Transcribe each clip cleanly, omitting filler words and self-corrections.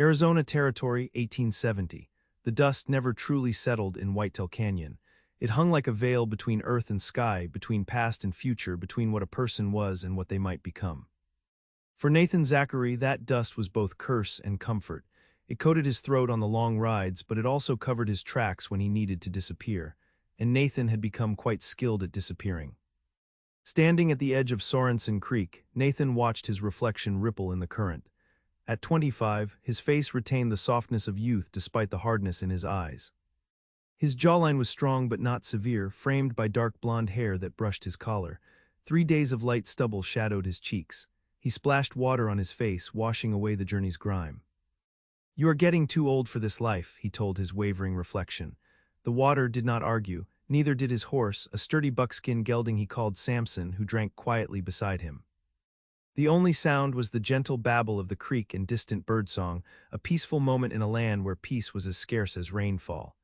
Arizona Territory, 1870. The dust never truly settled in Whitetail Canyon. It hung like a veil between earth and sky, between past and future, between what a person was and what they might become. For Nathan Zachary, that dust was both curse and comfort. It coated his throat on the long rides, but it also covered his tracks when he needed to disappear. And Nathan had become quite skilled at disappearing. Standing at the edge of Sorensen Creek, Nathan watched his reflection ripple in the current. At 25, his face retained the softness of youth despite the hardness in his eyes. His jawline was strong but not severe, framed by dark blonde hair that brushed his collar. 3 days of light stubble shadowed his cheeks. He splashed water on his face, washing away the journey's grime. "You are getting too old for this life," he told his wavering reflection. The water did not argue, neither did his horse, a sturdy buckskin gelding he called Samson, who drank quietly beside him. The only sound was the gentle babble of the creek and distant birdsong, a peaceful moment in a land where peace was as scarce as rainfall.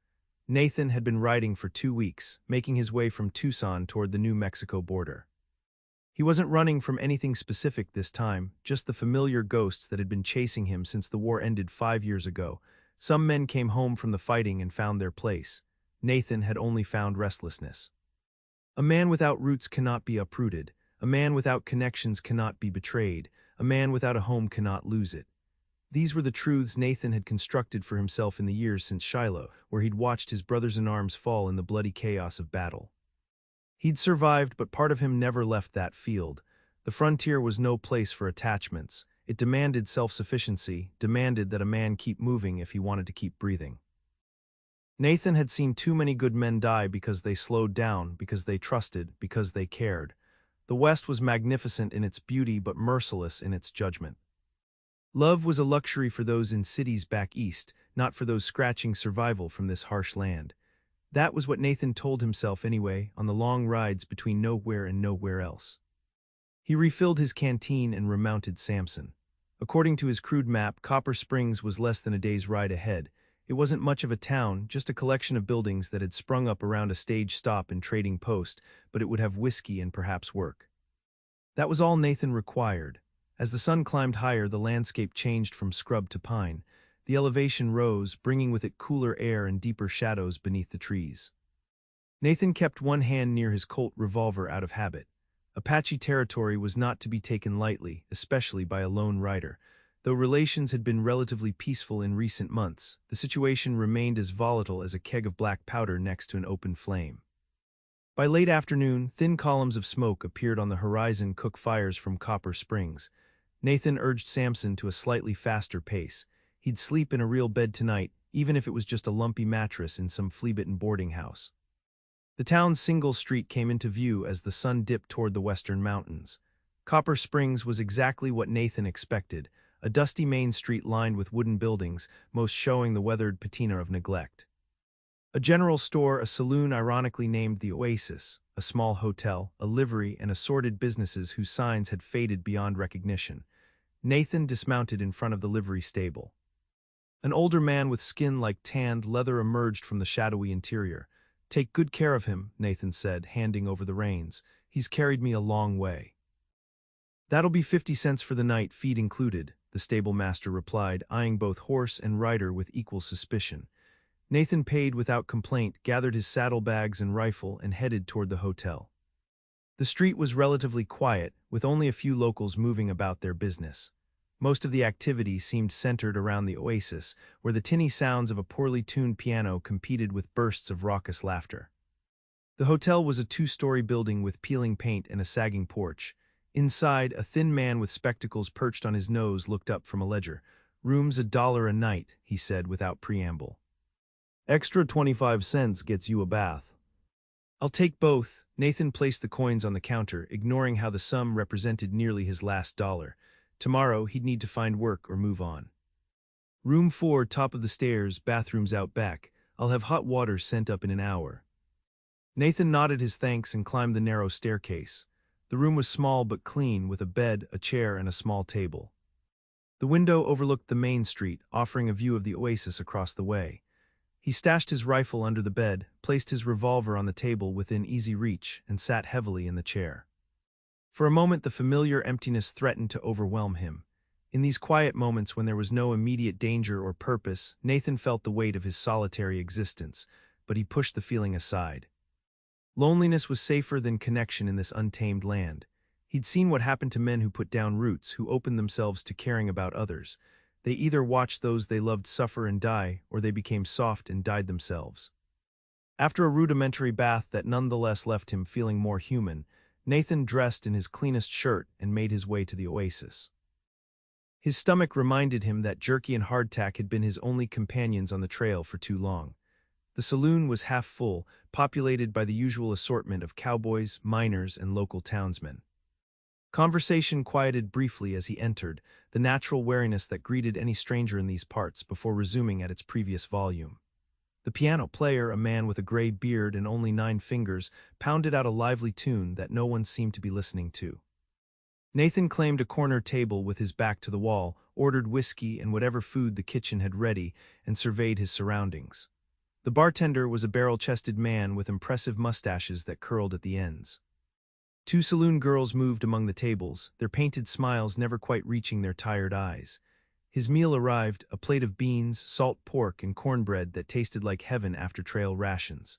Nathan had been riding for 2 weeks, making his way from Tucson toward the New Mexico border. He wasn't running from anything specific this time, just the familiar ghosts that had been chasing him since the war ended 5 years ago. Some men came home from the fighting and found their place. Nathan had only found restlessness. A man without roots cannot be uprooted. A man without connections cannot be betrayed. A man without a home cannot lose it. These were the truths Nathan had constructed for himself in the years since Shiloh, where he'd watched his brothers-in-arms fall in the bloody chaos of battle. He'd survived, but part of him never left that field. The frontier was no place for attachments. It demanded self-sufficiency, demanded that a man keep moving if he wanted to keep breathing. Nathan had seen too many good men die because they slowed down, because they trusted, because they cared. The West was magnificent in its beauty but merciless in its judgment. Love was a luxury for those in cities back east, not for those scratching survival from this harsh land. That was what Nathan told himself anyway, on the long rides between nowhere and nowhere else. He refilled his canteen and remounted Samson. According to his crude map, Copper Springs was less than a day's ride ahead. It wasn't much of a town, just a collection of buildings that had sprung up around a stage stop and trading post, but it would have whiskey and perhaps work. That was all Nathan required. As the sun climbed higher, the landscape changed from scrub to pine. The elevation rose, bringing with it cooler air and deeper shadows beneath the trees. Nathan kept one hand near his Colt revolver out of habit. Apache territory was not to be taken lightly, especially by a lone rider. Though relations had been relatively peaceful in recent months, the situation remained as volatile as a keg of black powder next to an open flame. By late afternoon, thin columns of smoke appeared on the horizon, cook fires from Copper Springs. Nathan urged Samson to a slightly faster pace. He'd sleep in a real bed tonight, even if it was just a lumpy mattress in some flea-bitten boarding house. The town's single street came into view as the sun dipped toward the western mountains. Copper Springs was exactly what Nathan expected, a dusty main street lined with wooden buildings, most showing the weathered patina of neglect. A general store, a saloon ironically named the Oasis, a small hotel, a livery, and assorted businesses whose signs had faded beyond recognition. Nathan dismounted in front of the livery stable. An older man with skin like tanned leather emerged from the shadowy interior. "Take good care of him," Nathan said, handing over the reins. "He's carried me a long way." "That'll be 50 cents for the night, feed included," the stable master replied, eyeing both horse and rider with equal suspicion. Nathan paid without complaint, gathered his saddlebags and rifle, and headed toward the hotel. The street was relatively quiet, with only a few locals moving about their business. Most of the activity seemed centered around the Oasis, where the tinny sounds of a poorly tuned piano competed with bursts of raucous laughter. The hotel was a 2-story building with peeling paint and a sagging porch. Inside, a thin man with spectacles perched on his nose looked up from a ledger. "Room's $1 a night," he said without preamble. "Extra 25 cents gets you a bath." "I'll take both." Nathan placed the coins on the counter, ignoring how the sum represented nearly his last dollar. Tomorrow, he'd need to find work or move on. "Room 4, top of the stairs, bathrooms out back. I'll have hot water sent up in an hour." Nathan nodded his thanks and climbed the narrow staircase. The room was small but clean, with a bed, a chair, and a small table. The window overlooked the main street, offering a view of the Oasis across the way. He stashed his rifle under the bed, placed his revolver on the table within easy reach, and sat heavily in the chair. For a moment the familiar emptiness threatened to overwhelm him. In these quiet moments when there was no immediate danger or purpose, Nathan felt the weight of his solitary existence, but he pushed the feeling aside. Loneliness was safer than connection in this untamed land. He'd seen what happened to men who put down roots, who opened themselves to caring about others. They either watched those they loved suffer and die, or they became soft and died themselves. After a rudimentary bath that nonetheless left him feeling more human, Nathan dressed in his cleanest shirt and made his way to the oasis. His stomach reminded him that jerky and hardtack had been his only companions on the trail for too long. The saloon was half full, populated by the usual assortment of cowboys, miners, and local townsmen. Conversation quieted briefly as he entered, the natural wariness that greeted any stranger in these parts before resuming at its previous volume. The piano player, a man with a gray beard and only 9 fingers, pounded out a lively tune that no one seemed to be listening to. Nathan claimed a corner table with his back to the wall, ordered whiskey and whatever food the kitchen had ready, and surveyed his surroundings. The bartender was a barrel-chested man with impressive mustaches that curled at the ends. 2 saloon girls moved among the tables, their painted smiles never quite reaching their tired eyes. His meal arrived, a plate of beans, salt pork, and cornbread that tasted like heaven after trail rations.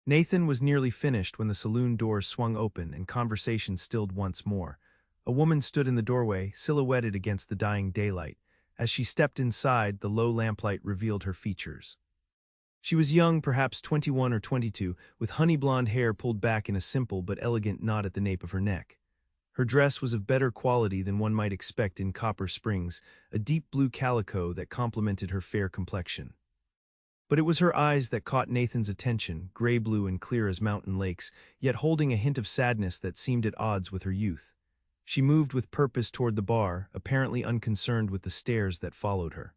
Nathan was nearly finished when the saloon doors swung open and conversation stilled once more. A woman stood in the doorway, silhouetted against the dying daylight. As she stepped inside, the low lamplight revealed her features. She was young, perhaps 21 or 22, with honey blonde hair pulled back in a simple but elegant knot at the nape of her neck. Her dress was of better quality than one might expect in Copper Springs, a deep blue calico that complemented her fair complexion. But it was her eyes that caught Nathan's attention, gray-blue and clear as mountain lakes, yet holding a hint of sadness that seemed at odds with her youth. She moved with purpose toward the bar, apparently unconcerned with the stares that followed her.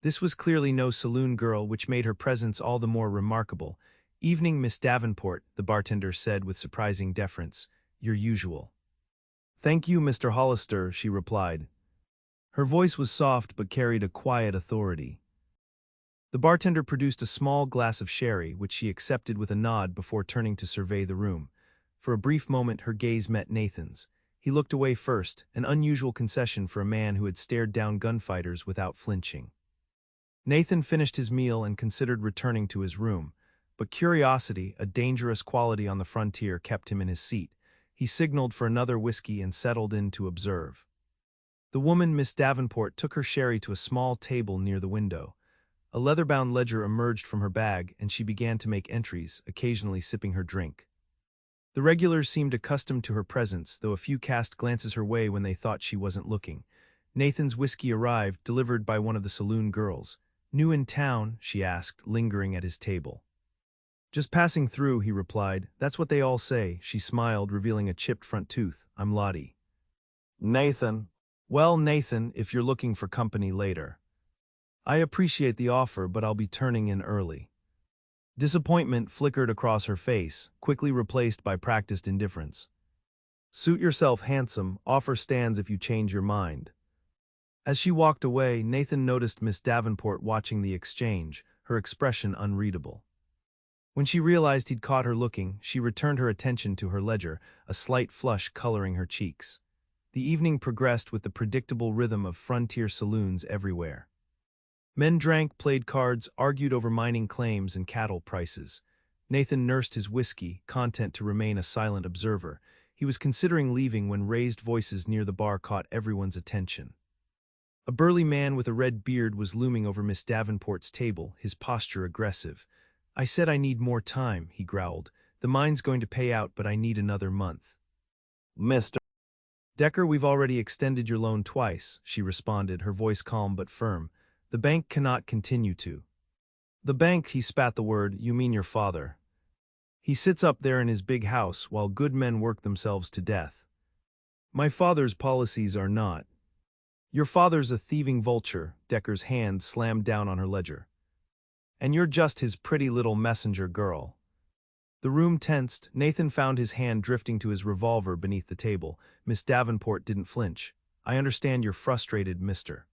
This was clearly no saloon girl, which made her presence all the more remarkable. "Evening, Miss Davenport," the bartender said with surprising deference. "Your usual." "Thank you, Mr. Hollister," she replied. Her voice was soft but carried a quiet authority. The bartender produced a small glass of sherry, which she accepted with a nod before turning to survey the room. For a brief moment her gaze met Nathan's. He looked away first, an unusual concession for a man who had stared down gunfighters without flinching. Nathan finished his meal and considered returning to his room, but curiosity, a dangerous quality on the frontier, kept him in his seat. He signaled for another whiskey and settled in to observe. The woman, Miss Davenport, took her sherry to a small table near the window. A leather-bound ledger emerged from her bag, and she began to make entries, occasionally sipping her drink. The regulars seemed accustomed to her presence, though a few cast glances her way when they thought she wasn't looking. Nathan's whiskey arrived, delivered by one of the saloon girls. "New in town?" she asked, lingering at his table. "Just passing through," he replied. "That's what they all say." She smiled, revealing a chipped front tooth. "I'm Lottie." "Nathan." "Well, Nathan, if you're looking for company later." "I appreciate the offer, but I'll be turning in early." Disappointment flickered across her face, quickly replaced by practiced indifference. "Suit yourself, handsome. Offer stands if you change your mind." As she walked away, Nathan noticed Miss Davenport watching the exchange, her expression unreadable. When she realized he'd caught her looking, she returned her attention to her ledger, a slight flush coloring her cheeks. The evening progressed with the predictable rhythm of frontier saloons everywhere. Men drank, played cards, argued over mining claims and cattle prices. Nathan nursed his whiskey, content to remain a silent observer. He was considering leaving when raised voices near the bar caught everyone's attention. A burly man with a red beard was looming over Miss Davenport's table, his posture aggressive. "I said I need more time," he growled. "The mine's going to pay out, but I need another month." "Mr. Decker, we've already extended your loan twice," she responded, her voice calm but firm. "The bank cannot continue to." "The bank," he spat the word. "You mean your father. He sits up there in his big house while good men work themselves to death. My father's policies are not. Your father's a thieving vulture." Decker's hand slammed down on her ledger. "And you're just his pretty little messenger girl." The room tensed. Nathan found his hand drifting to his revolver beneath the table. Miss Davenport didn't flinch. "I understand you're frustrated, Mr.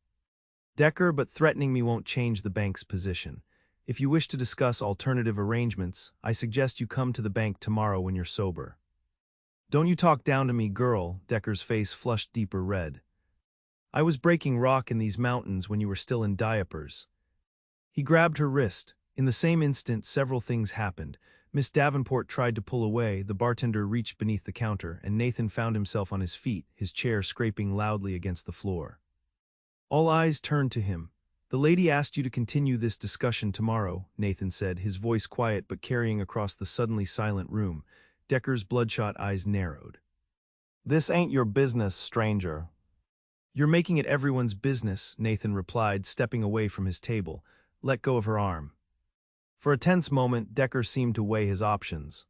Decker, but threatening me won't change the bank's position. If you wish to discuss alternative arrangements, I suggest you come to the bank tomorrow when you're sober." "Don't you talk down to me, girl." Decker's face flushed deeper red. I was breaking rock in these mountains when you were still in diapers. He grabbed her wrist. In the same instant, several things happened. Miss Davenport tried to pull away, the bartender reached beneath the counter, and Nathan found himself on his feet, his chair scraping loudly against the floor. All eyes turned to him. "The lady asked you to continue this discussion tomorrow," Nathan said, his voice quiet but carrying across the suddenly silent room. Decker's bloodshot eyes narrowed. "This ain't your business, stranger." "You're making it everyone's business," Nathan replied, stepping away from his table. Let go of her arm. For a tense moment, Decker seemed to weigh his options.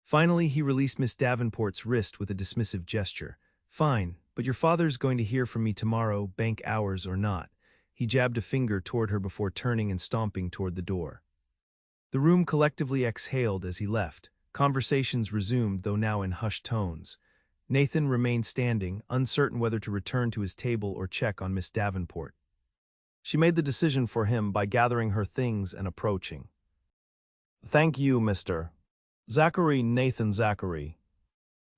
Finally, he released Miss Davenport's wrist with a dismissive gesture. "Fine, but your father's going to hear from me tomorrow, bank hours or not." He jabbed a finger toward her before turning and stomping toward the door. The room collectively exhaled as he left. Conversations resumed, though now in hushed tones. Nathan remained standing, uncertain whether to return to his table or check on Miss Davenport. She made the decision for him by gathering her things and approaching. "Thank you, Mr. Zachary, Nathan Zachary."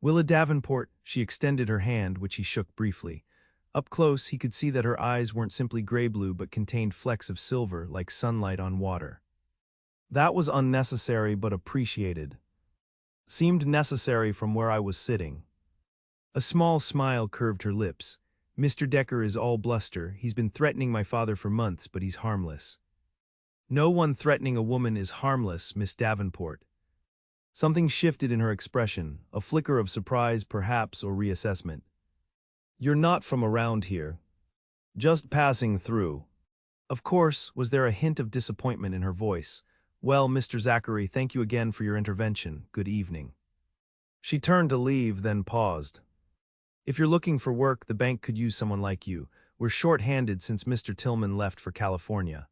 "Willa Davenport," she extended her hand, which he shook briefly. Up close, he could see that her eyes weren't simply gray-blue but contained flecks of silver, like sunlight on water. "That was unnecessary but appreciated. Seemed necessary from where I was sitting." A small smile curved her lips. "Mr. Decker is all bluster. He's been threatening my father for months, but he's harmless." "No one threatening a woman is harmless, Miss Davenport." Something shifted in her expression, a flicker of surprise perhaps or reassessment. "You're not from around here." "Just passing through." Of course, was there a hint of disappointment in her voice. "Well, Mr. Zachary, thank you again for your intervention. Good evening." She turned to leave, then paused. "If you're looking for work, the bank could use someone like you. We're short-handed since Mr. Tillman left for California."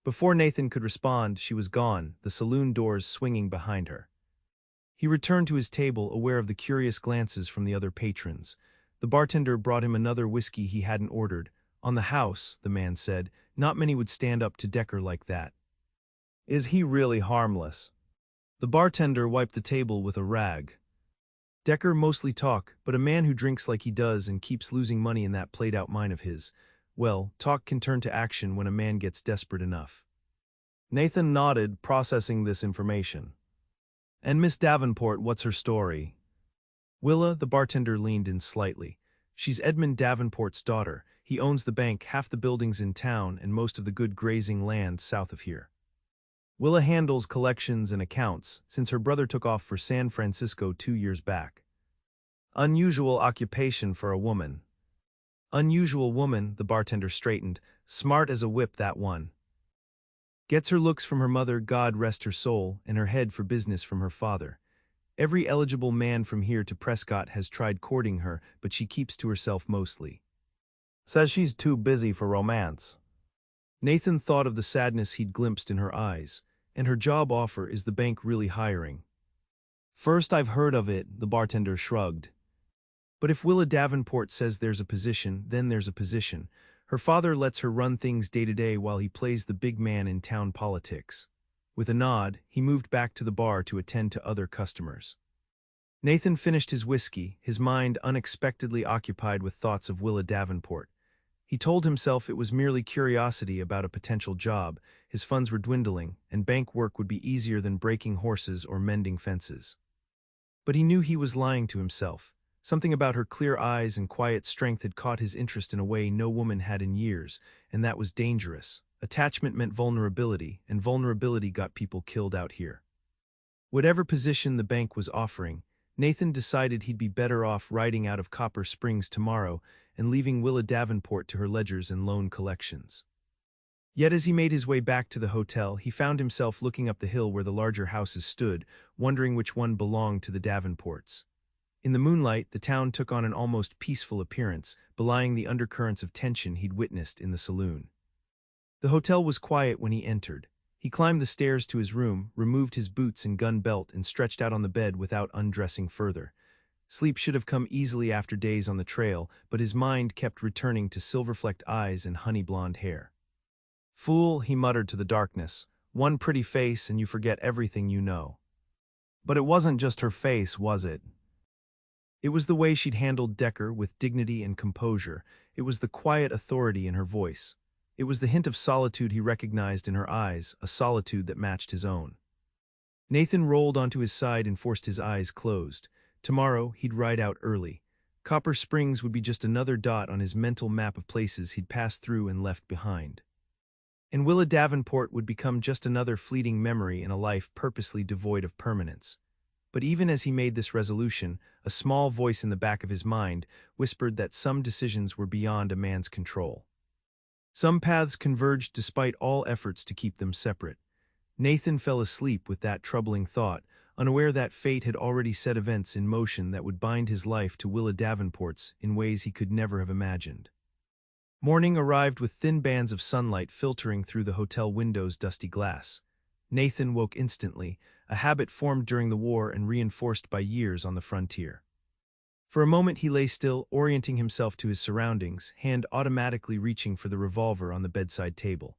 Before Nathan could respond, she was gone, the saloon doors swinging behind her. He returned to his table, aware of the curious glances from the other patrons. The bartender brought him another whiskey he hadn't ordered. "On the house," the man said, "not many would stand up to Decker like that." "Is he really harmless?" The bartender wiped the table with a rag. "Decker mostly talk, but a man who drinks like he does and keeps losing money in that played-out mine of his, well, talk can turn to action when a man gets desperate enough." Nathan nodded, processing this information. "And Miss Davenport, what's her story?" "Willa," the bartender leaned in slightly. "She's Edmund Davenport's daughter. He owns the bank, half the buildings in town, and most of the good grazing land south of here. Willa handles collections and accounts, since her brother took off for San Francisco 2 years back." "Unusual occupation for a woman." "Unusual woman," the bartender straightened. "Smart as a whip, that one. Gets her looks from her mother, God rest her soul, and her head for business from her father. Every eligible man from here to Prescott has tried courting her, but she keeps to herself mostly. Says she's too busy for romance." Nathan thought of the sadness he'd glimpsed in her eyes. "And her job offer, is the bank really hiring?" "First I've heard of it," the bartender shrugged. "But if Willa Davenport says there's a position, then there's a position. Her father lets her run things day to day while he plays the big man in town politics." With a nod, he moved back to the bar to attend to other customers. Nathan finished his whiskey, his mind unexpectedly occupied with thoughts of Willa Davenport. He told himself it was merely curiosity about a potential job. His funds were dwindling, and bank work would be easier than breaking horses or mending fences. But he knew he was lying to himself. Something about her clear eyes and quiet strength had caught his interest in a way no woman had in years, and that was dangerous. Attachment meant vulnerability, and vulnerability got people killed out here. Whatever position the bank was offering, Nathan decided he'd be better off riding out of Copper Springs tomorrow and leaving Willa Davenport to her ledgers and loan collections. Yet as he made his way back to the hotel, he found himself looking up the hill where the larger houses stood, wondering which one belonged to the Davenports. In the moonlight, the town took on an almost peaceful appearance, belying the undercurrents of tension he'd witnessed in the saloon. The hotel was quiet when he entered. He climbed the stairs to his room, removed his boots and gun belt, and stretched out on the bed without undressing further. Sleep should have come easily after days on the trail, but his mind kept returning to silver-flecked eyes and honey-blonde hair. "Fool," he muttered to the darkness. "One pretty face and you forget everything you know." But it wasn't just her face, was it? It was the way she'd handled Decker with dignity and composure. It was the quiet authority in her voice. It was the hint of solitude he recognized in her eyes, a solitude that matched his own. Nathan rolled onto his side and forced his eyes closed. Tomorrow, he'd ride out early. Copper Springs would be just another dot on his mental map of places he'd passed through and left behind. And Willa Davenport would become just another fleeting memory in a life purposely devoid of permanence. But even as he made this resolution, a small voice in the back of his mind whispered that some decisions were beyond a man's control. Some paths converged despite all efforts to keep them separate. Nathan fell asleep with that troubling thought, unaware that fate had already set events in motion that would bind his life to Willa Davenport's in ways he could never have imagined. Morning arrived with thin bands of sunlight filtering through the hotel window's dusty glass. Nathan woke instantly, a habit formed during the war and reinforced by years on the frontier. For a moment he lay still, orienting himself to his surroundings, hand automatically reaching for the revolver on the bedside table.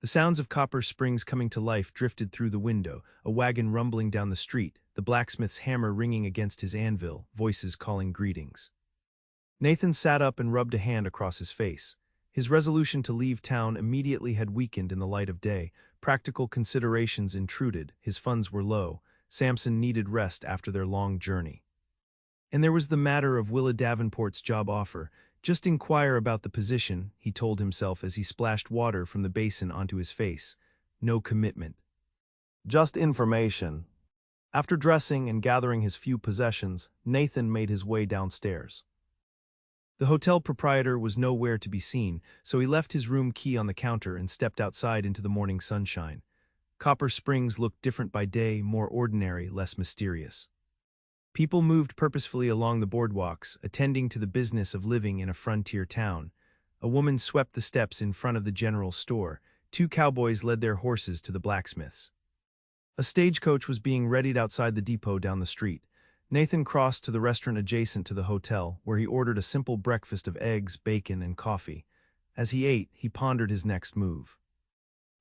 The sounds of Copper Springs coming to life drifted through the window, a wagon rumbling down the street, the blacksmith's hammer ringing against his anvil, voices calling greetings. Nathan sat up and rubbed a hand across his face. His resolution to leave town immediately had weakened in the light of day. Practical considerations intruded, his funds were low, Samson needed rest after their long journey. And there was the matter of Willa Davenport's job offer. Just inquire about the position, he told himself as he splashed water from the basin onto his face. No commitment. Just information. After dressing and gathering his few possessions, Nathan made his way downstairs. The hotel proprietor was nowhere to be seen, so he left his room key on the counter and stepped outside into the morning sunshine. Copper Springs looked different by day, more ordinary, less mysterious. People moved purposefully along the boardwalks, attending to the business of living in a frontier town. A woman swept the steps in front of the general store. 2 cowboys led their horses to the blacksmith's. A stagecoach was being readied outside the depot down the street. Nathan crossed to the restaurant adjacent to the hotel, where he ordered a simple breakfast of eggs, bacon, and coffee. As he ate, he pondered his next move.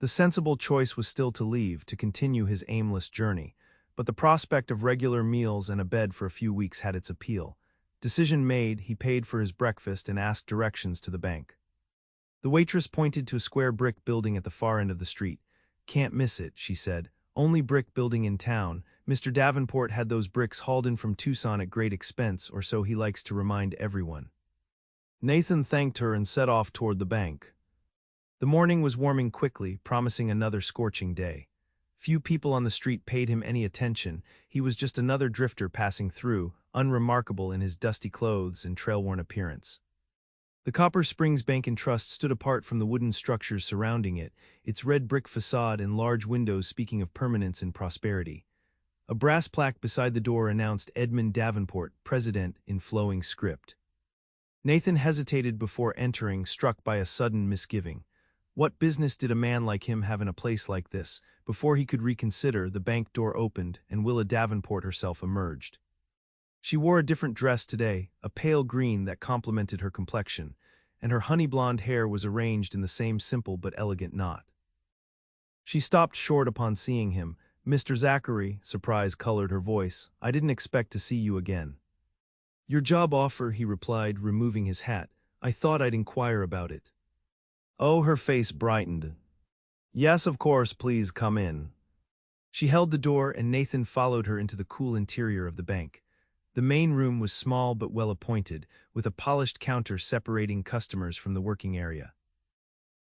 The sensible choice was still to leave, to continue his aimless journey, but the prospect of regular meals and a bed for a few weeks had its appeal. Decision made, he paid for his breakfast and asked directions to the bank. The waitress pointed to a square brick building at the far end of the street. "Can't miss it," she said. "Only brick building in town. Mr. Davenport had those bricks hauled in from Tucson at great expense, or so he likes to remind everyone." Nathan thanked her and set off toward the bank. The morning was warming quickly, promising another scorching day. Few people on the street paid him any attention. He was just another drifter passing through, unremarkable in his dusty clothes and trail-worn appearance. The Copper Springs Bank and Trust stood apart from the wooden structures surrounding it, its red brick facade and large windows speaking of permanence and prosperity. A brass plaque beside the door announced Edmund Davenport, President, in flowing script. Nathan hesitated before entering, struck by a sudden misgiving. What business did a man like him have in a place like this? Before he could reconsider, the bank door opened and Willa Davenport herself emerged. She wore a different dress today, a pale green that complemented her complexion, and her honey-blonde hair was arranged in the same simple but elegant knot. She stopped short upon seeing him. "Mr. Zachary," surprise colored her voice, "I didn't expect to see you again." "Your job offer," he replied, removing his hat. "I thought I'd inquire about it." Oh, her face brightened. "Yes, of course, please come in." She held the door and Nathan followed her into the cool interior of the bank. The main room was small but well appointed, with a polished counter separating customers from the working area.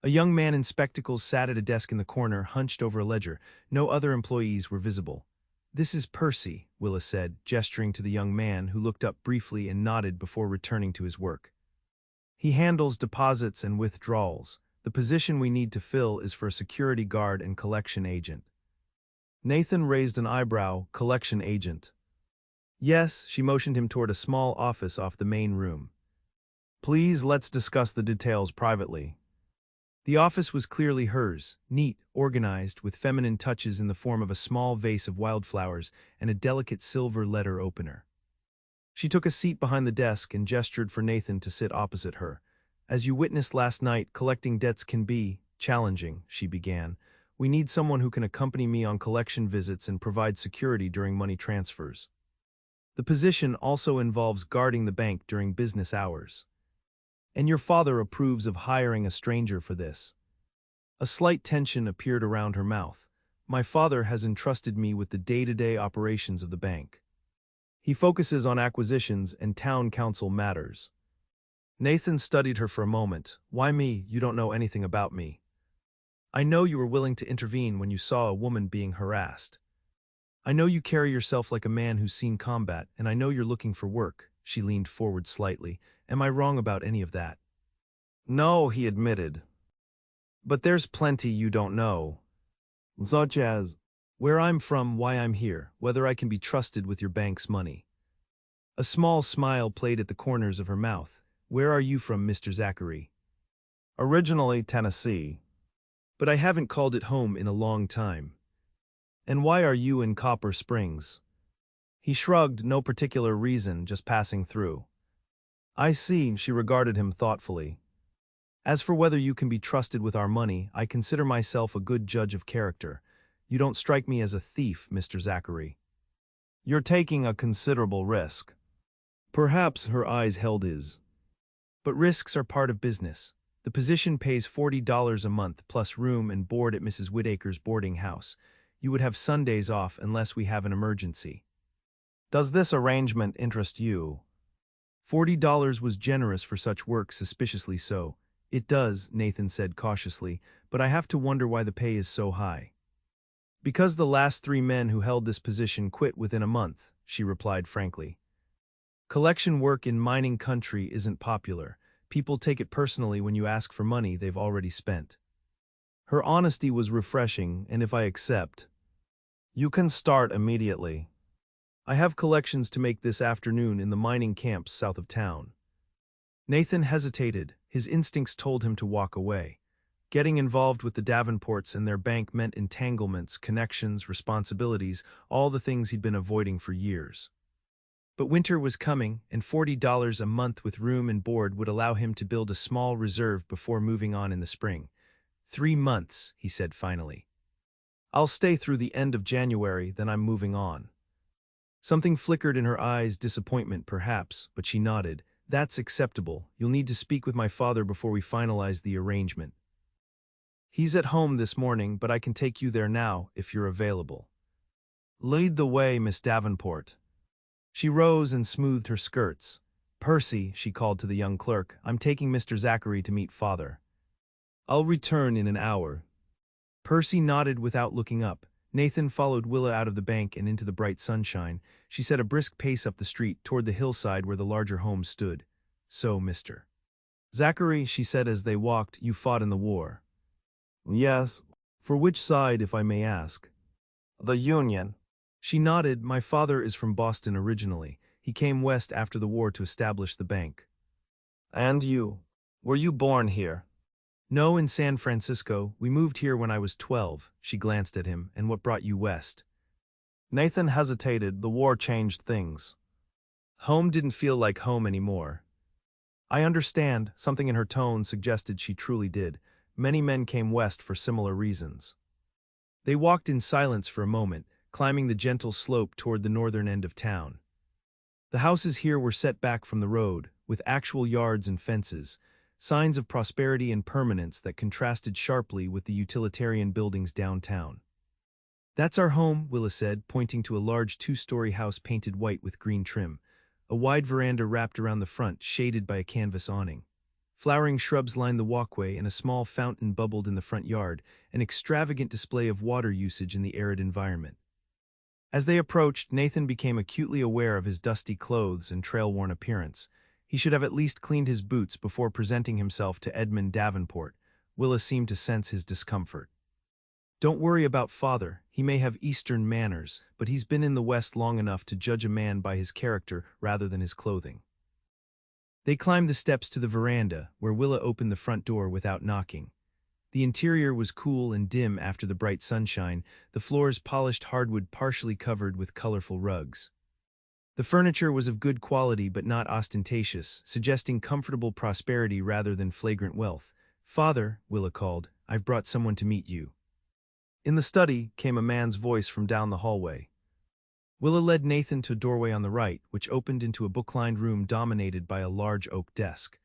A young man in spectacles sat at a desk in the corner, hunched over a ledger. No other employees were visible. "This is Percy," Willa said, gesturing to the young man, who looked up briefly and nodded before returning to his work. "He handles deposits and withdrawals. The position we need to fill is for a security guard and collection agent." Nathan raised an eyebrow. "Collection agent?" "Yes," she motioned him toward a small office off the main room. "Please, let's discuss the details privately." The office was clearly hers, neat, organized, with feminine touches in the form of a small vase of wildflowers and a delicate silver letter opener. She took a seat behind the desk and gestured for Nathan to sit opposite her. "As you witnessed last night, collecting debts can be challenging," she began. "We need someone who can accompany me on collection visits and provide security during money transfers. The position also involves guarding the bank during business hours." And your father approves of hiring a stranger for this. A slight tension appeared around her mouth. My father has entrusted me with the day-to-day operations of the bank. He focuses on acquisitions and town council matters. Nathan studied her for a moment. Why me? You don't know anything about me. I know you were willing to intervene when you saw a woman being harassed. I know you carry yourself like a man who's seen combat, and I know you're looking for work. She leaned forward slightly. Am I wrong about any of that? No, he admitted. But there's plenty you don't know. Such as where I'm from, why I'm here, whether I can be trusted with your bank's money. A small smile played at the corners of her mouth. Where are you from, Mr. Zachary? Originally Tennessee. But I haven't called it home in a long time. And why are you in Copper Springs? He shrugged, no particular reason, just passing through. I see, she regarded him thoughtfully. As for whether you can be trusted with our money, I consider myself a good judge of character. You don't strike me as a thief, Mr. Zachary. You're taking a considerable risk. Perhaps her eyes held his. But risks are part of business. The position pays $40 a month plus room and board at Mrs. Whittaker's boarding house. You would have Sundays off unless we have an emergency. Does this arrangement interest you? $40 was generous for such work, suspiciously so. It does, Nathan said cautiously, but I have to wonder why the pay is so high. Because the last 3 men who held this position quit within a month, she replied frankly. Collection work in mining country isn't popular. People take it personally when you ask for money they've already spent. Her honesty was refreshing, and if I accept, you can start immediately. I have collections to make this afternoon in the mining camps south of town. Nathan hesitated. His instincts told him to walk away. Getting involved with the Davenports and their bank meant entanglements, connections, responsibilities, all the things he'd been avoiding for years. But winter was coming, and $40 a month with room and board would allow him to build a small reserve before moving on in the spring. 3 months, he said finally. I'll stay through the end of January, then I'm moving on. Something flickered in her eyes, disappointment perhaps, but she nodded. That's acceptable. You'll need to speak with my father before we finalize the arrangement. He's at home this morning, but I can take you there now if you're available. Lead the way, Miss Davenport. She rose and smoothed her skirts. Percy, she called to the young clerk, I'm taking Mr. Zachary to meet father. I'll return in an hour. Percy nodded without looking up. Nathan followed Willa out of the bank and into the bright sunshine. She set a brisk pace up the street toward the hillside where the larger homes stood. So, Mr. Zachary, she said as they walked, you fought in the war. Yes. For which side, if I may ask? The Union. She nodded. My father is from Boston originally. He came west after the war to establish the bank. And you? Were you born here? No, in San Francisco. We moved here when I was 12. She glanced at him. And what brought you west? Nathan hesitated. The war changed things. Home didn't feel like home anymore. I understand. Something in her tone suggested she truly did. Many men came west for similar reasons. They walked in silence for a moment, climbing the gentle slope toward the northern end of town. The houses here were set back from the road, with actual yards and fences, signs of prosperity and permanence that contrasted sharply with the utilitarian buildings downtown. That's our home, Willa said, pointing to a large 2-story house painted white with green trim. A wide veranda wrapped around the front, shaded by a canvas awning. Flowering shrubs lined the walkway and a small fountain bubbled in the front yard, an extravagant display of water usage in the arid environment. As they approached, Nathan became acutely aware of his dusty clothes and trail-worn appearance. He should have at least cleaned his boots before presenting himself to Edmund Davenport. Willa seemed to sense his discomfort. Don't worry about father. He may have Eastern manners, but he's been in the West long enough to judge a man by his character rather than his clothing. They climbed the steps to the veranda, where Willa opened the front door without knocking. The interior was cool and dim after the bright sunshine, the floors polished hardwood partially covered with colorful rugs. The furniture was of good quality but not ostentatious, suggesting comfortable prosperity rather than flagrant wealth. Father, Willa called, I've brought someone to meet you. In the study came a man's voice from down the hallway. Willa led Nathan to a doorway on the right, which opened into a book-lined room dominated by a large oak desk.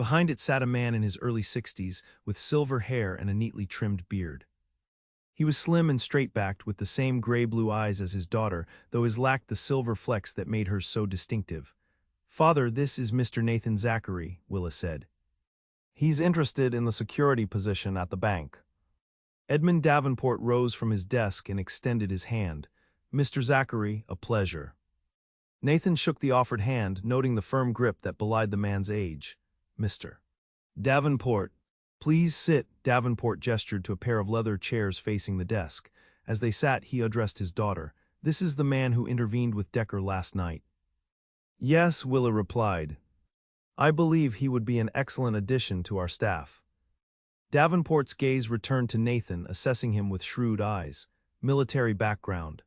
Behind it sat a man in his early 60s with silver hair and a neatly trimmed beard. He was slim and straight-backed with the same gray-blue eyes as his daughter, though his lacked the silver flecks that made hers so distinctive. "Father, this is Mr. Nathan Zachary," Willa said. "He's interested in the security position at the bank." Edmund Davenport rose from his desk and extended his hand. "Mr. Zachary, a pleasure." Nathan shook the offered hand, noting the firm grip that belied the man's age. "Mr. Davenport, please sit." Davenport gestured to a pair of leather chairs facing the desk. As they sat, he addressed his daughter. "This is the man who intervened with Decker last night." "Yes," Willa replied. "I believe he would be an excellent addition to our staff." Davenport's gaze returned to Nathan, assessing him with shrewd eyes. "Military background?"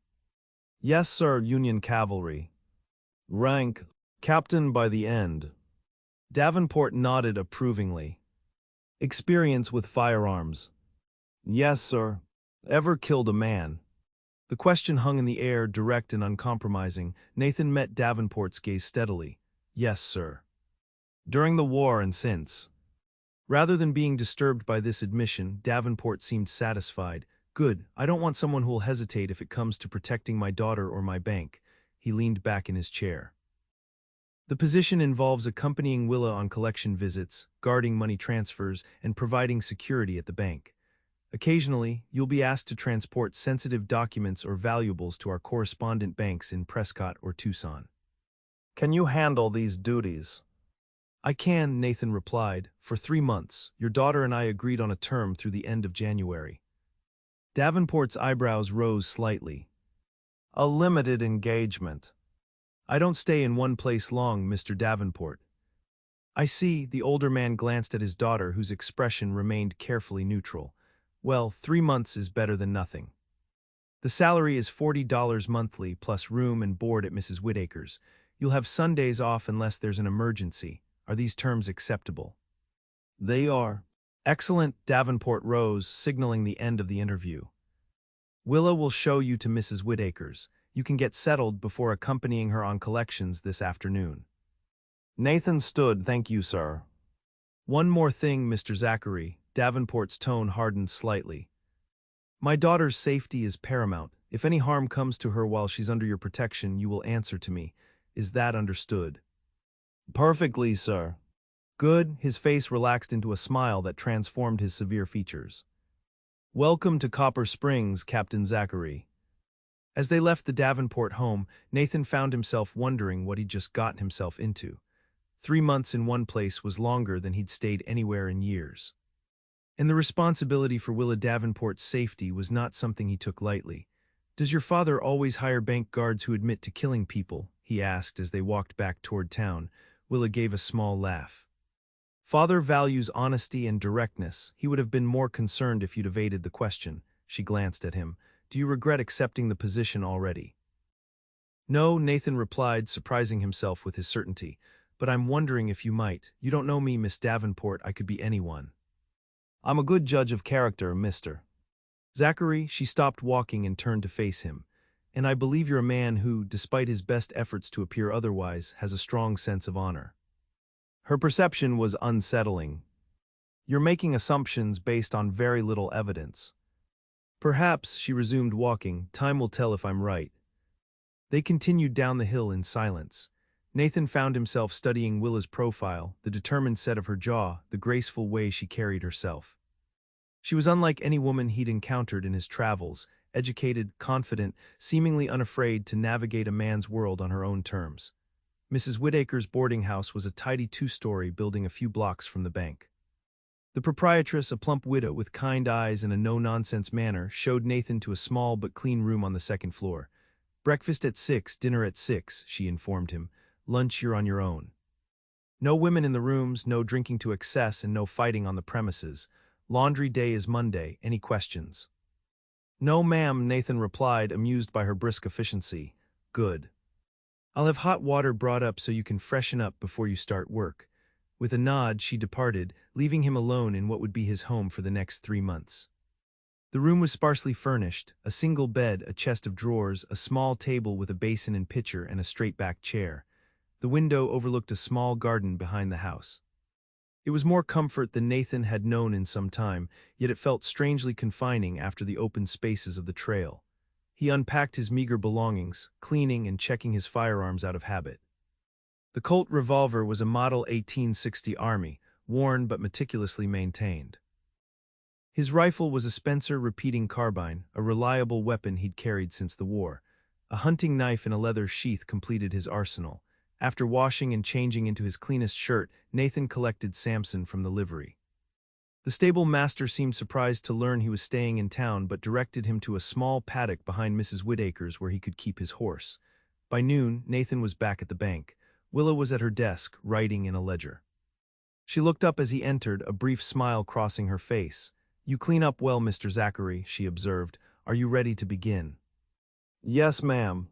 "Yes, sir, Union Cavalry. Rank, captain by the end." Davenport nodded approvingly. "Experience with firearms?" "Yes, sir." "Ever killed a man?" The question hung in the air, direct and uncompromising. Nathan met Davenport's gaze steadily. "Yes, sir." "During the war and since?" Rather than being disturbed by this admission, Davenport seemed satisfied. "Good. I don't want someone who will hesitate if it comes to protecting my daughter or my bank." He leaned back in his chair. "The position involves accompanying Willa on collection visits, guarding money transfers, and providing security at the bank. Occasionally, you'll be asked to transport sensitive documents or valuables to our correspondent banks in Prescott or Tucson." "Can you handle these duties?" "I can," Nathan replied. "For 3 months. Your daughter and I agreed on a term through the end of January." Davenport's eyebrows rose slightly. "A limited engagement." "I don't stay in one place long, Mr. Davenport." "I see." The older man glanced at his daughter, whose expression remained carefully neutral. "Well, 3 months is better than nothing. The salary is $40 monthly, plus room and board at Mrs. Whittaker's. You'll have Sundays off unless there's an emergency. Are these terms acceptable?" "They are." "Excellent." Davenport rose, signaling the end of the interview. "Willa will show you to Mrs. Whittaker's. You can get settled before accompanying her on collections this afternoon." Nathan stood. "Thank you, sir." "One more thing, Mr. Zachary." Davenport's tone hardened slightly. "My daughter's safety is paramount. If any harm comes to her while she's under your protection, you will answer to me. Is that understood?" "Perfectly, sir." "Good." His face relaxed into a smile that transformed his severe features. "Welcome to Copper Springs, Captain Zachary." As they left the Davenport home, Nathan found himself wondering what he'd just gotten himself into. 3 months in one place was longer than he'd stayed anywhere in years. And the responsibility for Willa Davenport's safety was not something he took lightly. "Does your father always hire bank guards who admit to killing people?" he asked as they walked back toward town. Willa gave a small laugh. "Father values honesty and directness. He would have been more concerned if you'd evaded the question." She glanced at him. "Do you regret accepting the position already?" "No," Nathan replied, surprising himself with his certainty. "But I'm wondering if you might. You don't know me, Miss Davenport. I could be anyone." "I'm a good judge of character, Mr. Zachary." She stopped walking and turned to face him. "And I believe you're a man who, despite his best efforts to appear otherwise, has a strong sense of honor." Her perception was unsettling. "You're making assumptions based on very little evidence." "Perhaps," she resumed walking, "time will tell if I'm right." They continued down the hill in silence. Nathan found himself studying Willa's profile, the determined set of her jaw, the graceful way she carried herself. She was unlike any woman he'd encountered in his travels, educated, confident, seemingly unafraid to navigate a man's world on her own terms. Mrs. Whittaker's boarding house was a tidy 2-story building a few blocks from the bank. The proprietress, a plump widow with kind eyes and a no-nonsense manner, showed Nathan to a small but clean room on the 2nd floor. "Breakfast at 6, dinner at 6, she informed him. "Lunch you're on your own. No women in the rooms, no drinking to excess, and no fighting on the premises. Laundry day is Monday. Any questions?" "No, ma'am," Nathan replied, amused by her brisk efficiency. "Good. I'll have hot water brought up so you can freshen up before you start work." With a nod, she departed, leaving him alone in what would be his home for the next 3 months. The room was sparsely furnished: a single bed, a chest of drawers, a small table with a basin and pitcher, and a straight-backed chair. The window overlooked a small garden behind the house. It was more comfort than Nathan had known in some time, yet it felt strangely confining after the open spaces of the trail. He unpacked his meager belongings, cleaning and checking his firearms out of habit. The Colt revolver was a Model 1860 Army, worn but meticulously maintained. His rifle was a Spencer repeating carbine, a reliable weapon he'd carried since the war. A hunting knife in a leather sheath completed his arsenal. After washing and changing into his cleanest shirt, Nathan collected Samson from the livery. The stable master seemed surprised to learn he was staying in town but directed him to a small paddock behind Mrs. Whittaker's where he could keep his horse. By noon, Nathan was back at the bank. Willa was at her desk, writing in a ledger. She looked up as he entered, a brief smile crossing her face. "You clean up well, Mr. Zachary," she observed. "Are you ready to begin?" "Yes, ma'am."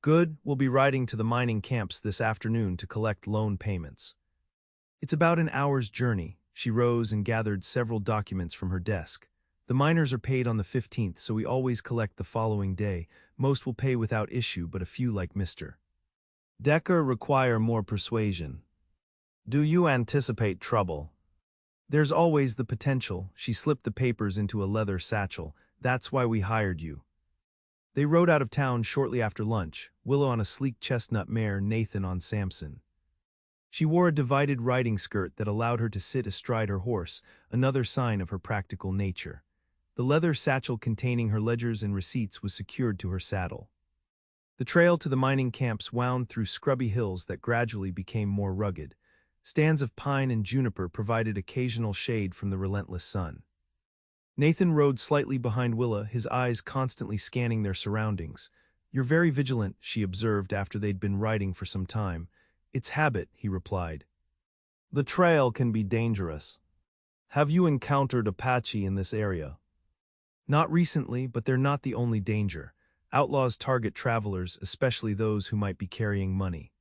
"Good. We'll be riding to the mining camps this afternoon to collect loan payments." "It's about an hour's journey." She rose and gathered several documents from her desk. "The miners are paid on the 15th, so we always collect the following day. Most will pay without issue, but a few like Mr. Decker require more persuasion. Do you anticipate trouble?" "There's always the potential." She slipped the papers into a leather satchel. "That's why we hired you." They rode out of town shortly after lunch, Willow on a sleek chestnut mare, Nathan on Samson. She wore a divided riding skirt that allowed her to sit astride her horse, another sign of her practical nature. The leather satchel containing her ledgers and receipts was secured to her saddle. The trail to the mining camps wound through scrubby hills that gradually became more rugged. Stands of pine and juniper provided occasional shade from the relentless sun. Nathan rode slightly behind Willa, his eyes constantly scanning their surroundings. "You're very vigilant," she observed after they'd been riding for some time. "It's habit," he replied. "The trail can be dangerous. Have you encountered Apache in this area?" "Not recently, but they're not the only danger. Outlaws target travelers, especially those who might be carrying money."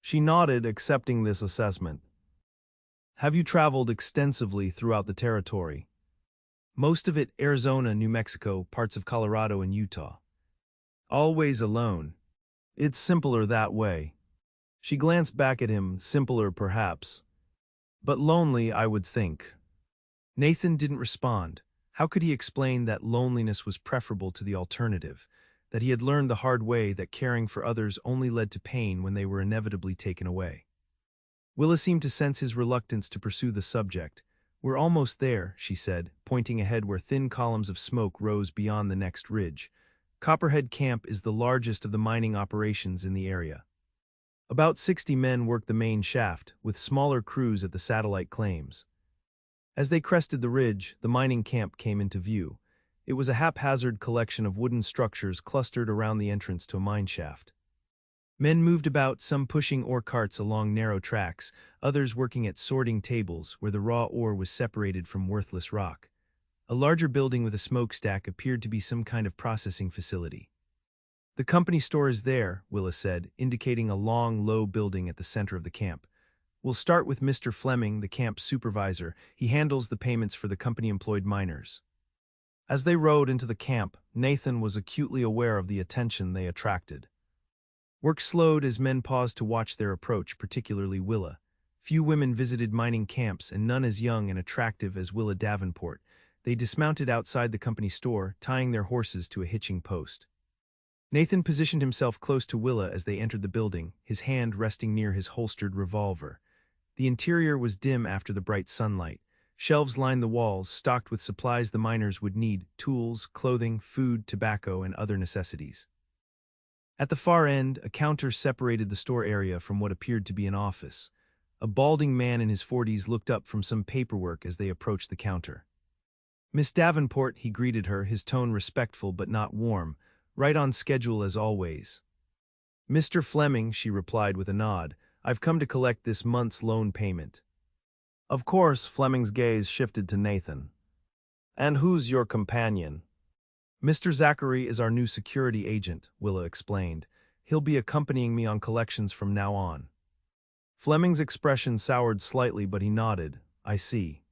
She nodded, accepting this assessment. "Have you traveled extensively throughout the territory?" "Most of it Arizona, New Mexico, parts of Colorado and Utah." "Always alone?" "It's simpler that way." She glanced back at him, simpler perhaps. "But lonely, I would think." Nathan didn't respond. How could he explain that loneliness was preferable to the alternative? That he had learned the hard way that caring for others only led to pain when they were inevitably taken away. Willa seemed to sense his reluctance to pursue the subject. "We're almost there," she said, pointing ahead where thin columns of smoke rose beyond the next ridge. "Copperhead Camp is the largest of the mining operations in the area. About 60 men work the main shaft, with smaller crews at the satellite claims." As they crested the ridge, the mining camp came into view. It was a haphazard collection of wooden structures clustered around the entrance to a mine shaft. Men moved about, some pushing ore carts along narrow tracks, others working at sorting tables where the raw ore was separated from worthless rock. A larger building with a smokestack appeared to be some kind of processing facility. "The company store is there," Willa said, indicating a long, low building at the center of the camp. "We'll start with Mr. Fleming, the camp supervisor. He handles the payments for the company-employed miners." As they rode into the camp, Nathan was acutely aware of the attention they attracted. Work slowed as men paused to watch their approach, particularly Willa. Few women visited mining camps, and none as young and attractive as Willa Davenport. They dismounted outside the company store, tying their horses to a hitching post. Nathan positioned himself close to Willa as they entered the building, his hand resting near his holstered revolver. The interior was dim after the bright sunlight. Shelves lined the walls, stocked with supplies the miners would need: tools, clothing, food, tobacco, and other necessities. At the far end, a counter separated the store area from what appeared to be an office. A balding man in his 40s looked up from some paperwork as they approached the counter. "Miss Davenport," he greeted her, his tone respectful but not warm. "Right on schedule as always." "Mr. Fleming," she replied with a nod. "I've come to collect this month's loan payment." Of course, Fleming's gaze shifted to Nathan. "And who's your companion?" "Mr. Zachary is our new security agent," Willa explained. "He'll be accompanying me on collections from now on." Fleming's expression soured slightly, but he nodded. "I see.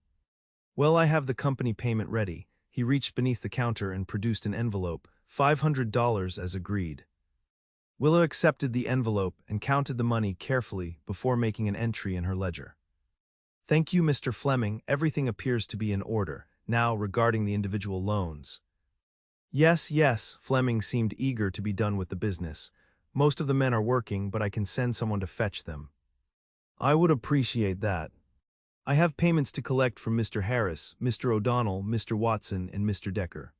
Well, I have the company payment ready." He reached beneath the counter and produced an envelope. $500 as agreed. Willa accepted the envelope and counted the money carefully before making an entry in her ledger. Thank you, Mr. Fleming. Everything appears to be in order. Now, regarding the individual loans. Yes, yes, Fleming seemed eager to be done with the business. Most of the men are working, but I can send someone to fetch them. I would appreciate that. I have payments to collect from Mr. Harris, Mr. O'Donnell, Mr. Watson, and Mr. Decker.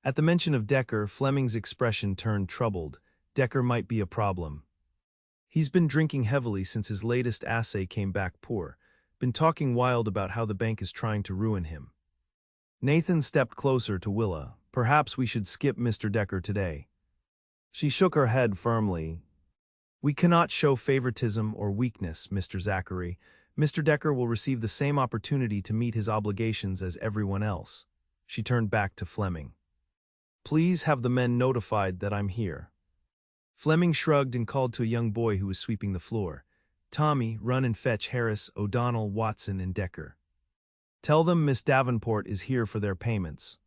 At the mention of Decker, Fleming's expression turned troubled. Decker might be a problem. He's been drinking heavily since his latest assay came back poor, been talking wild about how the bank is trying to ruin him. Nathan stepped closer to Willa. Perhaps we should skip Mr. Decker today. She shook her head firmly. We cannot show favoritism or weakness, Mr. Zachary. Mr. Decker will receive the same opportunity to meet his obligations as everyone else. She turned back to Fleming. Please have the men notified that I'm here. Fleming shrugged and called to a young boy who was sweeping the floor. Tommy, run and fetch Harris, O'Donnell, Watson, and Decker. Tell them Miss Davenport is here for their payments.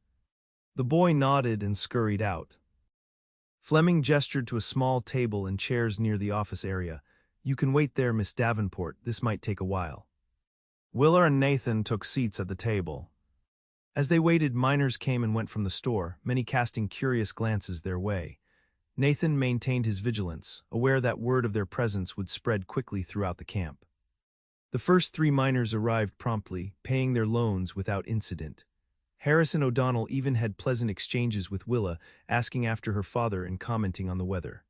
The boy nodded and scurried out. Fleming gestured to a small table and chairs near the office area. You can wait there, Miss Davenport. This might take a while. Willa and Nathan took seats at the table. As they waited, miners came and went from the store, many casting curious glances their way. Nathan maintained his vigilance, aware that word of their presence would spread quickly throughout the camp. The first 3 miners arrived promptly, paying their loans without incident. Harris and O'Donnell even had pleasant exchanges with Willa, asking after her father and commenting on the weather.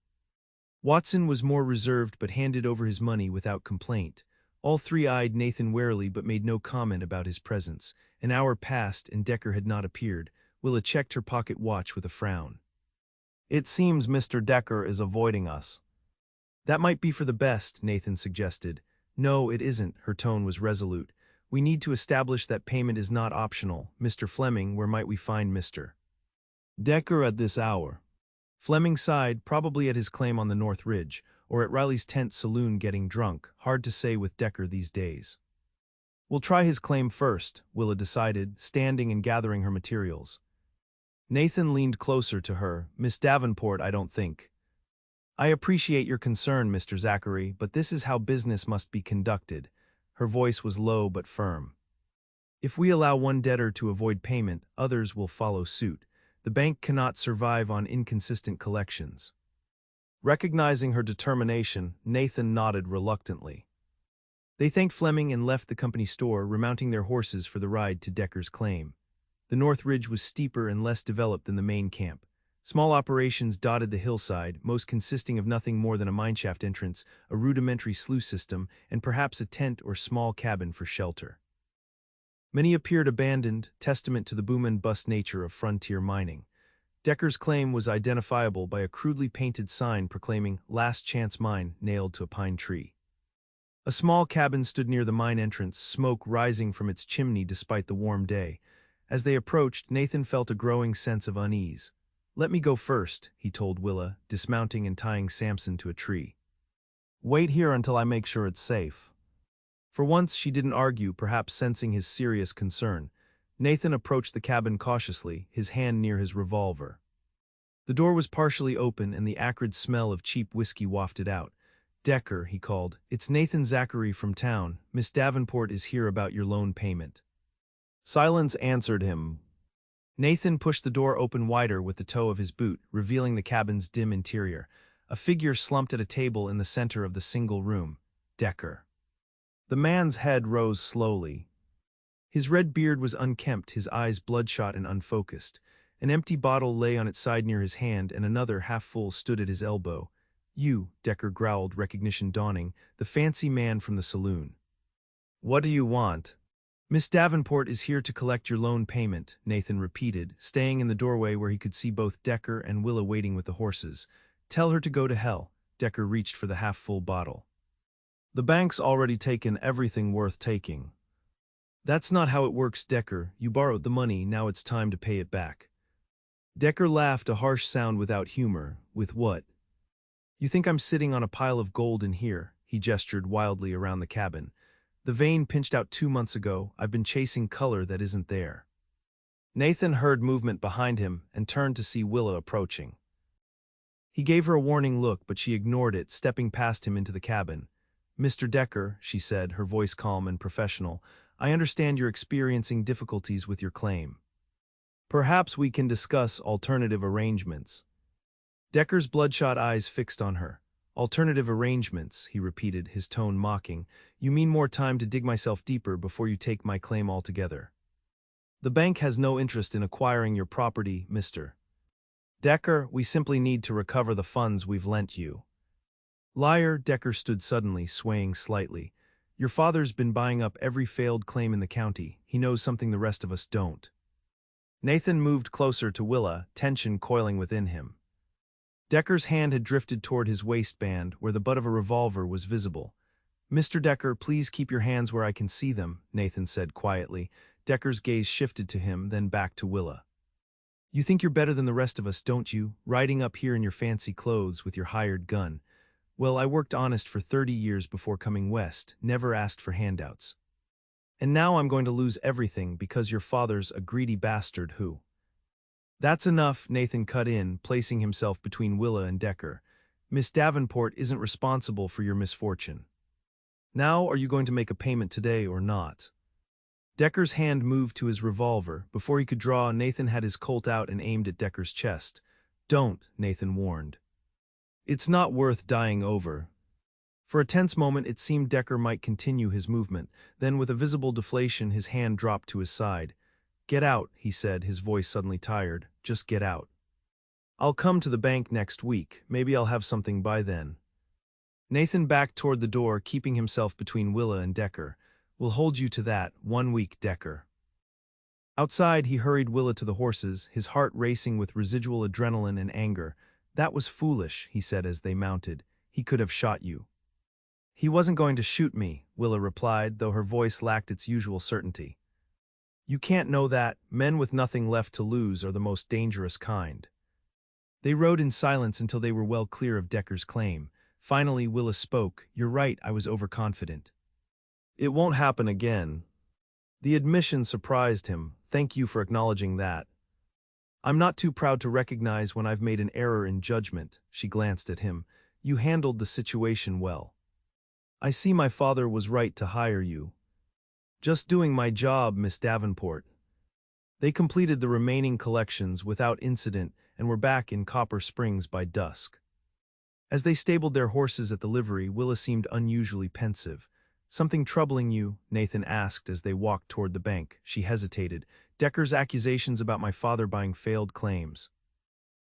Watson was more reserved but handed over his money without complaint. All 3 eyed Nathan warily but made no comment about his presence. An hour passed and Decker had not appeared. Willa checked her pocket watch with a frown. It seems Mr. Decker is avoiding us. That might be for the best, Nathan suggested. No, it isn't, her tone was resolute. We need to establish that payment is not optional. Mr. Fleming, where might we find Mr. Decker at this hour? Fleming sighed, probably at his claim on the North Ridge, or at Riley's tent saloon getting drunk, hard to say with Decker these days. We'll try his claim first, Willa decided, standing and gathering her materials. Nathan leaned closer to her. Miss Davenport, I don't think. I appreciate your concern, Mr. Zachary, but this is how business must be conducted. Her voice was low but firm. If we allow one debtor to avoid payment, others will follow suit. The bank cannot survive on inconsistent collections. Recognizing her determination, Nathan nodded reluctantly. They thanked Fleming and left the company store, remounting their horses for the ride to Decker's claim. The North Ridge was steeper and less developed than the main camp. Small operations dotted the hillside, most consisting of nothing more than a mineshaft entrance, a rudimentary sluice system, and perhaps a tent or small cabin for shelter. Many appeared abandoned, testament to the boom-and-bust nature of frontier mining. Decker's claim was identifiable by a crudely painted sign proclaiming "Last Chance Mine" nailed to a pine tree. A small cabin stood near the mine entrance, smoke rising from its chimney despite the warm day. As they approached, Nathan felt a growing sense of unease. Let me go first, he told Willa, dismounting and tying Samson to a tree. Wait here until I make sure it's safe. For once, she didn't argue, perhaps sensing his serious concern. Nathan approached the cabin cautiously, his hand near his revolver. The door was partially open and the acrid smell of cheap whiskey wafted out. Decker, he called, it's Nathan Zachary from town. Miss Davenport is here about your loan payment. Silence answered him. Nathan pushed the door open wider with the toe of his boot, revealing the cabin's dim interior. A figure slumped at a table in the center of the single room. Decker. The man's head rose slowly. His red beard was unkempt, his eyes bloodshot and unfocused. An empty bottle lay on its side near his hand, and another, half-full, stood at his elbow. You, Decker growled, recognition dawning, the fancy man from the saloon. What do you want? Miss Davenport is here to collect your loan payment, Nathan repeated, staying in the doorway where he could see both Decker and Willa waiting with the horses. Tell her to go to hell. Decker reached for the half-full bottle. The bank's already taken everything worth taking. That's not how it works, Decker. You borrowed the money, now it's time to pay it back. Decker laughed, a harsh sound without humor. With what? You think I'm sitting on a pile of gold in here? He gestured wildly around the cabin. The vein pinched out 2 months ago. I've been chasing color that isn't there. Nathan heard movement behind him and turned to see Willa approaching. He gave her a warning look, but she ignored it, stepping past him into the cabin. Mr. Decker, she said, her voice calm and professional, I understand you're experiencing difficulties with your claim. Perhaps we can discuss alternative arrangements. Decker's bloodshot eyes fixed on her. Alternative arrangements, he repeated, his tone mocking. You mean more time to dig myself deeper before you take my claim altogether. The bank has no interest in acquiring your property, Mr. Decker. We simply need to recover the funds we've lent you. Liar, Decker stood suddenly, swaying slightly. Your father's been buying up every failed claim in the county. He knows something the rest of us don't. Nathan moved closer to Willa, tension coiling within him. Decker's hand had drifted toward his waistband, where the butt of a revolver was visible. Mr. Decker, please keep your hands where I can see them, Nathan said quietly. Decker's gaze shifted to him, then back to Willa. You think you're better than the rest of us, don't you, riding up here in your fancy clothes with your hired gun? Well, I worked honest for 30 years before coming west, never asked for handouts. And now I'm going to lose everything because your father's a greedy bastard who... That's enough, Nathan cut in, placing himself between Willa and Decker. Miss Davenport isn't responsible for your misfortune. Now, are you going to make a payment today or not? Decker's hand moved to his revolver. Before he could draw, Nathan had his Colt out and aimed at Decker's chest. Don't, Nathan warned. It's not worth dying over. For a tense moment, it seemed Decker might continue his movement. Then, with a visible deflation, his hand dropped to his side. Get out, he said, his voice suddenly tired. Just get out. I'll come to the bank next week. Maybe I'll have something by then. Nathan backed toward the door, keeping himself between Willa and Decker. We'll hold you to that. 1 week, Decker. Outside, he hurried Willa to the horses, his heart racing with residual adrenaline and anger. That was foolish, he said as they mounted. He could have shot you. He wasn't going to shoot me, Willa replied, though her voice lacked its usual certainty. You can't know that. Men with nothing left to lose are the most dangerous kind. They rode in silence until they were well clear of Decker's claim. Finally, Willa spoke. You're right, I was overconfident. It won't happen again. The admission surprised him. Thank you for acknowledging that. I'm not too proud to recognize when I've made an error in judgment. She glanced at him. You handled the situation well. I see my father was right to hire you. Just doing my job, Miss Davenport. They completed the remaining collections without incident and were back in Copper Springs by dusk. As they stabled their horses at the livery, Willa seemed unusually pensive. Something troubling you? Nathan asked as they walked toward the bank. She hesitated. Decker's accusations about my father buying failed claims.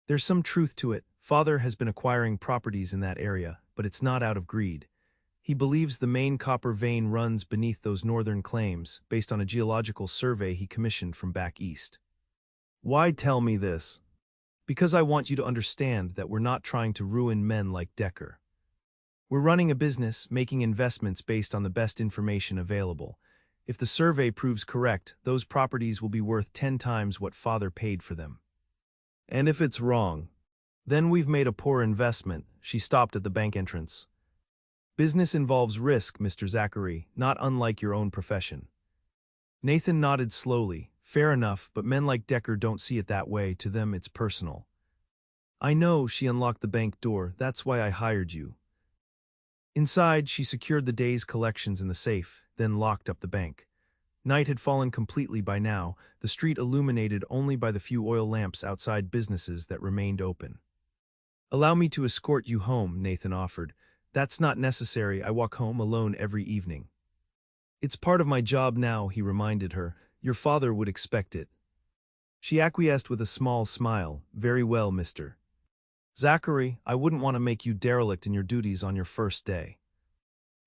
There's some truth to it. Father has been acquiring properties in that area, but it's not out of greed. He believes the main copper vein runs beneath those northern claims, based on a geological survey he commissioned from back east. Why tell me this? Because I want you to understand that we're not trying to ruin men like Decker. We're running a business, making investments based on the best information available. If the survey proves correct, those properties will be worth 10 times what Father paid for them. And if it's wrong, then we've made a poor investment. She stopped at the bank entrance. Business involves risk, Mr. Zachary, not unlike your own profession. Nathan nodded slowly. Fair enough, but men like Decker don't see it that way. To them, it's personal. I know. She unlocked the bank door. That's why I hired you. Inside, she secured the day's collections in the safe, then locked up the bank. Night had fallen completely by now, the street illuminated only by the few oil lamps outside businesses that remained open. Allow me to escort you home, Nathan offered. That's not necessary. I walk home alone every evening. It's part of my job now, he reminded her. Your father would expect it. She acquiesced with a small smile. Very well, Mr. Zachary, I wouldn't want to make you derelict in your duties on your first day.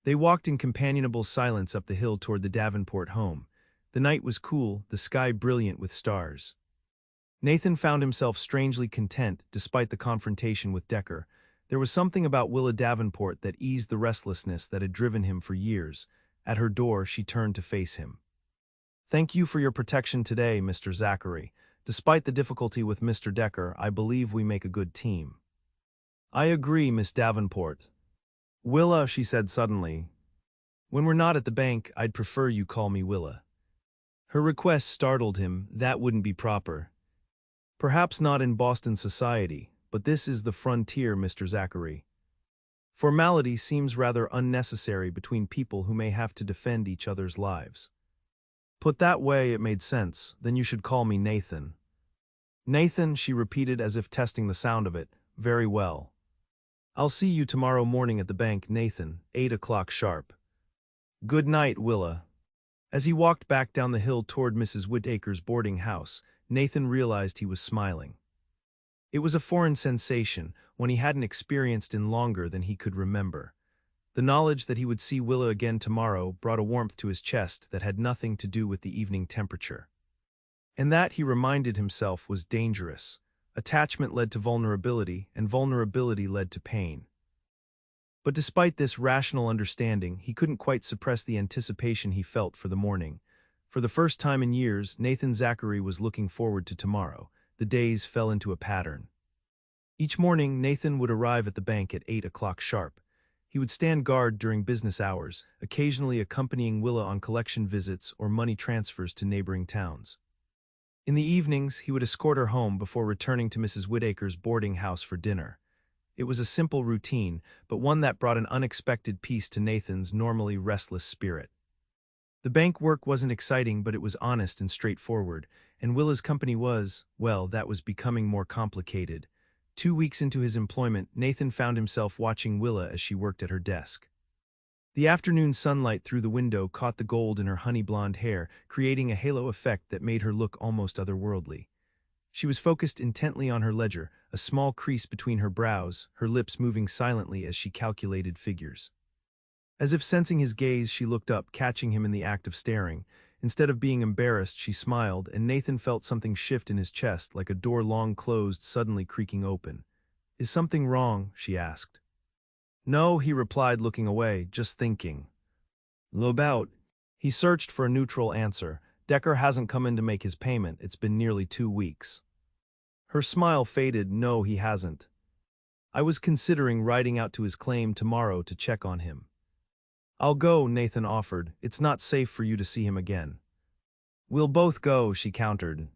They walked in companionable silence up the hill toward the Davenport home. The night was cool, the sky brilliant with stars. Nathan found himself strangely content despite the confrontation with Decker. There was something about Willa Davenport that eased the restlessness that had driven him for years. At her door, she turned to face him. Thank you for your protection today, Mr. Zachary. Despite the difficulty with Mr. Decker, I believe we make a good team. I agree, Miss Davenport. Willa, she said suddenly. When we're not at the bank, I'd prefer you call me Willa. Her request startled him. That wouldn't be proper. Perhaps not in Boston society, but this is the frontier, Mr. Zachary. Formality seems rather unnecessary between people who may have to defend each other's lives. Put that way, it made sense. Then you should call me Nathan. Nathan, she repeated as if testing the sound of it. Very well. I'll see you tomorrow morning at the bank, Nathan, 8 o'clock sharp. Good night, Willa. As he walked back down the hill toward Mrs. Whittaker's boarding house, Nathan realized he was smiling. It was a foreign sensation, one he hadn't experienced in longer than he could remember. The knowledge that he would see Willa again tomorrow brought a warmth to his chest that had nothing to do with the evening temperature. And that, he reminded himself, was dangerous. Attachment led to vulnerability, and vulnerability led to pain. But despite this rational understanding, he couldn't quite suppress the anticipation he felt for the morning. For the first time in years, Nathan Zachary was looking forward to tomorrow. The days fell into a pattern. Each morning, Nathan would arrive at the bank at 8 o'clock sharp. He would stand guard during business hours, occasionally accompanying Willa on collection visits or money transfers to neighboring towns. In the evenings, he would escort her home before returning to Mrs. Whittaker's boarding house for dinner. It was a simple routine, but one that brought an unexpected peace to Nathan's normally restless spirit. The bank work wasn't exciting, but it was honest and straightforward, and Willa's company was, well, that was becoming more complicated. 2 weeks into his employment, Nathan found himself watching Willa as she worked at her desk. The afternoon sunlight through the window caught the gold in her honey-blonde hair, creating a halo effect that made her look almost otherworldly. She was focused intently on her ledger, a small crease between her brows, her lips moving silently as she calculated figures. As if sensing his gaze, she looked up, catching him in the act of staring. Instead of being embarrassed, she smiled, and Nathan felt something shift in his chest, like a door long closed suddenly creaking open. "Is something wrong?" she asked. "No," he replied, looking away, "just thinking." "About?" He searched for a neutral answer. "Decker hasn't come in to make his payment. It's been nearly 2 weeks. Her smile faded. "No, he hasn't. I was considering riding out to his claim tomorrow to check on him." "I'll go," Nathan offered. "It's not safe for you to see him again." "We'll both go," she countered.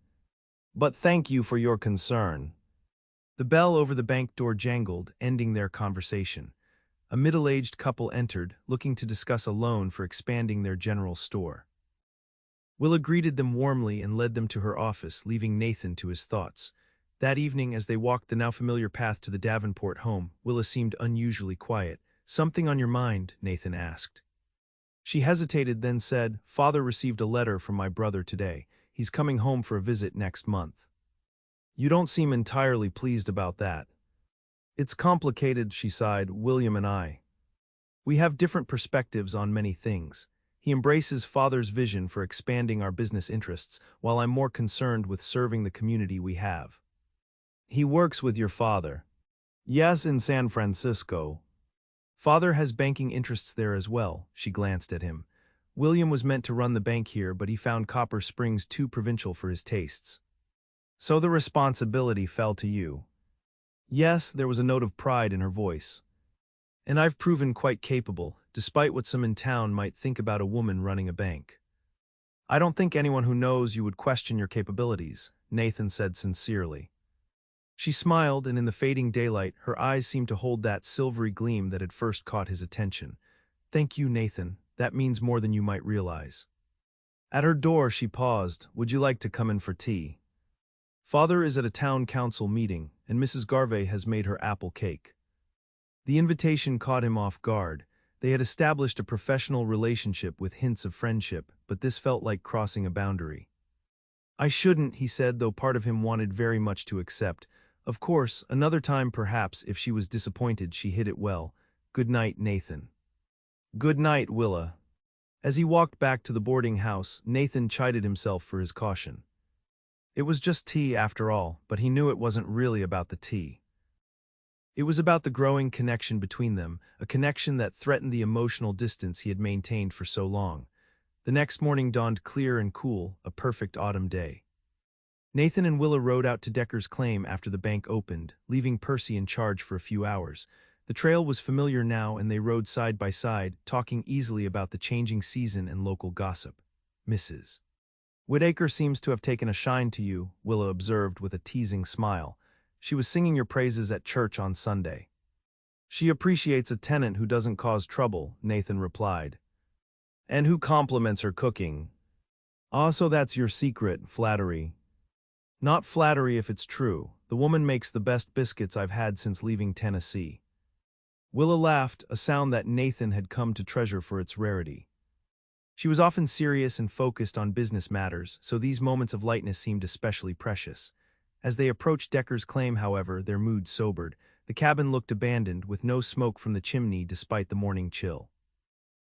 "But thank you for your concern." The bell over the bank door jangled, ending their conversation. A middle-aged couple entered, looking to discuss a loan for expanding their general store. Willa greeted them warmly and led them to her office, leaving Nathan to his thoughts. That evening, as they walked the now familiar path to the Davenport home, Willa seemed unusually quiet. "Something on your mind?" Nathan asked. She hesitated, then said, "Father received a letter from my brother today. He's coming home for a visit next month." "You don't seem entirely pleased about that." "It's complicated," she sighed. "William and I. We have different perspectives on many things. He embraces Father's vision for expanding our business interests, while I'm more concerned with serving the community we have." "He works with your father?" "Yes, in San Francisco." "Father has banking interests there as well." She glanced at him. "William was meant to run the bank here, but he found Copper Springs too provincial for his tastes." "So the responsibility fell to you?" "Yes," there was a note of pride in her voice. "And I've proven quite capable, despite what some in town might think about a woman running a bank." "I don't think anyone who knows you would question your capabilities," Nathan said sincerely. She smiled, and in the fading daylight, her eyes seemed to hold that silvery gleam that had first caught his attention. "Thank you, Nathan. That means more than you might realize." At her door, she paused. "Would you like to come in for tea? Father is at a town council meeting, and Mrs. Garvey has made her apple cake." The invitation caught him off guard. They had established a professional relationship with hints of friendship, but this felt like crossing a boundary. "I shouldn't," he said, though part of him wanted very much to accept. "Of course, another time perhaps." If she was disappointed, she hid it well. "Good night, Nathan." "Good night, Willa." As he walked back to the boarding house, Nathan chided himself for his caution. It was just tea after all, but he knew it wasn't really about the tea. It was about the growing connection between them, a connection that threatened the emotional distance he had maintained for so long. The next morning dawned clear and cool, a perfect autumn day. Nathan and Willa rode out to Decker's claim after the bank opened, leaving Percy in charge for a few hours. The trail was familiar now, and they rode side by side, talking easily about the changing season and local gossip. "Mrs. Whittaker seems to have taken a shine to you," Willa observed with a teasing smile. "She was singing your praises at church on Sunday." She appreciates a tenant who doesn't cause trouble, Nathan replied. And who compliments her cooking. Ah, so that's your secret, flattery. Not flattery if it's true. The woman makes the best biscuits I've had since leaving Tennessee. Willa laughed, a sound that Nathan had come to treasure for its rarity. She was often serious and focused on business matters, so these moments of lightness seemed especially precious. As they approached Decker's claim, however, their mood sobered. The cabin looked abandoned, with no smoke from the chimney despite the morning chill.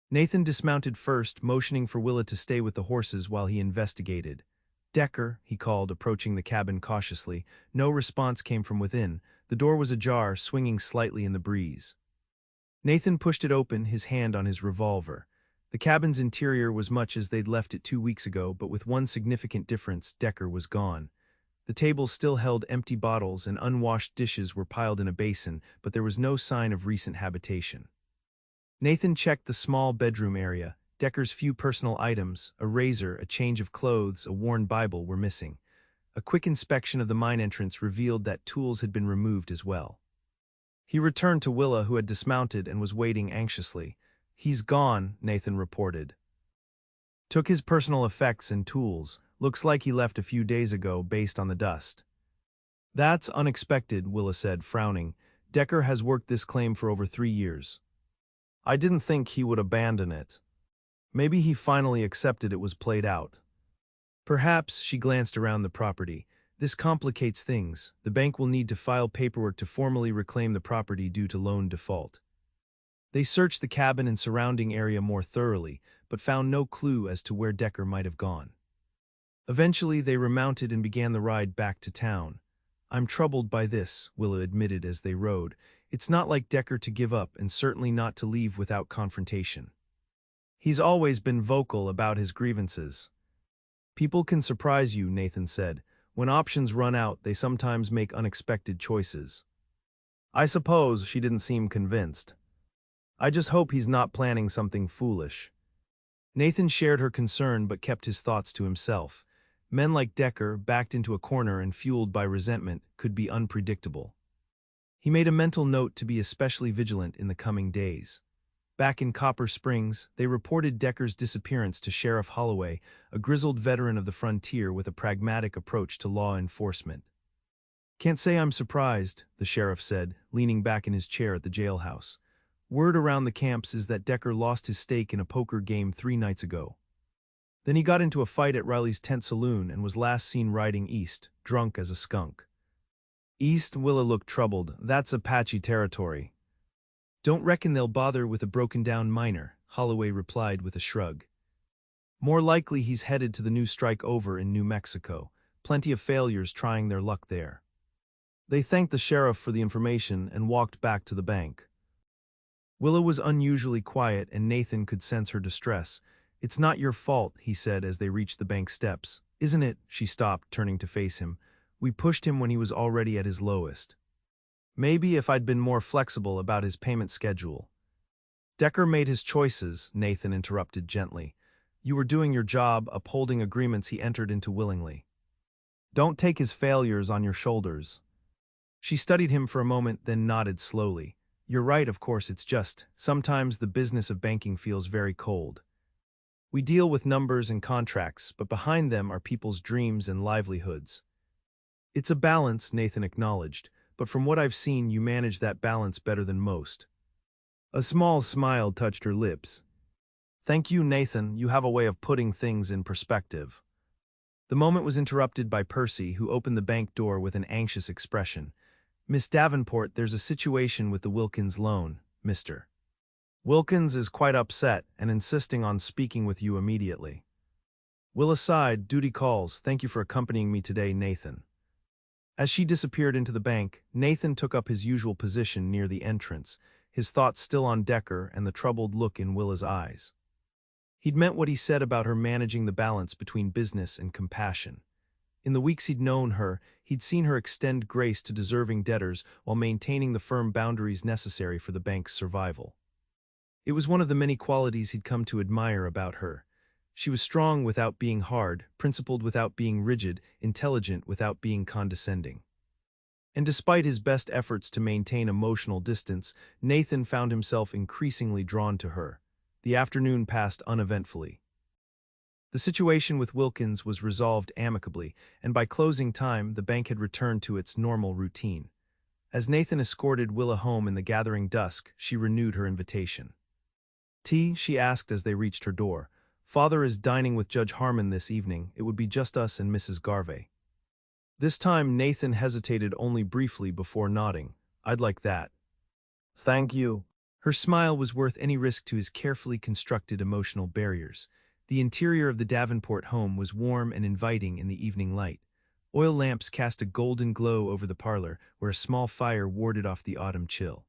Nathan dismounted first, motioning for Willa to stay with the horses while he investigated. "Decker," he called, approaching the cabin cautiously. No response came from within. The door was ajar, swinging slightly in the breeze. Nathan pushed it open, his hand on his revolver. The cabin's interior was much as they'd left it 2 weeks ago, but with one significant difference: Decker was gone. The table still held empty bottles and unwashed dishes were piled in a basin, but there was no sign of recent habitation. Nathan checked the small bedroom area. Decker's few personal items, a razor, a change of clothes, a worn Bible, were missing. A quick inspection of the mine entrance revealed that tools had been removed as well. He returned to Willa, who had dismounted and was waiting anxiously. "He's gone," Nathan reported. "Took his personal effects and tools. Looks like he left a few days ago based on the dust." "That's unexpected," Willa said, frowning. "Decker has worked this claim for over 3 years. I didn't think he would abandon it. Maybe he finally accepted it was played out." "Perhaps," she glanced around the property. "This complicates things. The bank will need to file paperwork to formally reclaim the property due to loan default." They searched the cabin and surrounding area more thoroughly, but found no clue as to where Decker might have gone. Eventually, they remounted and began the ride back to town. "I'm troubled by this," Willa admitted as they rode. "It's not like Decker to give up, and certainly not to leave without confrontation. He's always been vocal about his grievances." "People can surprise you," Nathan said. "When options run out, they sometimes make unexpected choices." I suppose she didn't seem convinced. "I just hope he's not planning something foolish." Nathan shared her concern but kept his thoughts to himself. Men like Decker, backed into a corner and fueled by resentment, could be unpredictable. He made a mental note to be especially vigilant in the coming days. Back in Copper Springs, they reported Decker's disappearance to Sheriff Holloway, a grizzled veteran of the frontier with a pragmatic approach to law enforcement. "Can't say I'm surprised," the sheriff said, leaning back in his chair at the jailhouse. "Word around the camps is that Decker lost his stake in a poker game 3 nights ago. Then he got into a fight at Riley's tent saloon and was last seen riding east, drunk as a skunk." "East?" Willa looked troubled. "That's Apache territory." "Don't reckon they'll bother with a broken-down miner," Holloway replied with a shrug. "More likely he's headed to the new strike over in New Mexico. Plenty of failures trying their luck there." They thanked the sheriff for the information and walked back to the bank. Willa was unusually quiet, and Nathan could sense her distress. "It's not your fault," he said as they reached the bank steps. "Isn't it?" She stopped, turning to face him. "We pushed him when he was already at his lowest. Maybe if I'd been more flexible about his payment schedule." "Decker made his choices," Nathan interrupted gently. "You were doing your job, upholding agreements he entered into willingly. Don't take his failures on your shoulders." She studied him for a moment, then nodded slowly. "You're right, of course. It's just, sometimes the business of banking feels very cold. We deal with numbers and contracts, but behind them are people's dreams and livelihoods." "It's a balance," Nathan acknowledged, "but from what I've seen, you manage that balance better than most." A small smile touched her lips. "Thank you, Nathan. You have a way of putting things in perspective." The moment was interrupted by Percy, who opened the bank door with an anxious expression. "Miss Davenport, there's a situation with the Wilkins loan, Mr. Wilkins is quite upset and insisting on speaking with you immediately." Willa sighed. "Duty calls. Thank you for accompanying me today, Nathan." As she disappeared into the bank, Nathan took up his usual position near the entrance, his thoughts still on Decker and the troubled look in Willa's eyes. He'd meant what he said about her managing the balance between business and compassion. In the weeks he'd known her, he'd seen her extend grace to deserving debtors while maintaining the firm boundaries necessary for the bank's survival. It was one of the many qualities he'd come to admire about her. She was strong without being hard, principled without being rigid, intelligent without being condescending. And despite his best efforts to maintain emotional distance, Nathan found himself increasingly drawn to her. The afternoon passed uneventfully. The situation with Wilkins was resolved amicably, and by closing time, the bank had returned to its normal routine. As Nathan escorted Willa home in the gathering dusk, she renewed her invitation. "Tea?" she asked as they reached her door. "Father is dining with Judge Harmon this evening. It would be just us and Mrs. Garvey." This time Nathan hesitated only briefly before nodding. "I'd like that." "Thank you." Her smile was worth any risk to his carefully constructed emotional barriers. The interior of the Davenport home was warm and inviting in the evening light. Oil lamps cast a golden glow over the parlor, where a small fire warded off the autumn chill.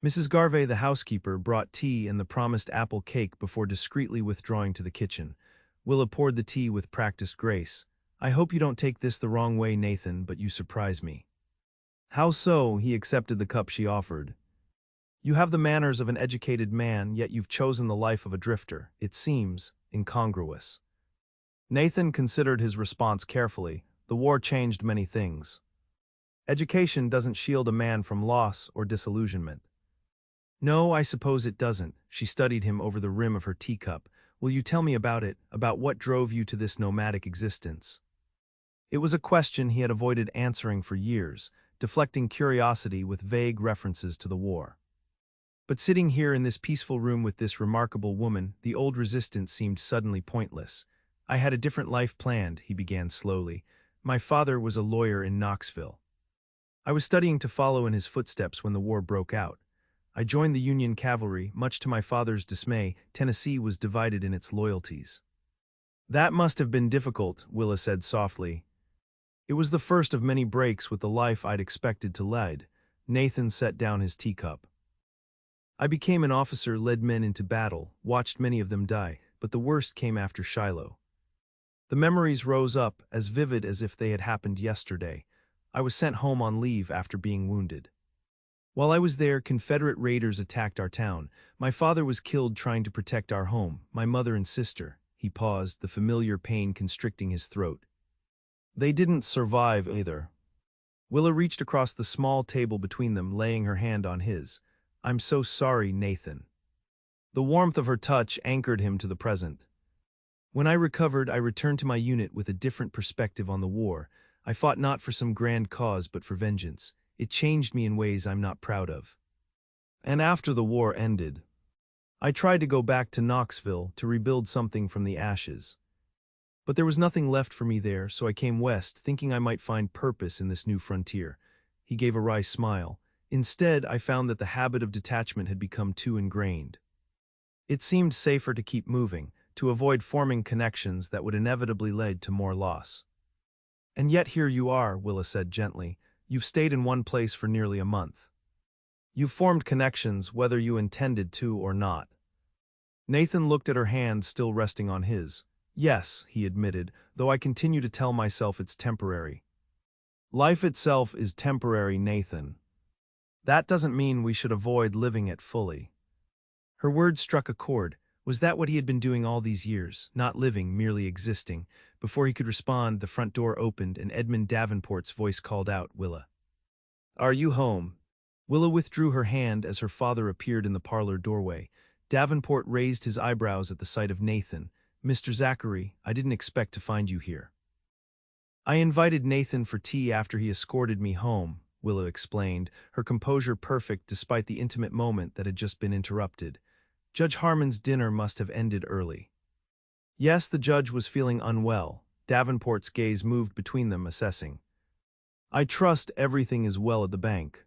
Mrs. Garvey, the housekeeper, brought tea and the promised apple cake before discreetly withdrawing to the kitchen. Willa poured the tea with practiced grace. "I hope you don't take this the wrong way, Nathan, but you surprise me." "How so?" He accepted the cup she offered. "You have the manners of an educated man, yet you've chosen the life of a drifter. It seems incongruous." Nathan considered his response carefully. The war changed many things. Education doesn't shield a man from loss or disillusionment. "No, I suppose it doesn't." She studied him over the rim of her teacup. "Will you tell me about it, about what drove you to this nomadic existence?" It was a question he had avoided answering for years, deflecting curiosity with vague references to the war. But sitting here in this peaceful room with this remarkable woman, the old resistance seemed suddenly pointless. "I had a different life planned," he began slowly. "My father was a lawyer in Knoxville. I was studying to follow in his footsteps when the war broke out. I joined the Union cavalry. Much to my father's dismay, Tennessee was divided in its loyalties." "That must have been difficult," Willa said softly. "It was the first of many breaks with the life I'd expected to lead." Nathan set down his teacup. "I became an officer, led men into battle, watched many of them die, but the worst came after Shiloh. The memories rose up, as vivid as if they had happened yesterday. I was sent home on leave after being wounded. While I was there, Confederate raiders attacked our town. My father was killed trying to protect our home, my mother and sister." He paused, the familiar pain constricting his throat. "They didn't survive either." Willa reached across the small table between them, laying her hand on his. "I'm so sorry, Nathan." The warmth of her touch anchored him to the present. "When I recovered, I returned to my unit with a different perspective on the war. I fought not for some grand cause but for vengeance. It changed me in ways I'm not proud of. And after the war ended, I tried to go back to Knoxville to rebuild something from the ashes. But there was nothing left for me there, so I came west, thinking I might find purpose in this new frontier." He gave a wry smile. "Instead, I found that the habit of detachment had become too ingrained. It seemed safer to keep moving, to avoid forming connections that would inevitably lead to more loss." "And yet here you are," Willa said gently. "You've stayed in one place for nearly a month. You've formed connections, whether you intended to or not." Nathan looked at her hand still resting on his. "Yes," he admitted, "though I continue to tell myself it's temporary." "Life itself is temporary, Nathan. That doesn't mean we should avoid living it fully." Her words struck a chord. Was that what he had been doing all these years, not living, merely existing? Before he could respond, the front door opened and Edmund Davenport's voice called out, "Willa, are you home?" Willa withdrew her hand as her father appeared in the parlor doorway. Davenport raised his eyebrows at the sight of Nathan. "Mr. Zachary, I didn't expect to find you here." "I invited Nathan for tea after he escorted me home," Willa explained, her composure perfect despite the intimate moment that had just been interrupted. "Judge Harmon's dinner must have ended early." Yes, the judge was feeling unwell. Davenport's gaze moved between them, assessing. "I trust everything is well at the bank."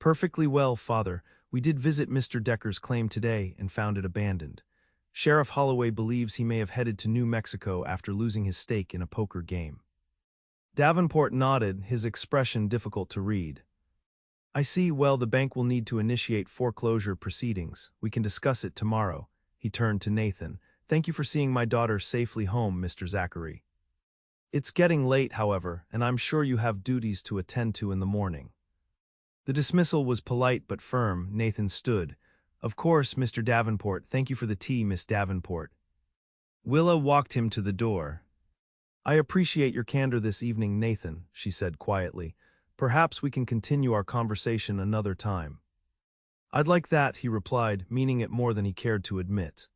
"Perfectly well, Father. We did visit Mr. Decker's claim today and found it abandoned. Sheriff Holloway believes he may have headed to New Mexico after losing his stake in a poker game." Davenport nodded, his expression difficult to read. "I see. Well, the bank will need to initiate foreclosure proceedings. We can discuss it tomorrow." He turned to Nathan. "Thank you for seeing my daughter safely home, Mr. Zachary. It's getting late, however, and I'm sure you have duties to attend to in the morning." The dismissal was polite but firm. Nathan stood. "Of course, Mr. Davenport. Thank you for the tea, Miss Davenport." Willa walked him to the door. "I appreciate your candor this evening, Nathan," she said quietly, Perhaps we can continue our conversation another time. I'd like that, he replied, meaning it more than he cared to admit.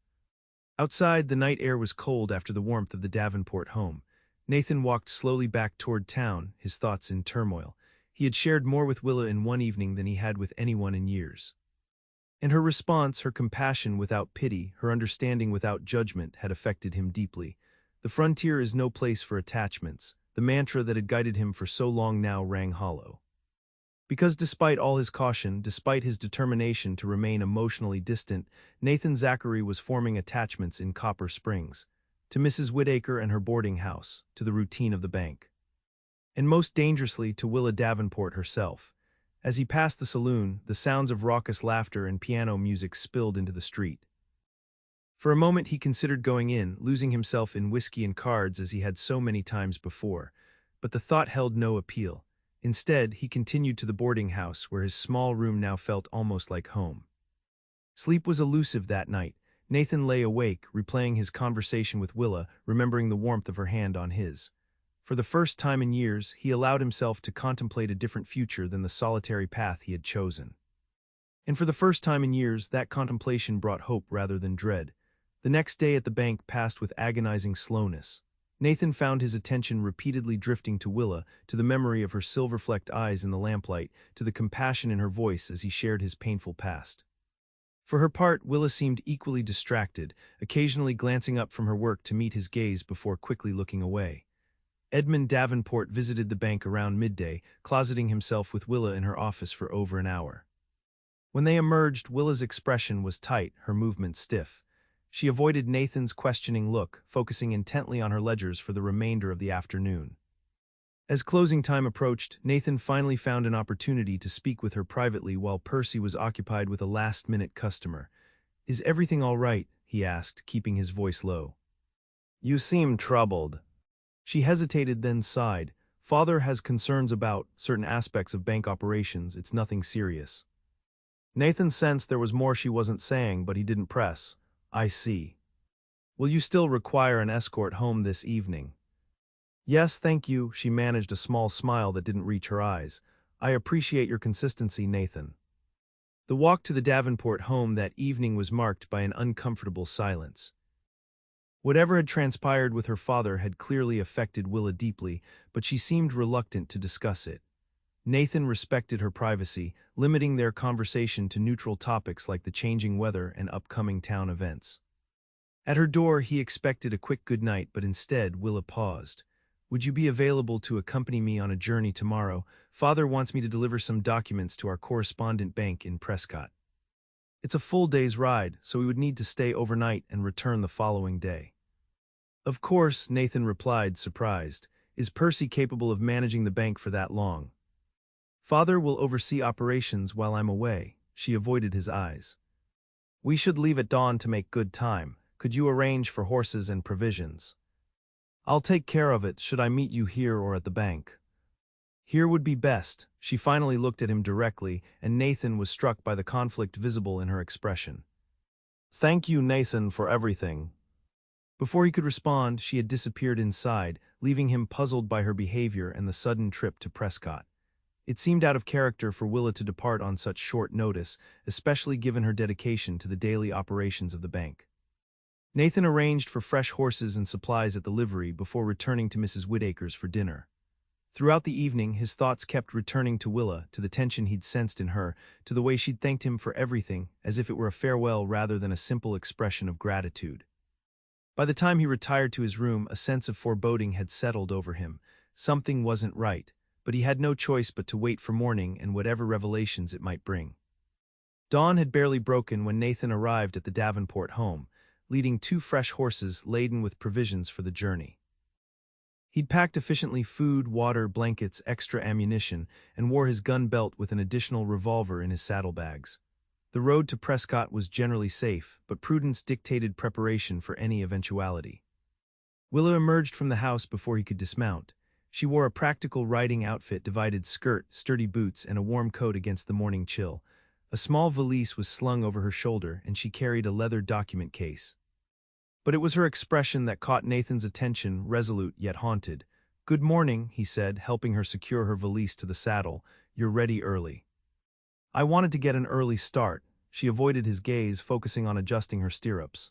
Outside, the night air was cold after the warmth of the Davenport home. Nathan walked slowly back toward town, his thoughts in turmoil. He had shared more with Willa in one evening than he had with anyone in years. And her response, her compassion without pity, her understanding without judgment, had affected him deeply. The frontier is no place for attachments. The mantra that had guided him for so long now rang hollow. Because despite all his caution, despite his determination to remain emotionally distant, Nathan Zachary was forming attachments in Copper Springs, to Mrs. Whittaker and her boarding house, to the routine of the bank. And most dangerously to Willa Davenport herself. As he passed the saloon, the sounds of raucous laughter and piano music spilled into the street. For a moment he considered going in, losing himself in whiskey and cards as he had so many times before, but the thought held no appeal. Instead, he continued to the boarding house where his small room now felt almost like home. Sleep was elusive that night. Nathan lay awake, replaying his conversation with Willa, remembering the warmth of her hand on his. For the first time in years, he allowed himself to contemplate a different future than the solitary path he had chosen. And for the first time in years, that contemplation brought hope rather than dread. The next day at the bank passed with agonizing slowness. Nathan found his attention repeatedly drifting to Willa, to the memory of her silver-flecked eyes in the lamplight, to the compassion in her voice as he shared his painful past. For her part, Willa seemed equally distracted, occasionally glancing up from her work to meet his gaze before quickly looking away. Edmund Davenport visited the bank around midday, closeting himself with Willa in her office for over an hour. When they emerged, Willa's expression was tight, her movements stiff. She avoided Nathan's questioning look, focusing intently on her ledgers for the remainder of the afternoon. As closing time approached, Nathan finally found an opportunity to speak with her privately while Percy was occupied with a last-minute customer. "Is everything all right?" he asked, keeping his voice low. "You seem troubled." She hesitated, then sighed. "Father has concerns about certain aspects of bank operations. It's nothing serious." Nathan sensed there was more she wasn't saying, but he didn't press. "I see. Will you still require an escort home this evening?" "Yes, thank you." She managed a small smile that didn't reach her eyes. "I appreciate your consistency, Nathan." The walk to the Davenport home that evening was marked by an uncomfortable silence. Whatever had transpired with her father had clearly affected Willa deeply, but she seemed reluctant to discuss it. Nathan respected her privacy, limiting their conversation to neutral topics like the changing weather and upcoming town events. At her door, he expected a quick goodnight, but instead, Willa paused. "Would you be available to accompany me on a journey tomorrow? Father wants me to deliver some documents to our correspondent bank in Prescott. It's a full day's ride, so we would need to stay overnight and return the following day." "Of course," Nathan replied, surprised. "Is Percy capable of managing the bank for that long?" "Father will oversee operations while I'm away." She avoided his eyes. "We should leave at dawn to make good time. Could you arrange for horses and provisions?" "I'll take care of it. Should I meet you here or at the bank?" "Here would be best." She finally looked at him directly, and Nathan was struck by the conflict visible in her expression. "Thank you, Nathan, for everything." Before he could respond, she had disappeared inside, leaving him puzzled by her behavior and the sudden trip to Prescott. It seemed out of character for Willa to depart on such short notice, especially given her dedication to the daily operations of the bank. Nathan arranged for fresh horses and supplies at the livery before returning to Mrs. Whittaker's for dinner. Throughout the evening, his thoughts kept returning to Willa, to the tension he'd sensed in her, to the way she'd thanked him for everything, as if it were a farewell rather than a simple expression of gratitude. By the time he retired to his room, a sense of foreboding had settled over him. Something wasn't right, but he had no choice but to wait for morning and whatever revelations it might bring. Dawn had barely broken when Nathan arrived at the Davenport home, leading 2 fresh horses laden with provisions for the journey. He'd packed efficiently: food, water, blankets, extra ammunition, and wore his gun belt with an additional revolver in his saddlebags. The road to Prescott was generally safe, but prudence dictated preparation for any eventuality. Willa emerged from the house before he could dismount. She wore a practical riding outfit: divided skirt, sturdy boots, and a warm coat against the morning chill. A small valise was slung over her shoulder, and she carried a leather document case. But it was her expression that caught Nathan's attention, resolute yet haunted. Good morning, he said, helping her secure her valise to the saddle. You're ready early. I wanted to get an early start. She avoided his gaze, focusing on adjusting her stirrups.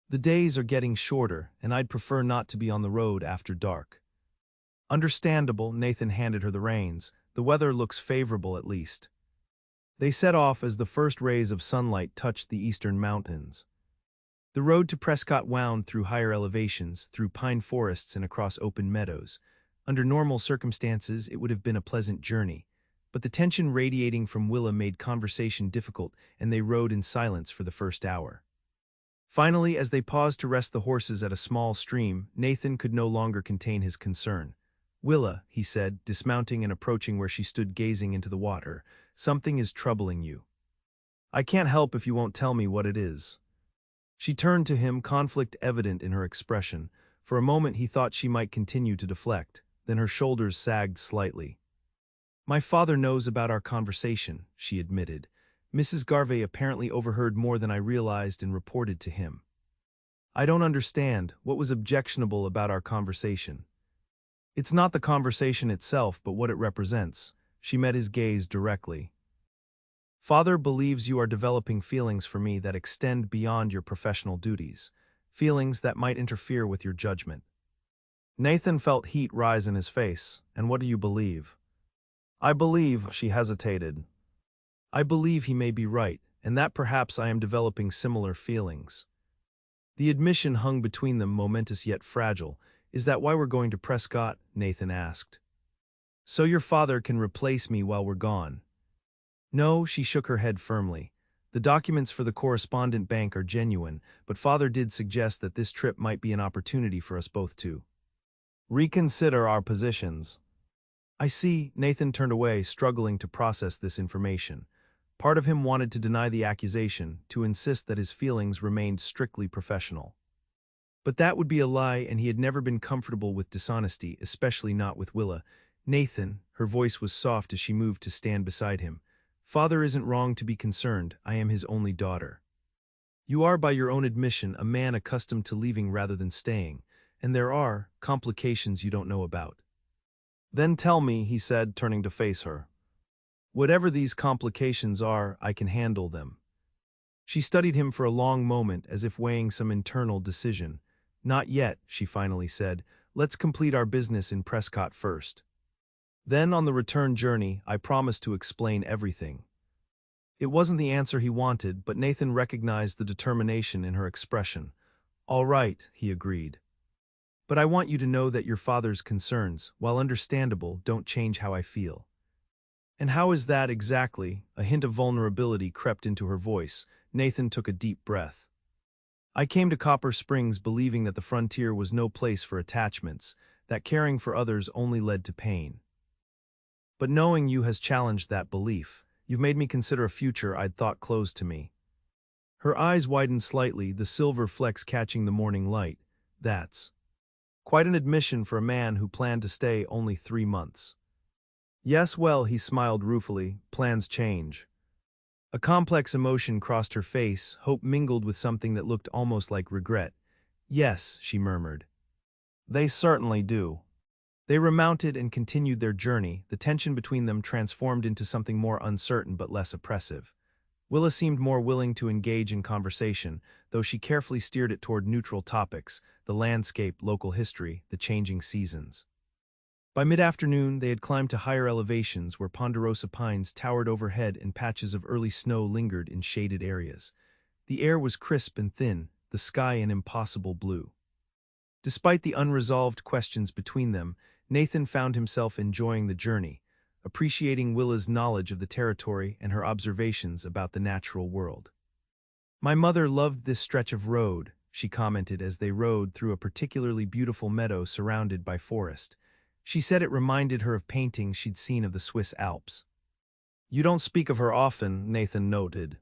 The days are getting shorter, and I'd prefer not to be on the road after dark. Understandable, Nathan handed her the reins. The weather looks favorable at least. They set off as the first rays of sunlight touched the eastern mountains. The road to Prescott wound through higher elevations, through pine forests and across open meadows. Under normal circumstances, it would have been a pleasant journey, but the tension radiating from Willa made conversation difficult, and they rode in silence for the first hour. Finally, as they paused to rest the horses at a small stream, Nathan could no longer contain his concern. Willa, he said, dismounting and approaching where she stood gazing into the water, something is troubling you. I can't help if you won't tell me what it is. She turned to him, conflict evident in her expression. For a moment he thought she might continue to deflect, then her shoulders sagged slightly. My father knows about our conversation, she admitted. Mrs. Garvey apparently overheard more than I realized and reported to him. I don't understand what was objectionable about our conversation. It's not the conversation itself, but what it represents. She met his gaze directly. Father believes you are developing feelings for me that extend beyond your professional duties, feelings that might interfere with your judgment. Nathan felt heat rise in his face. And what do you believe? I believe, she hesitated. I believe he may be right, and that perhaps I am developing similar feelings. The admission hung between them, momentous yet fragile. Is that why we're going to Prescott? Nathan asked. So your father can replace me while we're gone. No, she shook her head firmly. The documents for the correspondent bank are genuine, but father did suggest that this trip might be an opportunity for us both to reconsider our positions. I see. Nathan turned away, struggling to process this information. Part of him wanted to deny the accusation, to insist that his feelings remained strictly professional. But that would be a lie, and he had never been comfortable with dishonesty, especially not with Willa. Nathan, her voice was soft as she moved to stand beside him. Father isn't wrong to be concerned. I am his only daughter. You are, by your own admission, a man accustomed to leaving rather than staying, and there are complications you don't know about. Then tell me, he said, turning to face her. Whatever these complications are, I can handle them. She studied him for a long moment, as if weighing some internal decision. Not yet, she finally said. Let's complete our business in Prescott first. Then, on the return journey, I promise to explain everything. It wasn't the answer he wanted, but Nathan recognized the determination in her expression. All right, he agreed. But I want you to know that your father's concerns, while understandable, don't change how I feel. And how is that exactly? A hint of vulnerability crept into her voice. Nathan took a deep breath. I came to Copper Springs believing that the frontier was no place for attachments, that caring for others only led to pain. But knowing you has challenged that belief. You've made me consider a future I'd thought closed to me. Her eyes widened slightly, the silver flecks catching the morning light. That's quite an admission for a man who planned to stay only 3 months. Yes, well, he smiled ruefully, plans change. A complex emotion crossed her face, hope mingled with something that looked almost like regret. Yes, she murmured. They certainly do. They remounted and continued their journey, the tension between them transformed into something more uncertain but less oppressive. Willa seemed more willing to engage in conversation, though she carefully steered it toward neutral topics, the landscape, local history, the changing seasons. By mid-afternoon, they had climbed to higher elevations where ponderosa pines towered overhead and patches of early snow lingered in shaded areas. The air was crisp and thin, the sky an impossible blue. Despite the unresolved questions between them, Nathan found himself enjoying the journey, appreciating Willa's knowledge of the territory and her observations about the natural world. My mother loved this stretch of road, she commented as they rode through a particularly beautiful meadow surrounded by forest. She said it reminded her of paintings she'd seen of the Swiss Alps. You don't speak of her often, Nathan noted.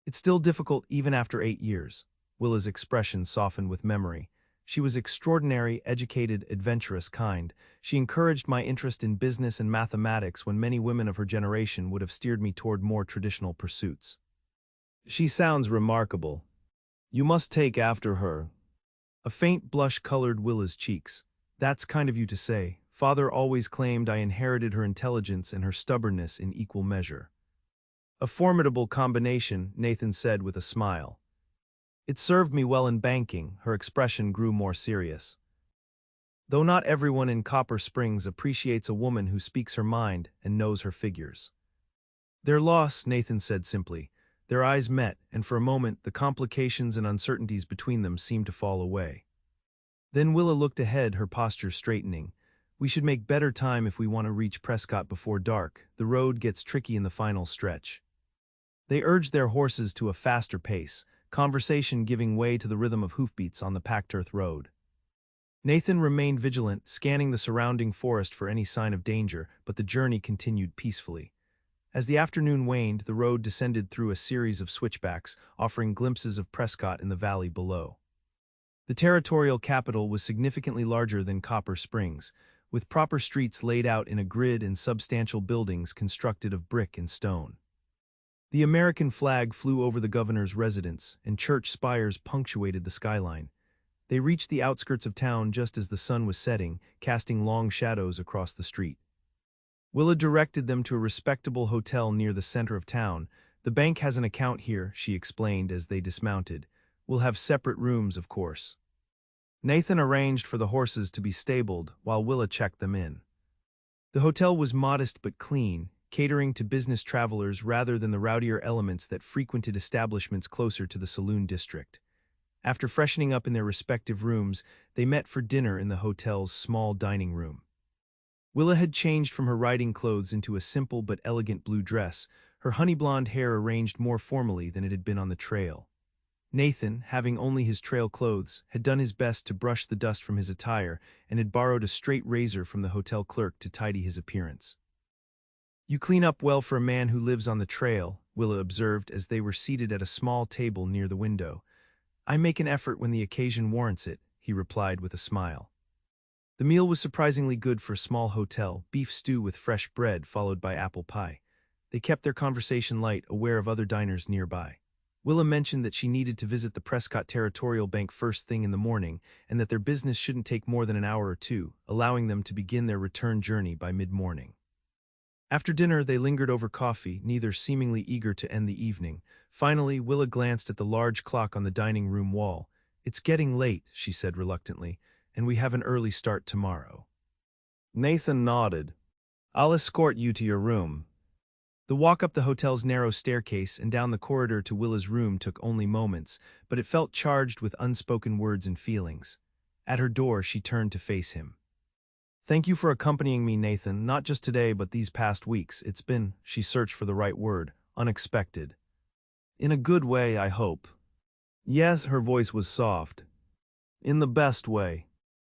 It's still difficult even after 8 years. Willa's expression softened with memory. She was extraordinary, educated, adventurous kind. She encouraged my interest in business and mathematics when many women of her generation would have steered me toward more traditional pursuits. She sounds remarkable. You must take after her. A faint blush colored Willa's cheeks. That's kind of you to say. Father always claimed I inherited her intelligence and her stubbornness in equal measure. A formidable combination, Nathan said with a smile. It served me well in banking. Her expression grew more serious. Though not everyone in Copper Springs appreciates a woman who speaks her mind and knows her figures. Their loss, Nathan said simply. Their eyes met, and for a moment the complications and uncertainties between them seemed to fall away. Then Willa looked ahead, her posture straightening. We should make better time if we want to reach Prescott before dark. The road gets tricky in the final stretch. They urged their horses to a faster pace, conversation giving way to the rhythm of hoofbeats on the packed earth road. Nathan remained vigilant, scanning the surrounding forest for any sign of danger, but the journey continued peacefully. As the afternoon waned, the road descended through a series of switchbacks, offering glimpses of Prescott in the valley below. The territorial capital was significantly larger than Copper Springs, with proper streets laid out in a grid and substantial buildings constructed of brick and stone. The American flag flew over the governor's residence, and church spires punctuated the skyline. They reached the outskirts of town just as the sun was setting, casting long shadows across the street. Willa directed them to a respectable hotel near the center of town. The bank has an account here, she explained as they dismounted. We'll have separate rooms, of course. Nathan arranged for the horses to be stabled while Willa checked them in. The hotel was modest but clean, catering to business travelers rather than the rowdier elements that frequented establishments closer to the saloon district. After freshening up in their respective rooms, they met for dinner in the hotel's small dining room. Willa had changed from her riding clothes into a simple but elegant blue dress, her honey-blonde hair arranged more formally than it had been on the trail. Nathan, having only his trail clothes, had done his best to brush the dust from his attire and had borrowed a straight razor from the hotel clerk to tidy his appearance. You clean up well for a man who lives on the trail, Willa observed as they were seated at a small table near the window. I make an effort when the occasion warrants it, he replied with a smile. The meal was surprisingly good for a small hotel, beef stew with fresh bread followed by apple pie. They kept their conversation light, aware of other diners nearby. Willa mentioned that she needed to visit the Prescott Territorial Bank first thing in the morning and that their business shouldn't take more than an hour or two, allowing them to begin their return journey by mid-morning. After dinner, they lingered over coffee, neither seemingly eager to end the evening. Finally, Willa glanced at the large clock on the dining room wall. It's getting late, she said reluctantly, and we have an early start tomorrow. Nathan nodded. I'll escort you to your room. The walk up the hotel's narrow staircase and down the corridor to Willa's room took only moments, but it felt charged with unspoken words and feelings. At her door, she turned to face him. Thank you for accompanying me, Nathan, not just today but these past weeks. It's been, she searched for the right word, unexpected. In a good way, I hope. Yes, her voice was soft. In the best way.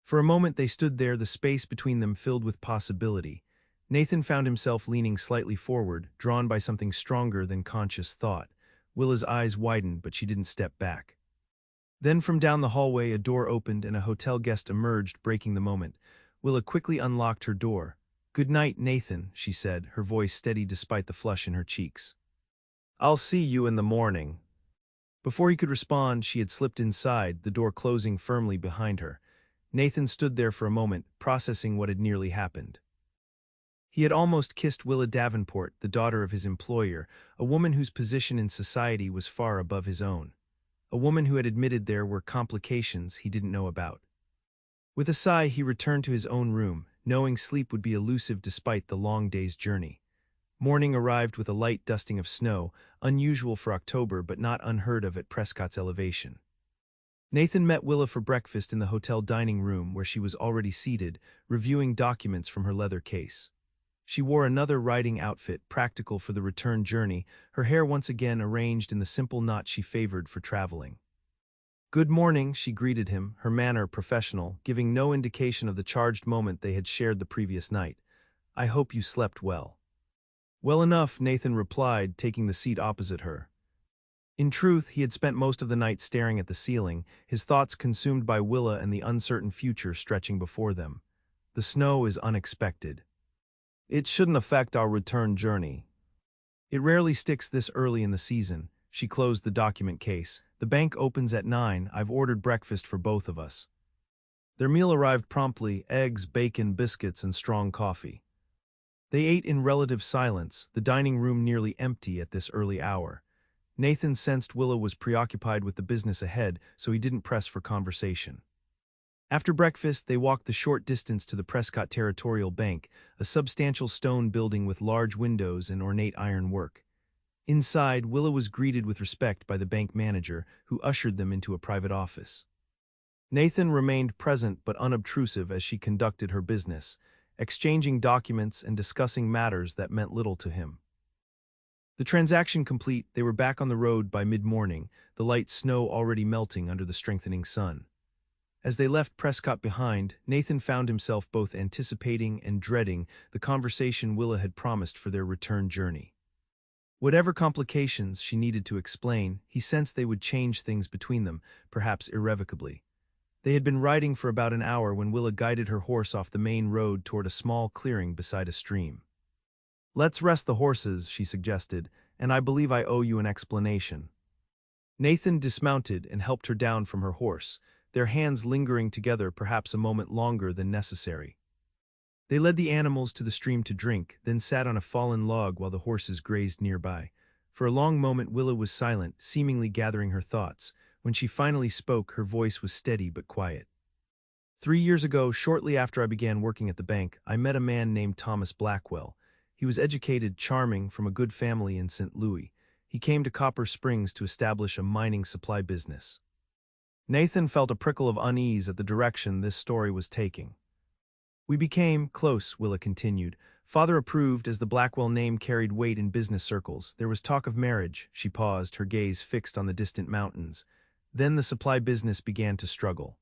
For a moment they stood there, the space between them filled with possibility. Nathan found himself leaning slightly forward, drawn by something stronger than conscious thought. Willa's eyes widened, but she didn't step back. Then from down the hallway a door opened and a hotel guest emerged, breaking the moment. Willa quickly unlocked her door. Good night, Nathan, she said, her voice steady despite the flush in her cheeks. I'll see you in the morning. Before he could respond, she had slipped inside, the door closing firmly behind her. Nathan stood there for a moment, processing what had nearly happened. He had almost kissed Willa Davenport, the daughter of his employer, a woman whose position in society was far above his own. A woman who had admitted there were complications he didn't know about. With a sigh, he returned to his own room, knowing sleep would be elusive despite the long day's journey. Morning arrived with a light dusting of snow, unusual for October but not unheard of at Prescott's elevation. Nathan met Willa for breakfast in the hotel dining room where she was already seated, reviewing documents from her leather case. She wore another riding outfit, practical for the return journey, her hair once again arranged in the simple knot she favored for traveling. Good morning, she greeted him, her manner professional, giving no indication of the charged moment they had shared the previous night. I hope you slept well. Well enough, Nathan replied, taking the seat opposite her. In truth, he had spent most of the night staring at the ceiling, his thoughts consumed by Willa and the uncertain future stretching before them. The snow is unexpected. It shouldn't affect our return journey. It rarely sticks this early in the season. She closed the document case. The bank opens at 9. I've ordered breakfast for both of us. Their meal arrived promptly: eggs, bacon, biscuits, and strong coffee. They ate in relative silence, the dining room nearly empty at this early hour. Nathan sensed Willa was preoccupied with the business ahead, so he didn't press for conversation. After breakfast, they walked the short distance to the Prescott Territorial Bank, a substantial stone building with large windows and ornate ironwork. Inside, Willa was greeted with respect by the bank manager, who ushered them into a private office. Nathan remained present but unobtrusive as she conducted her business, exchanging documents and discussing matters that meant little to him. The transaction complete, they were back on the road by mid-morning, the light snow already melting under the strengthening sun. As they left Prescott behind, Nathan found himself both anticipating and dreading the conversation Willa had promised for their return journey. Whatever complications she needed to explain, he sensed they would change things between them, perhaps irrevocably. They had been riding for about an hour when Willa guided her horse off the main road toward a small clearing beside a stream. "Let's rest the horses," she suggested, "and I believe I owe you an explanation." Nathan dismounted and helped her down from her horse, their hands lingering together perhaps a moment longer than necessary. They led the animals to the stream to drink, then sat on a fallen log while the horses grazed nearby. For a long moment Willa was silent, seemingly gathering her thoughts. When she finally spoke, her voice was steady but quiet. "3 years ago, shortly after I began working at the bank, I met a man named Thomas Blackwell. He was educated, charming, from a good family in St. Louis. He came to Copper Springs to establish a mining supply business." Nathan felt a prickle of unease at the direction this story was taking. "We became close," Willa continued. "Father approved, as the Blackwell name carried weight in business circles. There was talk of marriage." She paused, her gaze fixed on the distant mountains. "Then the supply business began to struggle.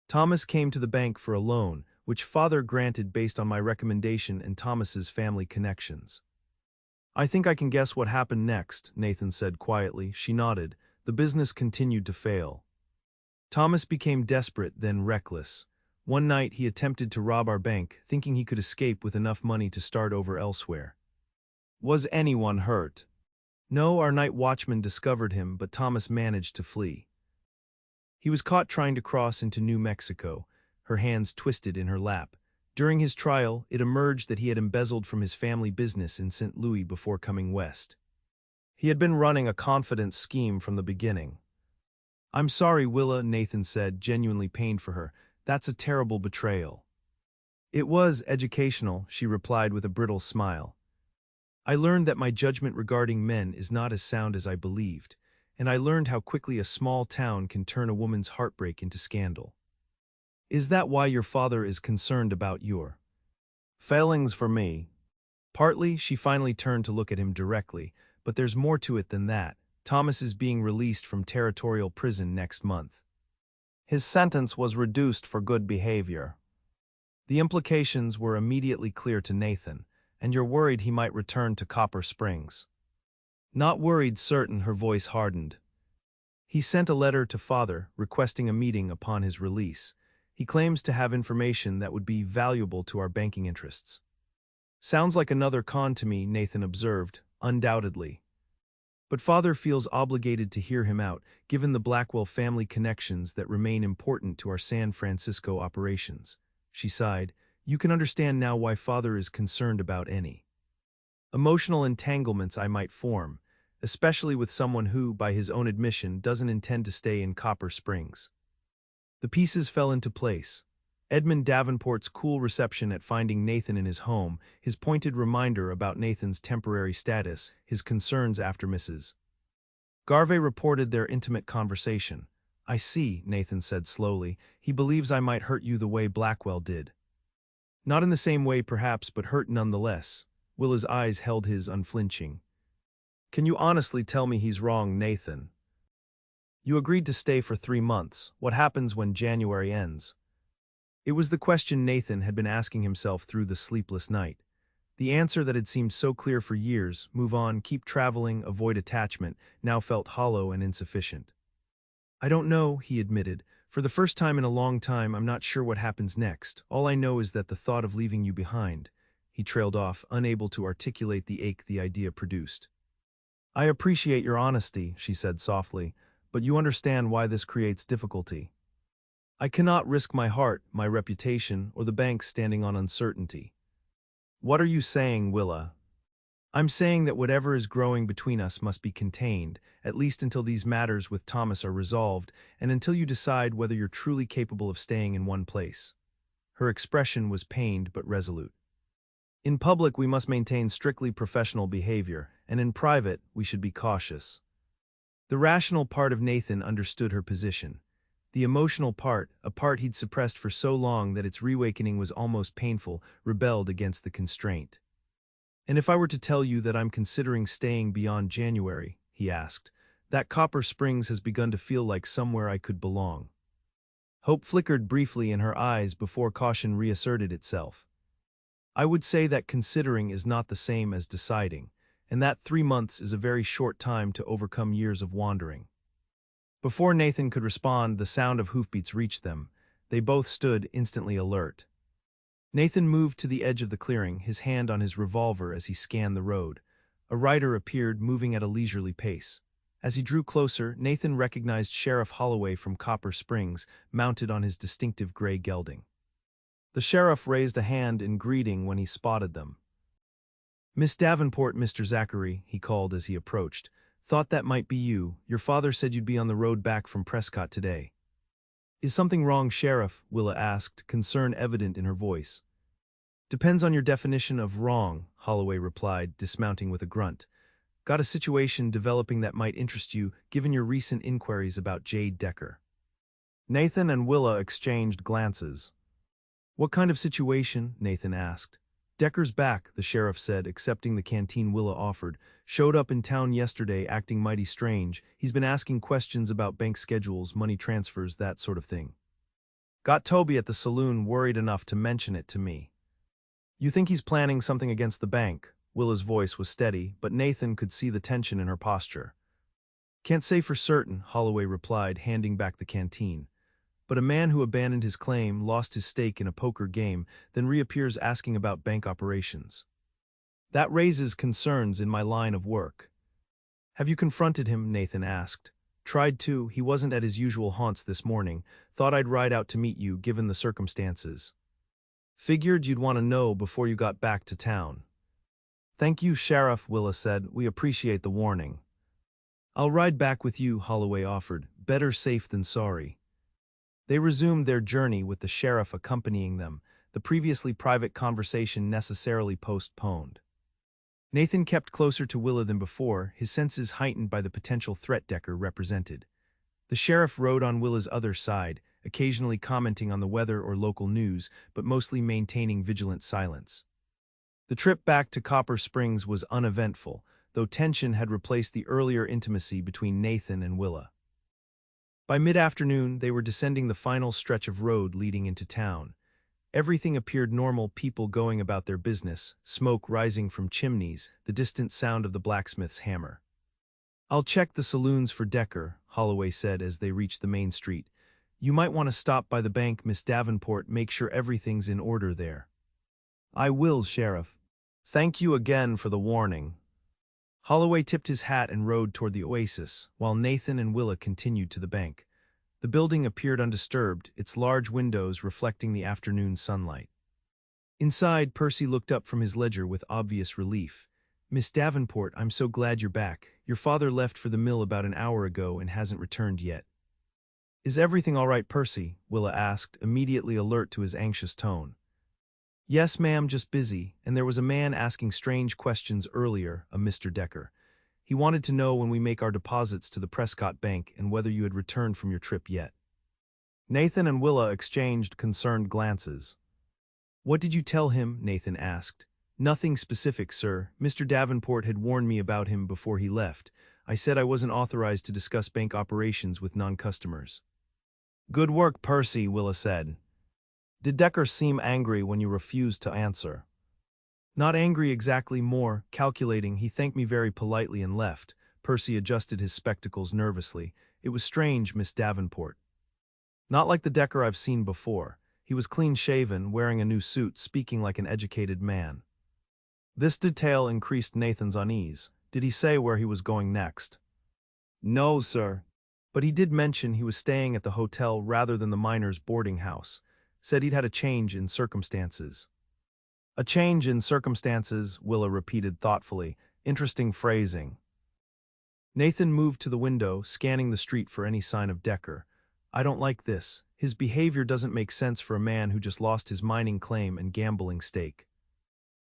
Thomas came to the bank for a loan, which Father granted based on my recommendation and Thomas's family connections." "I think I can guess what happened next," Nathan said quietly. She nodded. "The business continued to fail. Thomas became desperate, then reckless. One night he attempted to rob our bank, thinking he could escape with enough money to start over elsewhere." "Was anyone hurt?" "No, our night watchman discovered him, but Thomas managed to flee. He was caught trying to cross into New Mexico." Her hands twisted in her lap. "During his trial, it emerged that he had embezzled from his family business in St. Louis before coming west. He had been running a confidence scheme from the beginning." "I'm sorry, Willa," Nathan said, genuinely pained for her. "That's a terrible betrayal." "It was educational," she replied with a brittle smile. "I learned that my judgment regarding men is not as sound as I believed, and I learned how quickly a small town can turn a woman's heartbreak into scandal." "Is that why your father is concerned about your failings for me?" "Partly." She finally turned to look at him directly. "But there's more to it than that. Thomas is being released from territorial prison next month. His sentence was reduced for good behavior." The implications were immediately clear to Nathan. "And you're worried he might return to Copper Springs?" "Not worried, certain." Her voice hardened. "He sent a letter to Father, requesting a meeting upon his release. He claims to have information that would be valuable to our banking interests." "Sounds like another con to me," Nathan observed. "Undoubtedly. But Father feels obligated to hear him out, given the Blackwell family connections that remain important to our San Francisco operations." She sighed. "You can understand now why Father is concerned about any emotional entanglements I might form, especially with someone who, by his own admission, doesn't intend to stay in Copper Springs." The pieces fell into place. Edmund Davenport's cool reception at finding Nathan in his home, his pointed reminder about Nathan's temporary status, his concerns after Mrs. Garvey reported their intimate conversation. "I see," Nathan said slowly. "He believes I might hurt you the way Blackwell did." "Not in the same way, perhaps, but hurt nonetheless." Willa's eyes held his unflinching. "Can you honestly tell me he's wrong, Nathan? You agreed to stay for 3 months. What happens when January ends?" It was the question Nathan had been asking himself through the sleepless night. The answer that had seemed so clear for years, move on, keep traveling, avoid attachment, now felt hollow and insufficient. "I don't know," he admitted. "For the first time in a long time, I'm not sure what happens next. All I know is that the thought of leaving you behind." He trailed off, unable to articulate the ache the idea produced. "I appreciate your honesty," she said softly, "but you understand why this creates difficulty." I cannot risk my heart, my reputation, or the bank standing on uncertainty. What are you saying, Willa? I'm saying that whatever is growing between us must be contained, at least until these matters with Thomas are resolved, and until you decide whether you're truly capable of staying in one place. Her expression was pained but resolute. In public, we must maintain strictly professional behavior, and in private, we should be cautious. The rational part of Nathan understood her position. The emotional part, a part he'd suppressed for so long that its reawakening was almost painful, rebelled against the constraint. And if I were to tell you that I'm considering staying beyond January, he asked, that Copper Springs has begun to feel like somewhere I could belong. Hope flickered briefly in her eyes before caution reasserted itself. I would say that considering is not the same as deciding, and that 3 months is a very short time to overcome years of wandering. Before Nathan could respond, the sound of hoofbeats reached them. They both stood instantly alert. Nathan moved to the edge of the clearing, his hand on his revolver as he scanned the road. A rider appeared, moving at a leisurely pace. As he drew closer, Nathan recognized Sheriff Holloway from Copper Springs, mounted on his distinctive gray gelding. The sheriff raised a hand in greeting when he spotted them. "Miss Davenport, Mr. Zachary," he called as he approached. "Thought that might be you. Your father said you'd be on the road back from Prescott today." "Is something wrong, Sheriff?" Willa asked, concern evident in her voice. "Depends on your definition of wrong," Holloway replied, dismounting with a grunt. "Got a situation developing that might interest you, given your recent inquiries about Jade Decker." Nathan and Willa exchanged glances. "What kind of situation?" Nathan asked. "Decker's back," the sheriff said, accepting the canteen Willa offered. "Showed up in town yesterday acting mighty strange. He's been asking questions about bank schedules, money transfers, that sort of thing. Got Toby at the saloon worried enough to mention it to me." "You think he's planning something against the bank?" Willa's voice was steady, but Nathan could see the tension in her posture. "Can't say for certain," Holloway replied, handing back the canteen. "But a man who abandoned his claim, lost his stake in a poker game, then reappears asking about bank operations. That raises concerns in my line of work." "Have you confronted him?" Nathan asked. "Tried to. He wasn't at his usual haunts this morning. Thought I'd ride out to meet you, given the circumstances. Figured you'd want to know before you got back to town." "Thank you, Sheriff," Willa said. "We appreciate the warning." "I'll ride back with you," Holloway offered. "Better safe than sorry." They resumed their journey with the sheriff accompanying them, the previously private conversation necessarily postponed. Nathan kept closer to Willa than before, his senses heightened by the potential threat Decker represented. The sheriff rode on Willa's other side, occasionally commenting on the weather or local news, but mostly maintaining vigilant silence. The trip back to Copper Springs was uneventful, though tension had replaced the earlier intimacy between Nathan and Willa. By mid-afternoon, they were descending the final stretch of road leading into town. Everything appeared normal, people going about their business, smoke rising from chimneys, the distant sound of the blacksmith's hammer. "I'll check the saloons for Decker," Holloway said as they reached the main street. "You might want to stop by the bank, Miss Davenport, make sure everything's in order there." "I will, Sheriff. Thank you again for the warning." Holloway tipped his hat and rode toward the oasis, while Nathan and Willa continued to the bank. The building appeared undisturbed, its large windows reflecting the afternoon sunlight. Inside, Percy looked up from his ledger with obvious relief. "Miss Davenport, I'm so glad you're back. Your father left for the mill about an hour ago and hasn't returned yet." "Is everything all right, Percy?" Willa asked, immediately alert to his anxious tone. "Yes, ma'am, just busy, and there was a man asking strange questions earlier, a Mr. Decker. He wanted to know when we make our deposits to the Prescott Bank and whether you had returned from your trip yet." Nathan and Willa exchanged concerned glances. "What did you tell him?" Nathan asked. "Nothing specific, sir. Mr. Davenport had warned me about him before he left. I said I wasn't authorized to discuss bank operations with non-customers." "Good work, Percy," Willa said. "Did Decker seem angry when you refused to answer?" "Not angry exactly, more calculating. He thanked me very politely and left." Percy adjusted his spectacles nervously. "It was strange, Miss Davenport. Not like the Decker I've seen before. He was clean-shaven, wearing a new suit, speaking like an educated man." This detail increased Nathan's unease. Did he say where he was going next? "No, sir. But he did mention he was staying at the hotel rather than the miner's boarding house. Said he'd had a change in circumstances. A change in circumstances, Willa repeated thoughtfully. Interesting phrasing. Nathan moved to the window, scanning the street for any sign of Decker. I don't like this. His behavior doesn't make sense for a man who just lost his mining claim and gambling stake.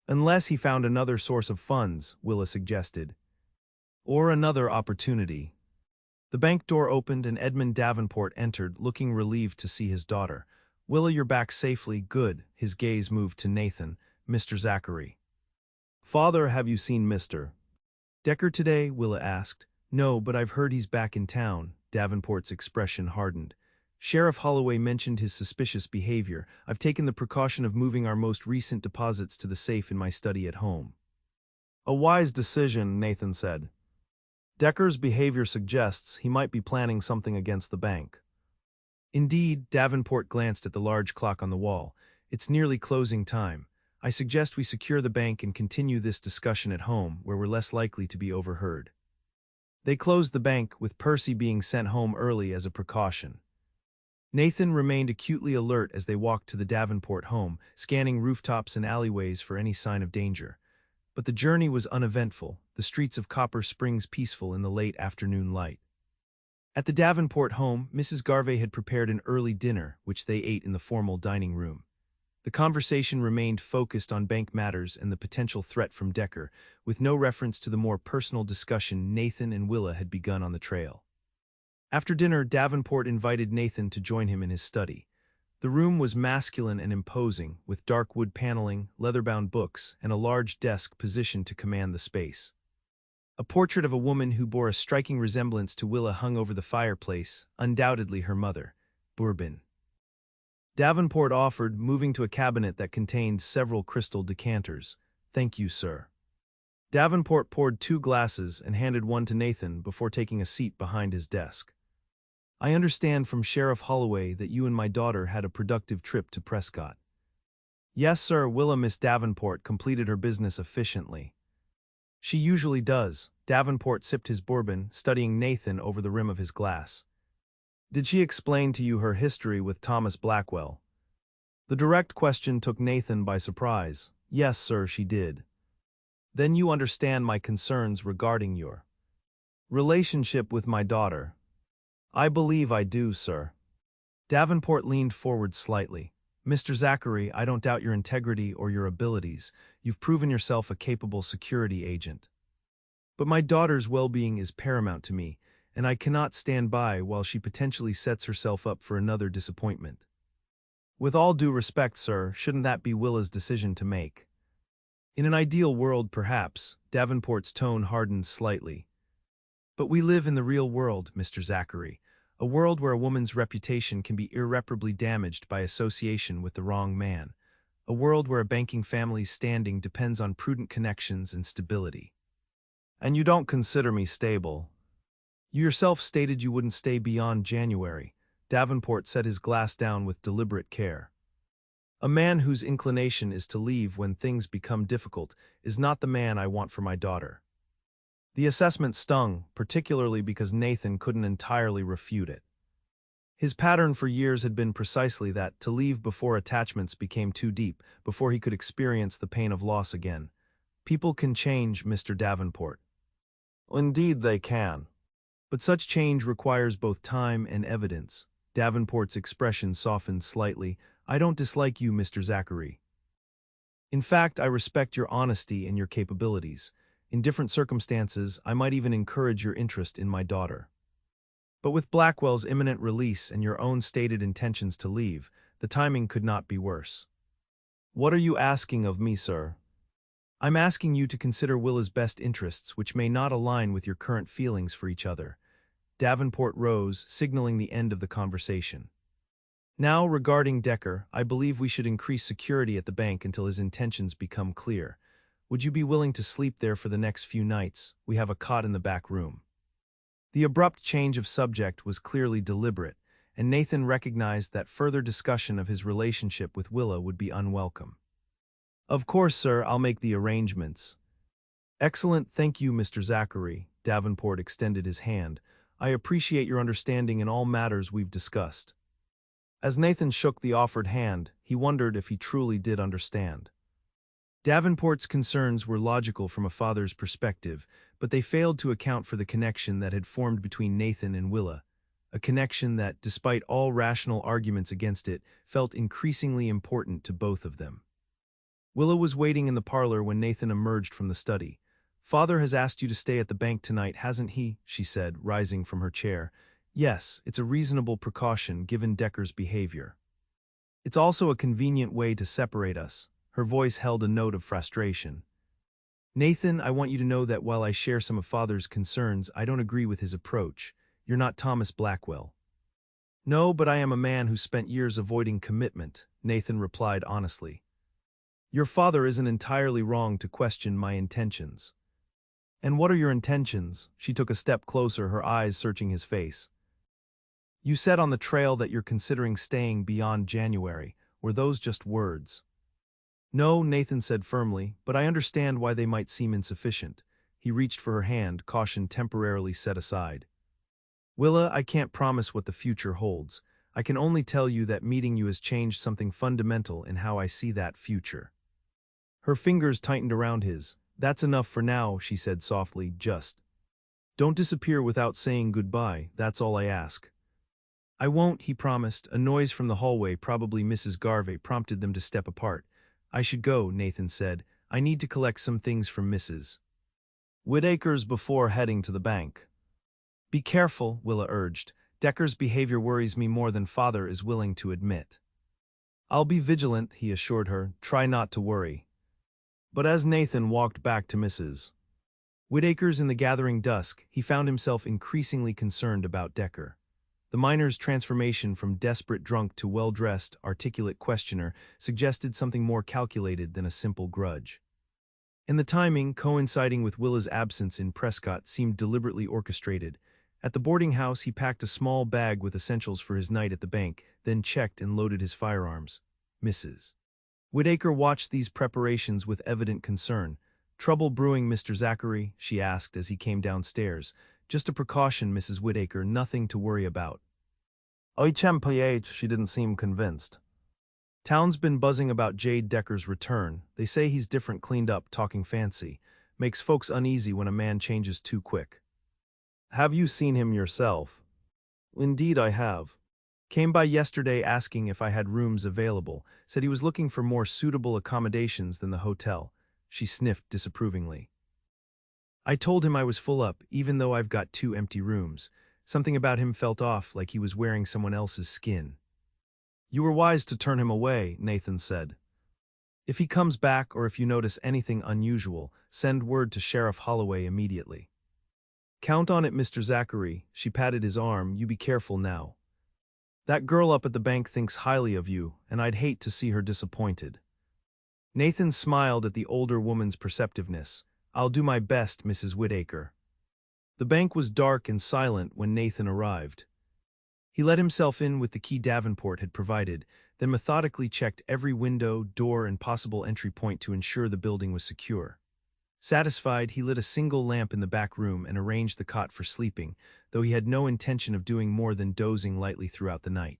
Unless he found another source of funds, Willa suggested. Or another opportunity. The bank door opened and Edmund Davenport entered, looking relieved to see his daughter. Willa, you're back safely. Good. His gaze moved to Nathan. Mr. Zachary. Father, have you seen Mr. Decker today? Willa asked. No, but I've heard he's back in town. Davenport's expression hardened. Sheriff Holloway mentioned his suspicious behavior. I've taken the precaution of moving our most recent deposits to the safe in my study at home. A wise decision, Nathan said. Decker's behavior suggests he might be planning something against the bank. Indeed, Davenport glanced at the large clock on the wall. It's nearly closing time. I suggest we secure the bank and continue this discussion at home, where we're less likely to be overheard. They closed the bank, with Percy being sent home early as a precaution. Nathan remained acutely alert as they walked to the Davenport home, scanning rooftops and alleyways for any sign of danger. But the journey was uneventful, the streets of Copper Springs peaceful in the late afternoon light. At the Davenport home, Mrs. Garvey had prepared an early dinner, which they ate in the formal dining room. The conversation remained focused on bank matters and the potential threat from Decker, with no reference to the more personal discussion Nathan and Willa had begun on the trail. After dinner, Davenport invited Nathan to join him in his study. The room was masculine and imposing, with dark wood paneling, leather-bound books, and a large desk positioned to command the space. A portrait of a woman who bore a striking resemblance to Willa hung over the fireplace, undoubtedly her mother, Bourbon. Davenport offered, moving to a cabinet that contained several crystal decanters. Thank you, sir. Davenport poured 2 glasses and handed one to Nathan before taking a seat behind his desk. I understand from Sheriff Holloway that you and my daughter had a productive trip to Prescott. Yes, sir. Willa. Miss Davenport completed her business efficiently. She usually does. Davenport sipped his bourbon, studying Nathan over the rim of his glass. Did she explain to you her history with Thomas Blackwell? The direct question took Nathan by surprise. Yes, sir, she did. Then you understand my concerns regarding your relationship with my daughter. I believe I do, sir. Davenport leaned forward slightly. Mr. Zachary, I don't doubt your integrity or your abilities. You've proven yourself a capable security agent. But my daughter's well-being is paramount to me, and I cannot stand by while she potentially sets herself up for another disappointment. With all due respect, sir, shouldn't that be Willa's decision to make? In an ideal world, perhaps. Davenport's tone hardened slightly. But we live in the real world, Mr. Zachary, a world where a woman's reputation can be irreparably damaged by association with the wrong man, a world where a banking family's standing depends on prudent connections and stability. And you don't consider me stable. You yourself stated you wouldn't stay beyond January. Davenport set his glass down with deliberate care. A man whose inclination is to leave when things become difficult is not the man I want for my daughter. The assessment stung, particularly because Nathan couldn't entirely refute it. His pattern for years had been precisely that, to leave before attachments became too deep, before he could experience the pain of loss again. People can change, Mr. Davenport. Indeed they can. But such change requires both time and evidence. Davenport's expression softened slightly. I don't dislike you, Mr. Zachary. In fact, I respect your honesty and your capabilities. In different circumstances, I might even encourage your interest in my daughter. But with Blackwell's imminent release and your own stated intentions to leave, the timing could not be worse. What are you asking of me, sir? I'm asking you to consider Willa's best interests, which may not align with your current feelings for each other. Davenport rose, signaling the end of the conversation. Now, regarding Decker, I believe we should increase security at the bank until his intentions become clear. Would you be willing to sleep there for the next few nights? We have a cot in the back room. The abrupt change of subject was clearly deliberate, and Nathan recognized that further discussion of his relationship with Willa would be unwelcome. Of course, sir, I'll make the arrangements. Excellent, thank you, Mr. Zachary. Davenport extended his hand. I appreciate your understanding in all matters we've discussed." As Nathan shook the offered hand, he wondered if he truly did understand. Davenport's concerns were logical from a father's perspective, but they failed to account for the connection that had formed between Nathan and Willa, a connection that, despite all rational arguments against it, felt increasingly important to both of them. Willa was waiting in the parlor when Nathan emerged from the study. "Father has asked you to stay at the bank tonight, hasn't he?" she said, rising from her chair. "Yes, it's a reasonable precaution given Decker's behavior. It's also a convenient way to separate us." Her voice held a note of frustration. "Nathan, I want you to know that while I share some of Father's concerns, I don't agree with his approach. You're not Thomas Blackwell." "No, but I am a man who spent years avoiding commitment," Nathan replied honestly. "Your father isn't entirely wrong to question my intentions." "And what are your intentions?" She took a step closer, her eyes searching his face. "You said on the trail that you're considering staying beyond January. Were those just words?" "No," Nathan said firmly, "but I understand why they might seem insufficient." He reached for her hand, caution temporarily set aside. "Willa, I can't promise what the future holds. I can only tell you that meeting you has changed something fundamental in how I see that future." Her fingers tightened around his. "That's enough for now," she said softly, "just don't disappear without saying goodbye, that's all I ask." "I won't," he promised. A noise from the hallway, probably Mrs. Garvey, prompted them to step apart. "I should go," Nathan said. "I need to collect some things from Mrs. Whitaker's before heading to the bank." "Be careful," Willa urged. "Decker's behavior worries me more than Father is willing to admit." "I'll be vigilant," he assured her. "Try not to worry." But as Nathan walked back to Mrs. Whitaker's in the gathering dusk, he found himself increasingly concerned about Decker. The miner's transformation from desperate drunk to well-dressed, articulate questioner suggested something more calculated than a simple grudge. And the timing, coinciding with Willa's absence in Prescott, seemed deliberately orchestrated. At the boarding house, he packed a small bag with essentials for his night at the bank, then checked and loaded his firearms. Mrs. Whitaker watched these preparations with evident concern. "Trouble brewing, Mr. Zachary?" she asked as he came downstairs. "Just a precaution, Mrs. Whitaker, nothing to worry about." She didn't seem convinced. "Town's been buzzing about Jade Decker's return. They say he's different, cleaned up, talking fancy. Makes folks uneasy when a man changes too quick." "Have you seen him yourself?" "Indeed I have. Came by yesterday asking if I had rooms available. Said he was looking for more suitable accommodations than the hotel." She sniffed disapprovingly. "I told him I was full up, even though I've got 2 empty rooms. Something about him felt off, like he was wearing someone else's skin." "You were wise to turn him away," Nathan said. "If he comes back or if you notice anything unusual, send word to Sheriff Holloway immediately." "Count on it, Mr. Zachary." She patted his arm. "You be careful now. That girl up at the bank thinks highly of you, and I'd hate to see her disappointed." Nathan smiled at the older woman's perceptiveness. "I'll do my best, Mrs. Whitaker." The bank was dark and silent when Nathan arrived. He let himself in with the key Davenport had provided, then methodically checked every window, door, and possible entry point to ensure the building was secure. Satisfied, he lit a single lamp in the back room and arranged the cot for sleeping, though he had no intention of doing more than dozing lightly throughout the night.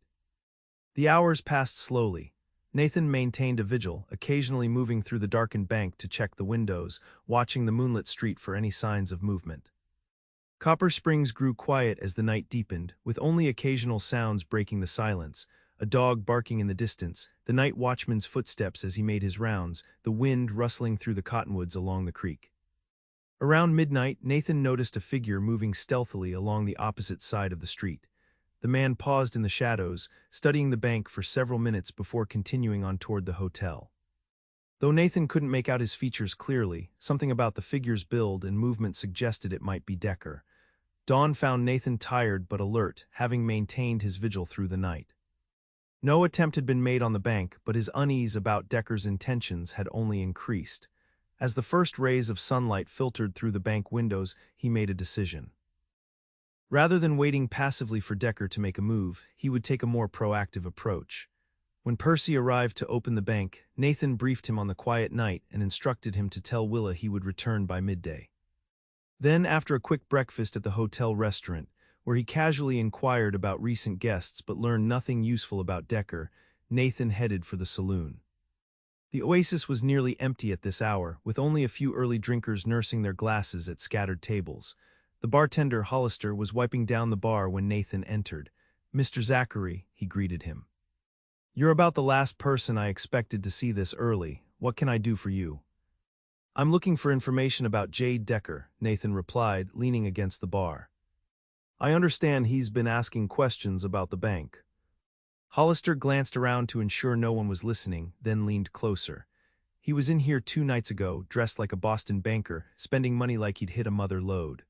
The hours passed slowly. Nathan maintained a vigil, occasionally moving through the darkened bank to check the windows, watching the moonlit street for any signs of movement. Copper Springs grew quiet as the night deepened, with only occasional sounds breaking the silence: a dog barking in the distance, the night watchman's footsteps as he made his rounds, the wind rustling through the cottonwoods along the creek. Around midnight, Nathan noticed a figure moving stealthily along the opposite side of the street. The man paused in the shadows, studying the bank for several minutes before continuing on toward the hotel. Though Nathan couldn't make out his features clearly, something about the figure's build and movement suggested it might be Decker. Dawn found Nathan tired but alert, having maintained his vigil through the night. No attempt had been made on the bank, but his unease about Decker's intentions had only increased. As the first rays of sunlight filtered through the bank windows, he made a decision. Rather than waiting passively for Decker to make a move, he would take a more proactive approach. When Percy arrived to open the bank, Nathan briefed him on the quiet night and instructed him to tell Willa he would return by midday. Then, after a quick breakfast at the hotel restaurant, where he casually inquired about recent guests but learned nothing useful about Decker, Nathan headed for the saloon. The Oasis was nearly empty at this hour, with only a few early drinkers nursing their glasses at scattered tables. The bartender, Hollister, was wiping down the bar when Nathan entered. "Mr. Zachary," he greeted him. "You're about the last person I expected to see this early. What can I do for you?" "I'm looking for information about Jade Decker," Nathan replied, leaning against the bar. "I understand he's been asking questions about the bank." Hollister glanced around to ensure no one was listening, then leaned closer. "He was in here 2 nights ago, dressed like a Boston banker, spending money like he'd hit a mother lode.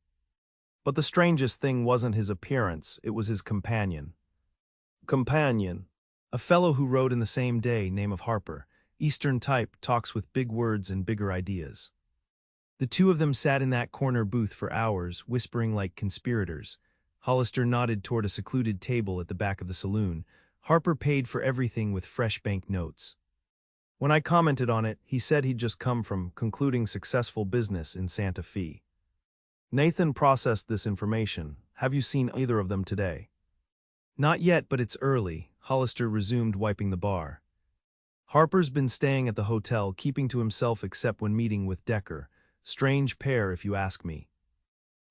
But the strangest thing wasn't his appearance, it was his companion." "Companion?" "A fellow who rode in the same day, name of Harper. Eastern type, talks with big words and bigger ideas." The two of them sat in that corner booth for hours, whispering like conspirators. Hollister nodded toward a secluded table at the back of the saloon. "Harper paid for everything with fresh bank notes. When I commented on it, he said he'd just come from concluding successful business in Santa Fe." Nathan processed this information. "Have you seen either of them today?" "Not yet, but it's early," Hollister resumed, wiping the bar. "Harper's been staying at the hotel, keeping to himself except when meeting with Decker. Strange pair, if you ask me."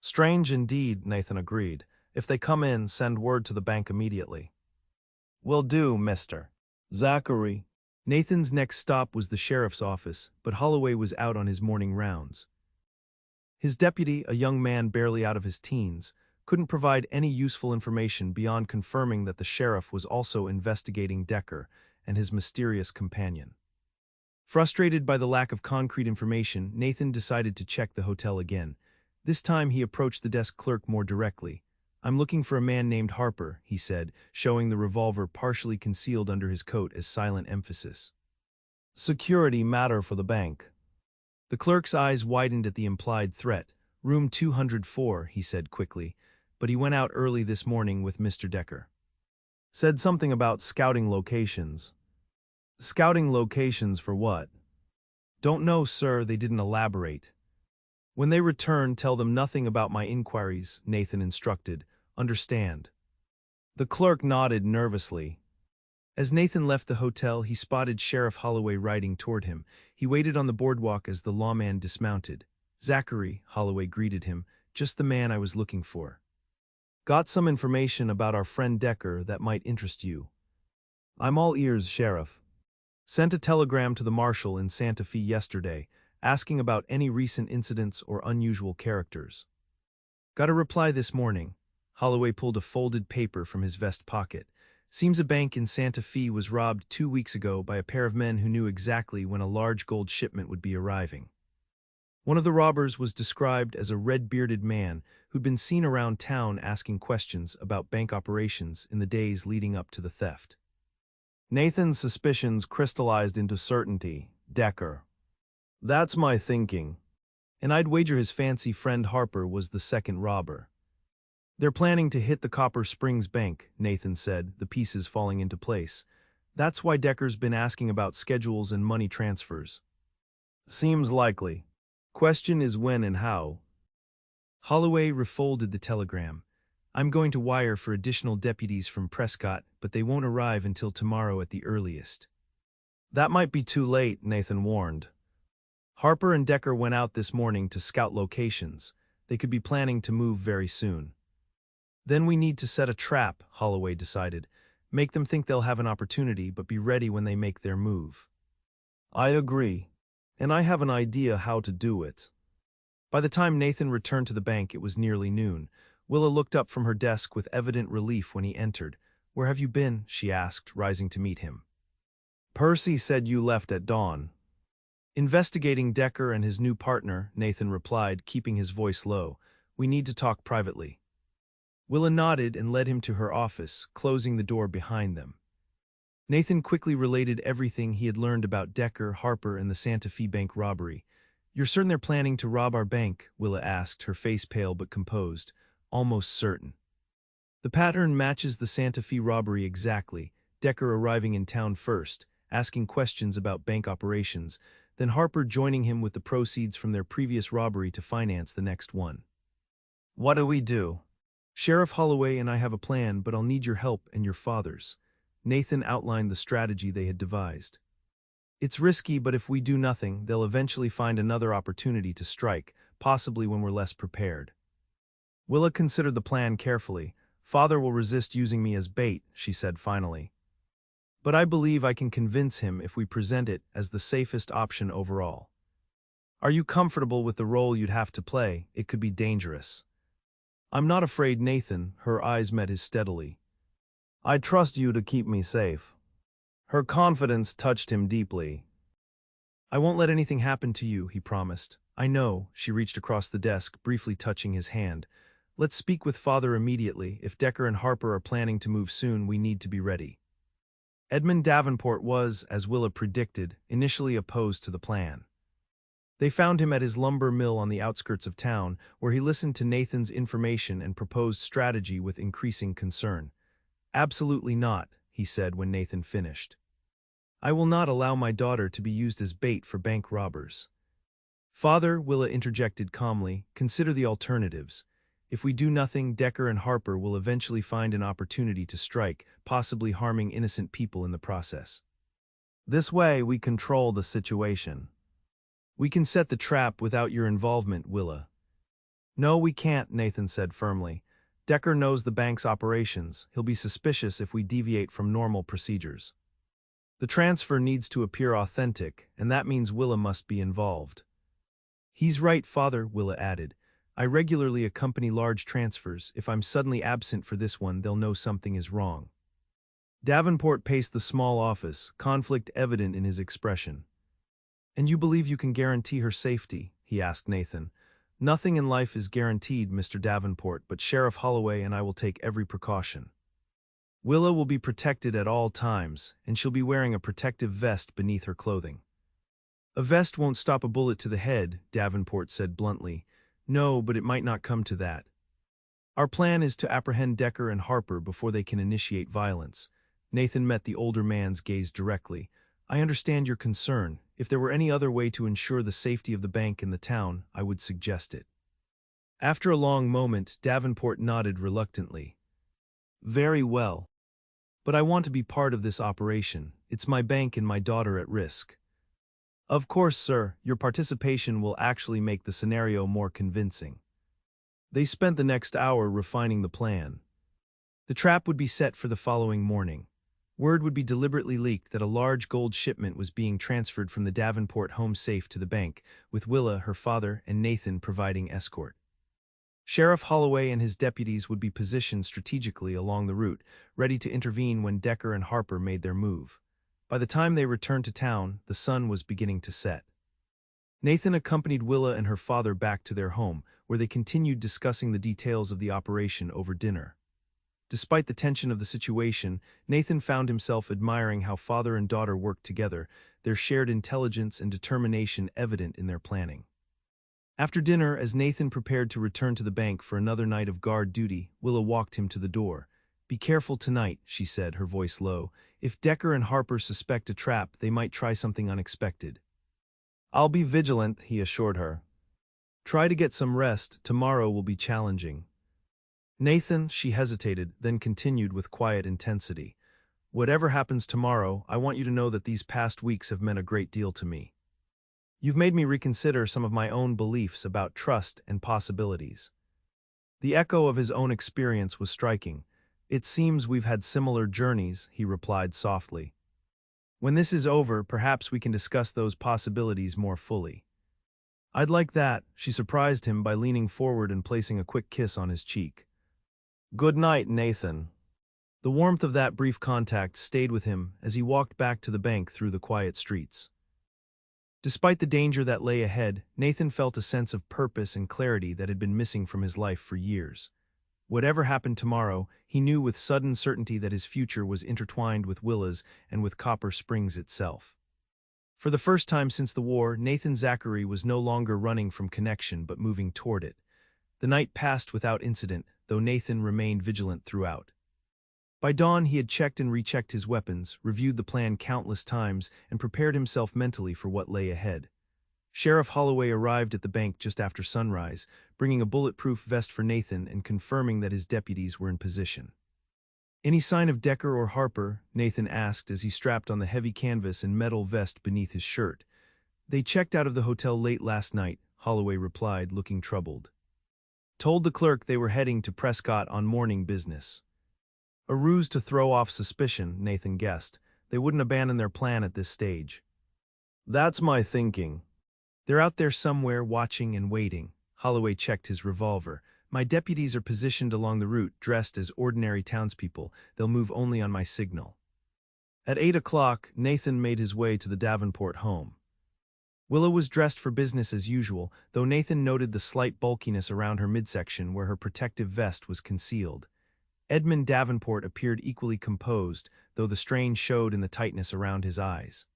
"Strange indeed," Nathan agreed. "If they come in, send word to the bank immediately." "Will do, Mr. Zachary." Nathan's next stop was the sheriff's office, but Holloway was out on his morning rounds. His deputy, a young man barely out of his teens, couldn't provide any useful information beyond confirming that the sheriff was also investigating Decker and his mysterious companion. Frustrated by the lack of concrete information, Nathan decided to check the hotel again. This time he approached the desk clerk more directly. "I'm looking for a man named Harper," he said, showing the revolver partially concealed under his coat as silent emphasis. "Security matter for the bank." The clerk's eyes widened at the implied threat. "Room 204, he said quickly, "but he went out early this morning with Mr. Decker. Said something about scouting locations." "Scouting locations for what?" "Don't know, sir, they didn't elaborate." "When they return, tell them nothing about my inquiries," Nathan instructed. "Understand?" The clerk nodded nervously. As Nathan left the hotel, he spotted Sheriff Holloway riding toward him. He waited on the boardwalk as the lawman dismounted. "Zachary," Holloway greeted him, "just the man I was looking for. Got some information about our friend Decker that might interest you." "I'm all ears, Sheriff." "Sent a telegram to the marshal in Santa Fe yesterday, asking about any recent incidents or unusual characters." "Got a reply this morning." Holloway pulled a folded paper from his vest pocket. "Seems a bank in Santa Fe was robbed 2 weeks ago by a pair of men who knew exactly when a large gold shipment would be arriving. One of the robbers was described as a red-bearded man who'd been seen around town asking questions about bank operations in the days leading up to the theft." Nathan's suspicions crystallized into certainty. "Decker. That's my thinking. And I'd wager his fancy friend Harper was the second robber." "They're planning to hit the Copper Springs Bank," Nathan said, the pieces falling into place. "That's why Decker's been asking about schedules and money transfers." "Seems likely. Question is when and how." Holloway refolded the telegram. "I'm going to wire for additional deputies from Prescott, but they won't arrive until tomorrow at the earliest." "That might be too late," Nathan warned. "Harper and Decker went out this morning to scout locations. They could be planning to move very soon." "Then we need to set a trap," Holloway decided. "Make them think they'll have an opportunity, but be ready when they make their move." "I agree. And I have an idea how to do it." By the time Nathan returned to the bank, it was nearly noon. Willa looked up from her desk with evident relief when he entered. "Where have you been?" she asked, rising to meet him. "Percy said you left at dawn." "Investigating Decker and his new partner," Nathan replied, keeping his voice low. "We need to talk privately." Willa nodded and led him to her office, closing the door behind them. Nathan quickly related everything he had learned about Decker, Harper, and the Santa Fe bank robbery. "You're certain they're planning to rob our bank?" Willa asked, her face pale but composed. "Almost certain. The pattern matches the Santa Fe robbery exactly, Decker arriving in town first, asking questions about bank operations, then Harper joining him with the proceeds from their previous robbery to finance the next one." "What do we do?" Sheriff Holloway and I have a plan, but I'll need your help and your father's. Nathan outlined the strategy they had devised. It's risky, but if we do nothing, they'll eventually find another opportunity to strike, possibly when we're less prepared. Willa considered the plan carefully. Father will resist using me as bait, she said finally. But I believe I can convince him if we present it as the safest option overall. Are you comfortable with the role you'd have to play? It could be dangerous. I'm not afraid, Nathan. Her eyes met his steadily. I trust you to keep me safe. Her confidence touched him deeply. I won't let anything happen to you, he promised. I know, she reached across the desk, briefly touching his hand. Let's speak with Father immediately. If Decker and Harper are planning to move soon, we need to be ready. Edmund Davenport was, as Willa predicted, initially opposed to the plan. They found him at his lumber mill on the outskirts of town, where he listened to Nathan's information and proposed strategy with increasing concern. Absolutely not, he said when Nathan finished. I will not allow my daughter to be used as bait for bank robbers. Father, Willa interjected calmly, consider the alternatives. If we do nothing, Decker and Harper will eventually find an opportunity to strike, possibly harming innocent people in the process. This way, we control the situation. We can set the trap without your involvement, Willa. No, we can't, Nathan said firmly. Decker knows the bank's operations. He'll be suspicious if we deviate from normal procedures. The transfer needs to appear authentic, and that means Willa must be involved. He's right, Father, Willa added. I regularly accompany large transfers. If I'm suddenly absent for this one, they'll know something is wrong. Davenport paced the small office, conflict evident in his expression. And you believe you can guarantee her safety? He asked Nathan. Nothing in life is guaranteed, Mr. Davenport, but Sheriff Holloway and I will take every precaution. Willa will be protected at all times, and she'll be wearing a protective vest beneath her clothing. A vest won't stop a bullet to the head, Davenport said bluntly. No, but it might not come to that. Our plan is to apprehend Decker and Harper before they can initiate violence. Nathan met the older man's gaze directly. I understand your concern. If there were any other way to ensure the safety of the bank in the town, I would suggest it. After a long moment, Davenport nodded reluctantly. Very well. But I want to be part of this operation. It's my bank and my daughter at risk. Of course, sir, your participation will actually make the scenario more convincing. They spent the next hour refining the plan. The trap would be set for the following morning. Word would be deliberately leaked that a large gold shipment was being transferred from the Davenport home safe to the bank, with Willa, her father, and Nathan providing escort. Sheriff Holloway and his deputies would be positioned strategically along the route, ready to intervene when Decker and Harper made their move. By the time they returned to town, the sun was beginning to set. Nathan accompanied Willa and her father back to their home, where they continued discussing the details of the operation over dinner. Despite the tension of the situation, Nathan found himself admiring how father and daughter worked together, their shared intelligence and determination evident in their planning. After dinner, as Nathan prepared to return to the bank for another night of guard duty, Willa walked him to the door. Be careful tonight, she said, her voice low. If Decker and Harper suspect a trap, they might try something unexpected. I'll be vigilant, he assured her. Try to get some rest. Tomorrow will be challenging. Nathan, she hesitated, then continued with quiet intensity. Whatever happens tomorrow, I want you to know that these past weeks have meant a great deal to me. You've made me reconsider some of my own beliefs about trust and possibilities. The echo of his own experience was striking. It seems we've had similar journeys, he replied softly. When this is over, perhaps we can discuss those possibilities more fully. I'd like that, she surprised him by leaning forward and placing a quick kiss on his cheek. Good night, Nathan. The warmth of that brief contact stayed with him as he walked back to the bank through the quiet streets. Despite the danger that lay ahead, Nathan felt a sense of purpose and clarity that had been missing from his life for years. Whatever happened tomorrow, he knew with sudden certainty that his future was intertwined with Willa's and with Copper Springs itself. For the first time since the war, Nathan Zachary was no longer running from connection but moving toward it. The night passed without incident, though Nathan remained vigilant throughout. By dawn, he had checked and rechecked his weapons, reviewed the plan countless times, and prepared himself mentally for what lay ahead. Sheriff Holloway arrived at the bank just after sunrise, bringing a bulletproof vest for Nathan and confirming that his deputies were in position. "Any sign of Decker or Harper?" Nathan asked as he strapped on the heavy canvas and metal vest beneath his shirt. "They checked out of the hotel late last night," Holloway replied, looking troubled. "Told the clerk they were heading to Prescott on morning business." A ruse to throw off suspicion, Nathan guessed. They wouldn't abandon their plan at this stage. "That's my thinking." "They're out there somewhere, watching and waiting." Holloway checked his revolver. "My deputies are positioned along the route, dressed as ordinary townspeople. They'll move only on my signal." At 8 o'clock, Nathan made his way to the Davenport home. Willa was dressed for business as usual, though Nathan noted the slight bulkiness around her midsection where her protective vest was concealed. Edmund Davenport appeared equally composed, though the strain showed in the tightness around his eyes.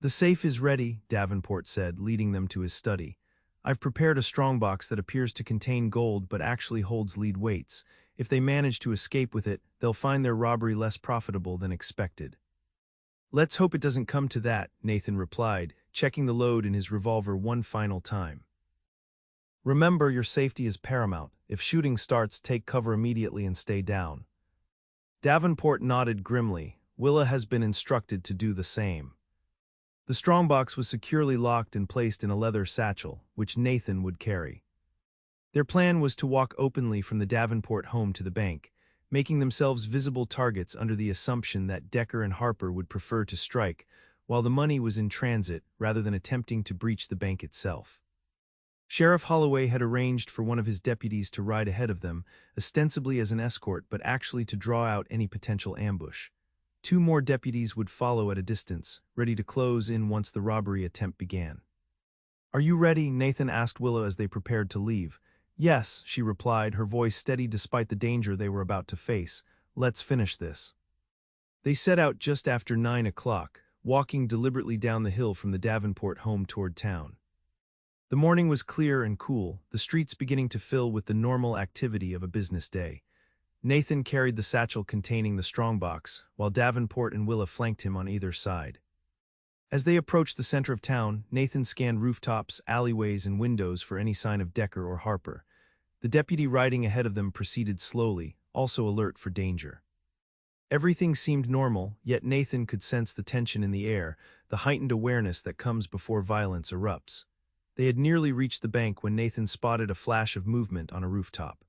"The safe is ready," Davenport said, leading them to his study. "I've prepared a strongbox that appears to contain gold but actually holds lead weights. If they manage to escape with it, they'll find their robbery less profitable than expected." "Let's hope it doesn't come to that," Nathan replied, checking the load in his revolver one final time. "Remember, your safety is paramount. If shooting starts, take cover immediately and stay down." Davenport nodded grimly. "Willa has been instructed to do the same." The strongbox was securely locked and placed in a leather satchel, which Nathan would carry. Their plan was to walk openly from the Davenport home to the bank, making themselves visible targets under the assumption that Decker and Harper would prefer to strike, while the money was in transit, rather than attempting to breach the bank itself. Sheriff Holloway had arranged for one of his deputies to ride ahead of them, ostensibly as an escort but actually to draw out any potential ambush. Two more deputies would follow at a distance, ready to close in once the robbery attempt began. "Are you ready?" Nathan asked Willa as they prepared to leave. "Yes," she replied, her voice steady despite the danger they were about to face. "Let's finish this." They set out just after 9 o'clock, walking deliberately down the hill from the Davenport home toward town. The morning was clear and cool, the streets beginning to fill with the normal activity of a business day. Nathan carried the satchel containing the strongbox, while Davenport and Willa flanked him on either side. As they approached the center of town, Nathan scanned rooftops, alleyways, and windows for any sign of Decker or Harper. The deputy riding ahead of them proceeded slowly, also alert for danger. Everything seemed normal, yet Nathan could sense the tension in the air, the heightened awareness that comes before violence erupts. They had nearly reached the bank when Nathan spotted a flash of movement on a rooftop.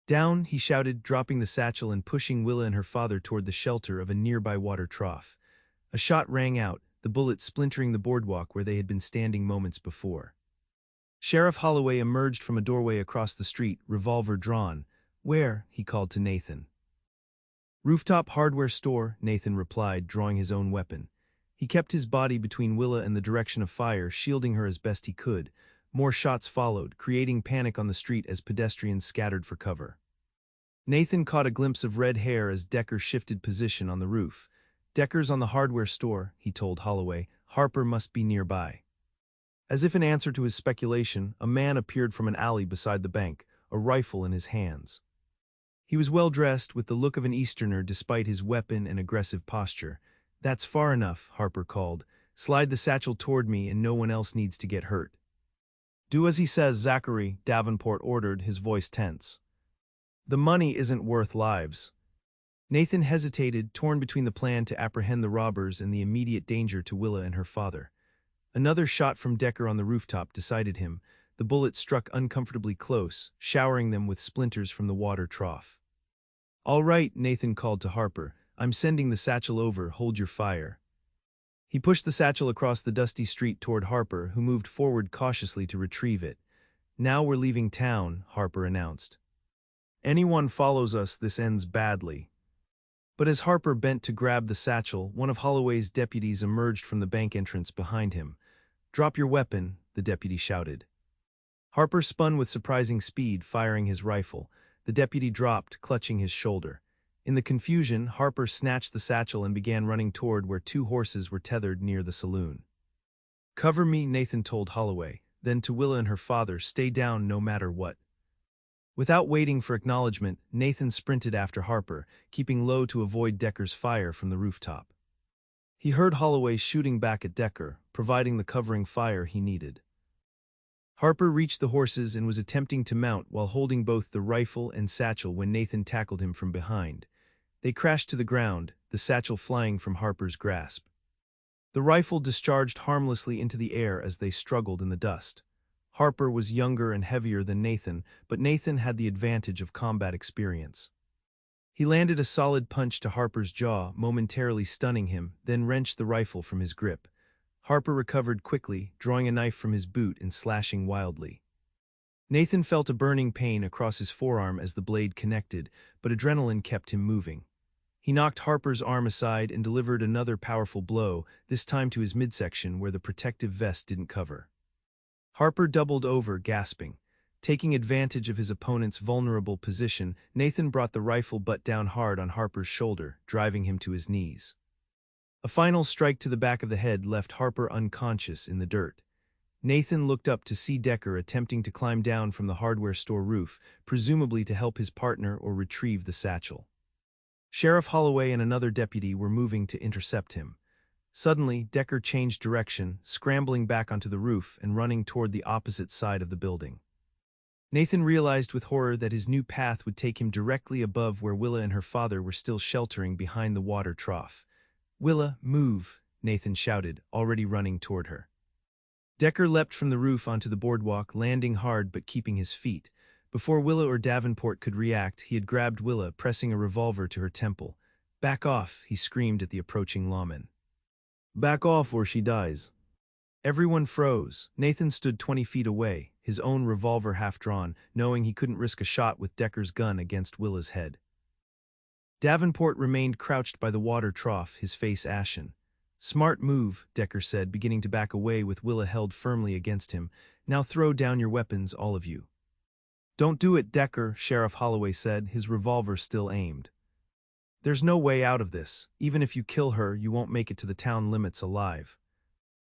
"Down," he shouted, dropping the satchel and pushing Willa and her father toward the shelter of a nearby water trough. A shot rang out, the bullet splintering the boardwalk where they had been standing moments before. Sheriff Holloway emerged from a doorway across the street, revolver drawn. "Where?" he called to Nathan. "Rooftop hardware store," Nathan replied, drawing his own weapon. He kept his body between Willa and the direction of fire, shielding her as best he could. More shots followed, creating panic on the street as pedestrians scattered for cover. Nathan caught a glimpse of red hair as Decker shifted position on the roof. "Decker's on the hardware store," he told Holloway. "Harper must be nearby." As if in answer to his speculation, a man appeared from an alley beside the bank, a rifle in his hands. He was well dressed, with the look of an Easterner despite his weapon and aggressive posture. "That's far enough," Harper called. "Slide the satchel toward me and no one else needs to get hurt." "Do as he says, Zachary," Davenport ordered, his voice tense. "The money isn't worth lives." Nathan hesitated, torn between the plan to apprehend the robbers and the immediate danger to Willa and her father. Another shot from Decker on the rooftop decided him. The bullet struck uncomfortably close, showering them with splinters from the water trough. "All right," Nathan called to Harper. "I'm sending the satchel over, hold your fire." He pushed the satchel across the dusty street toward Harper, who moved forward cautiously to retrieve it. "Now we're leaving town," Harper announced. "Anyone follows us, this ends badly." But as Harper bent to grab the satchel, one of Holloway's deputies emerged from the bank entrance behind him. "Drop your weapon," the deputy shouted. Harper spun with surprising speed, firing his rifle. The deputy dropped, clutching his shoulder. In the confusion, Harper snatched the satchel and began running toward where two horses were tethered near the saloon. "Cover me," Nathan told Holloway. Then to Willa and her father, "Stay down no matter what." Without waiting for acknowledgement, Nathan sprinted after Harper, keeping low to avoid Decker's fire from the rooftop. He heard Holloway shooting back at Decker, providing the covering fire he needed. Harper reached the horses and was attempting to mount while holding both the rifle and satchel when Nathan tackled him from behind. They crashed to the ground, the satchel flying from Harper's grasp. The rifle discharged harmlessly into the air as they struggled in the dust. Harper was younger and heavier than Nathan, but Nathan had the advantage of combat experience. He landed a solid punch to Harper's jaw, momentarily stunning him, then wrenched the rifle from his grip. Harper recovered quickly, drawing a knife from his boot and slashing wildly. Nathan felt a burning pain across his forearm as the blade connected, but adrenaline kept him moving. He knocked Harper's arm aside and delivered another powerful blow, this time to his midsection where the protective vest didn't cover. Harper doubled over, gasping. Taking advantage of his opponent's vulnerable position, Nathan brought the rifle butt down hard on Harper's shoulder, driving him to his knees. A final strike to the back of the head left Harper unconscious in the dirt. Nathan looked up to see Decker attempting to climb down from the hardware store roof, presumably to help his partner or retrieve the satchel. Sheriff Holloway and another deputy were moving to intercept him. Suddenly, Decker changed direction, scrambling back onto the roof and running toward the opposite side of the building. Nathan realized with horror that his new path would take him directly above where Willa and her father were still sheltering behind the water trough. "Willa, move," Nathan shouted, already running toward her. Decker leapt from the roof onto the boardwalk, landing hard but keeping his feet. Before Willa or Davenport could react, he had grabbed Willa, pressing a revolver to her temple. "Back off," he screamed at the approaching lawman. "Back off or she dies." Everyone froze. Nathan stood 20 feet away, his own revolver half drawn, knowing he couldn't risk a shot with Decker's gun against Willa's head. Davenport remained crouched by the water trough, his face ashen. "Smart move," Decker said, beginning to back away with Willa held firmly against him. "Now throw down your weapons, all of you." "Don't do it, Decker," Sheriff Holloway said, his revolver still aimed. "There's no way out of this. Even if you kill her, you won't make it to the town limits alive."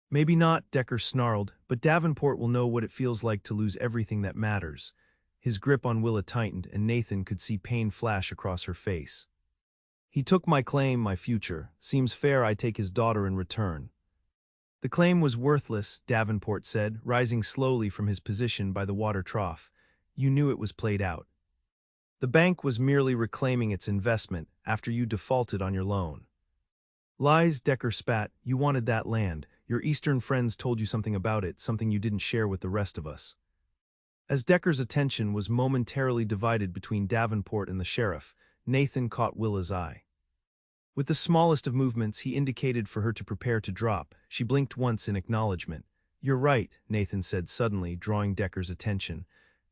"Maybe not," Decker snarled, "but Davenport will know what it feels like to lose everything that matters." His grip on Willa tightened, and Nathan could see pain flash across her face. "He took my claim, my future. Seems fair I take his daughter in return." "The claim was worthless," Davenport said, rising slowly from his position by the water trough. "You knew it was played out. The bank was merely reclaiming its investment after you defaulted on your loan." "Lies," Decker spat. "You wanted that land. Your Eastern friends told you something about it, something you didn't share with the rest of us." As Decker's attention was momentarily divided between Davenport and the sheriff, Nathan caught Willa's eye. With the smallest of movements, he indicated for her to prepare to drop. She blinked once in acknowledgement. "You're right," Nathan said suddenly, drawing Decker's attention.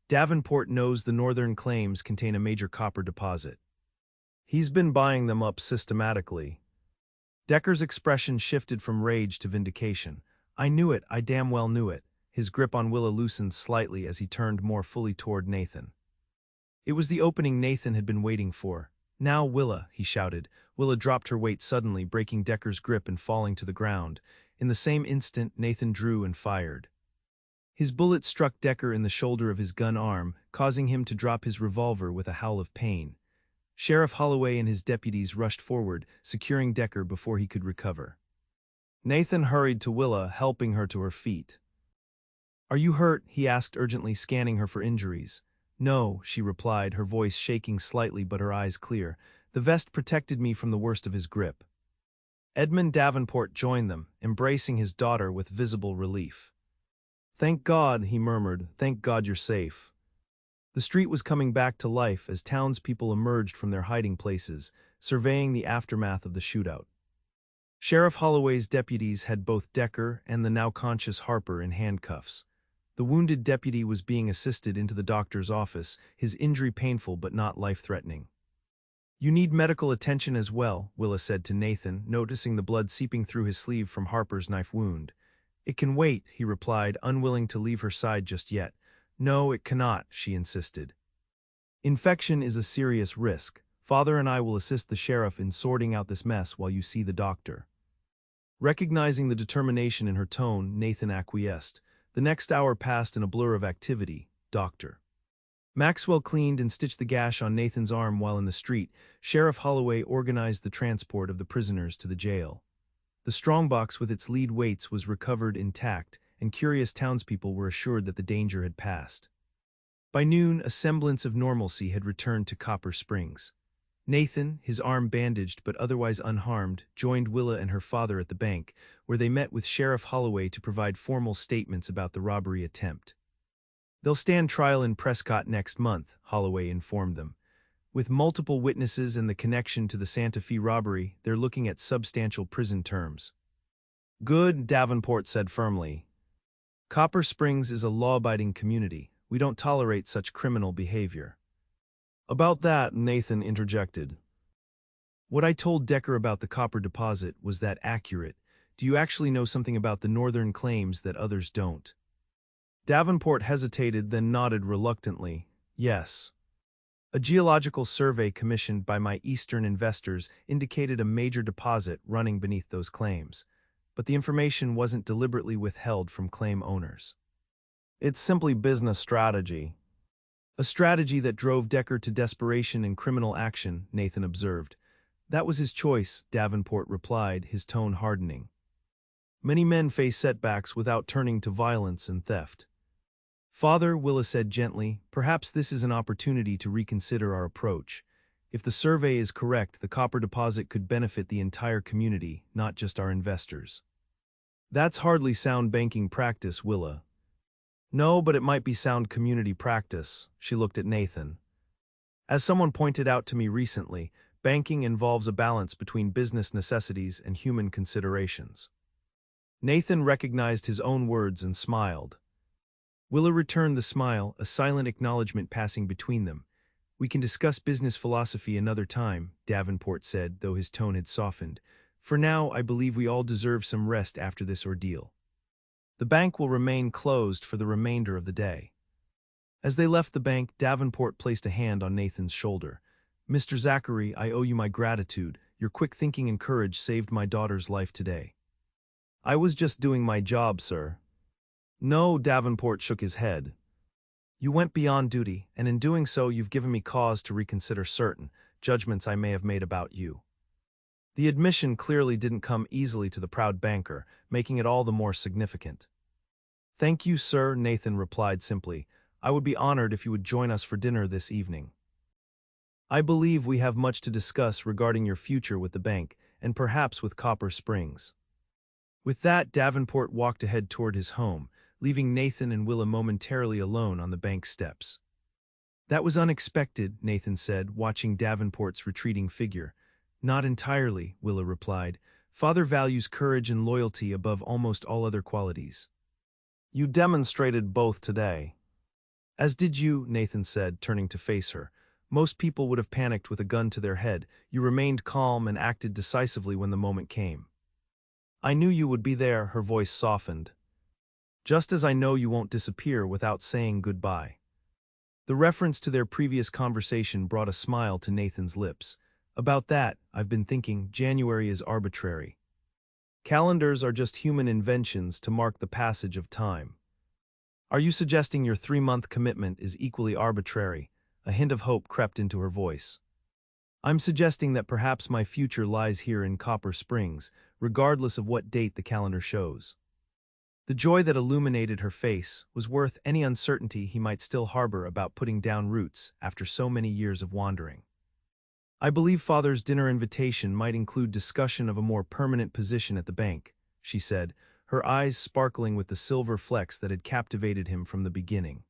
"Davenport knows the northern claims contain a major copper deposit. He's been buying them up systematically." Decker's expression shifted from rage to vindication. "I knew it, I damn well knew it." His grip on Willa loosened slightly as he turned more fully toward Nathan. It was the opening Nathan had been waiting for. "Now, Willa," he shouted. Willa dropped her weight suddenly, breaking Decker's grip and falling to the ground. In the same instant, Nathan drew and fired. His bullet struck Decker in the shoulder of his gun arm, causing him to drop his revolver with a howl of pain. Sheriff Holloway and his deputies rushed forward, securing Decker before he could recover. Nathan hurried to Willa, helping her to her feet. "Are you hurt?" he asked urgently, scanning her for injuries. "No," she replied, her voice shaking slightly but her eyes clear. "The vest protected me from the worst of his grip." Edmund Davenport joined them, embracing his daughter with visible relief. "Thank God," he murmured. "Thank God you're safe." The street was coming back to life as townspeople emerged from their hiding places, surveying the aftermath of the shootout. Sheriff Holloway's deputies had both Decker and the now conscious Harper in handcuffs. The wounded deputy was being assisted into the doctor's office, his injury painful but not life-threatening. "You need medical attention as well," Willa said to Nathan, noticing the blood seeping through his sleeve from Harper's knife wound. "It can wait," he replied, unwilling to leave her side just yet. "No, it cannot," she insisted. "Infection is a serious risk. Father and I will assist the sheriff in sorting out this mess while you see the doctor." Recognizing the determination in her tone, Nathan acquiesced. The next hour passed in a blur of activity. Doctor Maxwell cleaned and stitched the gash on Nathan's arm while in the street. Sheriff Holloway organized the transport of the prisoners to the jail. The strongbox with its lead weights was recovered intact, and curious townspeople were assured that the danger had passed. By noon, a semblance of normalcy had returned to Copper Springs. Nathan, his arm bandaged but otherwise unharmed, joined Willa and her father at the bank, where they met with Sheriff Holloway to provide formal statements about the robbery attempt. They'll stand trial in Prescott next month, Holloway informed them. With multiple witnesses and the connection to the Santa Fe robbery, they're looking at substantial prison terms. Good, Davenport said firmly. Copper Springs is a law-abiding community. We don't tolerate such criminal behavior. About that, Nathan interjected. What I told Decker about the copper deposit, was that accurate? Do you actually know something about the northern claims that others don't? Davenport hesitated, then nodded reluctantly. Yes. A geological survey commissioned by my eastern investors indicated a major deposit running beneath those claims, but the information wasn't deliberately withheld from claim owners. It's simply business strategy. A strategy that drove Decker to desperation and criminal action, Nathan observed. That was his choice, Davenport replied, his tone hardening. Many men face setbacks without turning to violence and theft. Father, Willa said gently, perhaps this is an opportunity to reconsider our approach. If the survey is correct, the copper deposit could benefit the entire community, not just our investors. That's hardly sound banking practice, Willa. No, but it might be sound community practice, she looked at Nathan. As someone pointed out to me recently, banking involves a balance between business necessities and human considerations. Nathan recognized his own words and smiled. Willa returned the smile, a silent acknowledgement passing between them. We can discuss business philosophy another time, Davenport said, though his tone had softened. For now, I believe we all deserve some rest after this ordeal. The bank will remain closed for the remainder of the day. As they left the bank, Davenport placed a hand on Nathan's shoulder. Mr. Zachary, I owe you my gratitude. Your quick thinking and courage saved my daughter's life today. I was just doing my job, sir. No, Davenport shook his head. You went beyond duty, and in doing so you've given me cause to reconsider certain judgments I may have made about you. The admission clearly didn't come easily to the proud banker, making it all the more significant. Thank you, sir, Nathan replied simply. I would be honored if you would join us for dinner this evening. I believe we have much to discuss regarding your future with the bank, and perhaps with Copper Springs. With that, Davenport walked ahead toward his home, leaving Nathan and Willa momentarily alone on the bank steps. That was unexpected, Nathan said, watching Davenport's retreating figure. Not entirely, Willa replied. Father values courage and loyalty above almost all other qualities. You demonstrated both today. As did you, Nathan said, turning to face her. Most people would have panicked with a gun to their head. You remained calm and acted decisively when the moment came. I knew you would be there, her voice softened. Just as I know you won't disappear without saying goodbye. The reference to their previous conversation brought a smile to Nathan's lips. About that, I've been thinking, January is arbitrary. Calendars are just human inventions to mark the passage of time. Are you suggesting your 3-month commitment is equally arbitrary? A hint of hope crept into her voice. I'm suggesting that perhaps my future lies here in Copper Springs, regardless of what date the calendar shows. The joy that illuminated her face was worth any uncertainty he might still harbor about putting down roots after so many years of wandering. I believe Father's dinner invitation might include discussion of a more permanent position at the bank, she said, her eyes sparkling with the silver flecks that had captivated him from the beginning.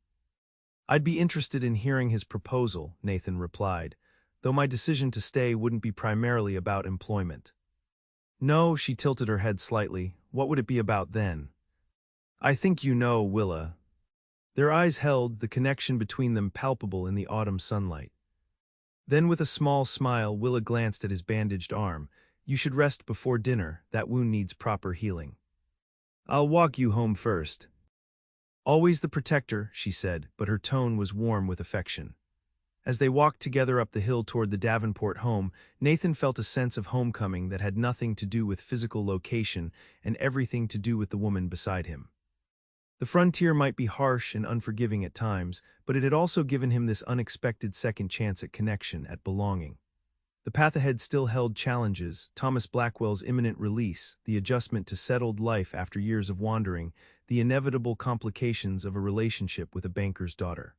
I'd be interested in hearing his proposal, Nathan replied, though my decision to stay wouldn't be primarily about employment. No, she tilted her head slightly. What would it be about then? I think you know, Willa. Their eyes held, the connection between them palpable in the autumn sunlight. Then with a small smile, Willa glanced at his bandaged arm. You should rest before dinner. That wound needs proper healing. I'll walk you home first. Always the protector, she said, but her tone was warm with affection. As they walked together up the hill toward the Davenport home, Nathan felt a sense of homecoming that had nothing to do with physical location and everything to do with the woman beside him. The frontier might be harsh and unforgiving at times, but it had also given him this unexpected second chance at connection, at belonging. The path ahead still held challenges: Thomas Blackwell's imminent release, the adjustment to settled life after years of wandering, the inevitable complications of a relationship with a banker's daughter.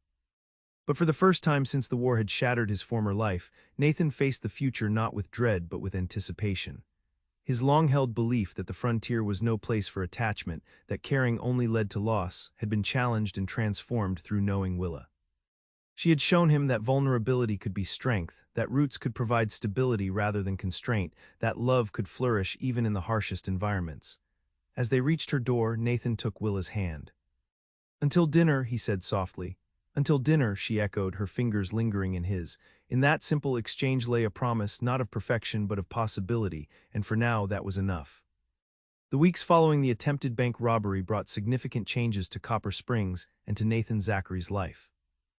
But for the first time since the war had shattered his former life, Nathan faced the future not with dread but with anticipation. His long-held belief that the frontier was no place for attachment, that caring only led to loss, had been challenged and transformed through knowing Willa. She had shown him that vulnerability could be strength, that roots could provide stability rather than constraint, that love could flourish even in the harshest environments. As they reached her door, Nathan took Willa's hand. "Until dinner," he said softly. "Until dinner," she echoed, her fingers lingering in his. In that simple exchange lay a promise, not of perfection but of possibility, and for now that was enough. The weeks following the attempted bank robbery brought significant changes to Copper Springs and to Nathan Zachary's life.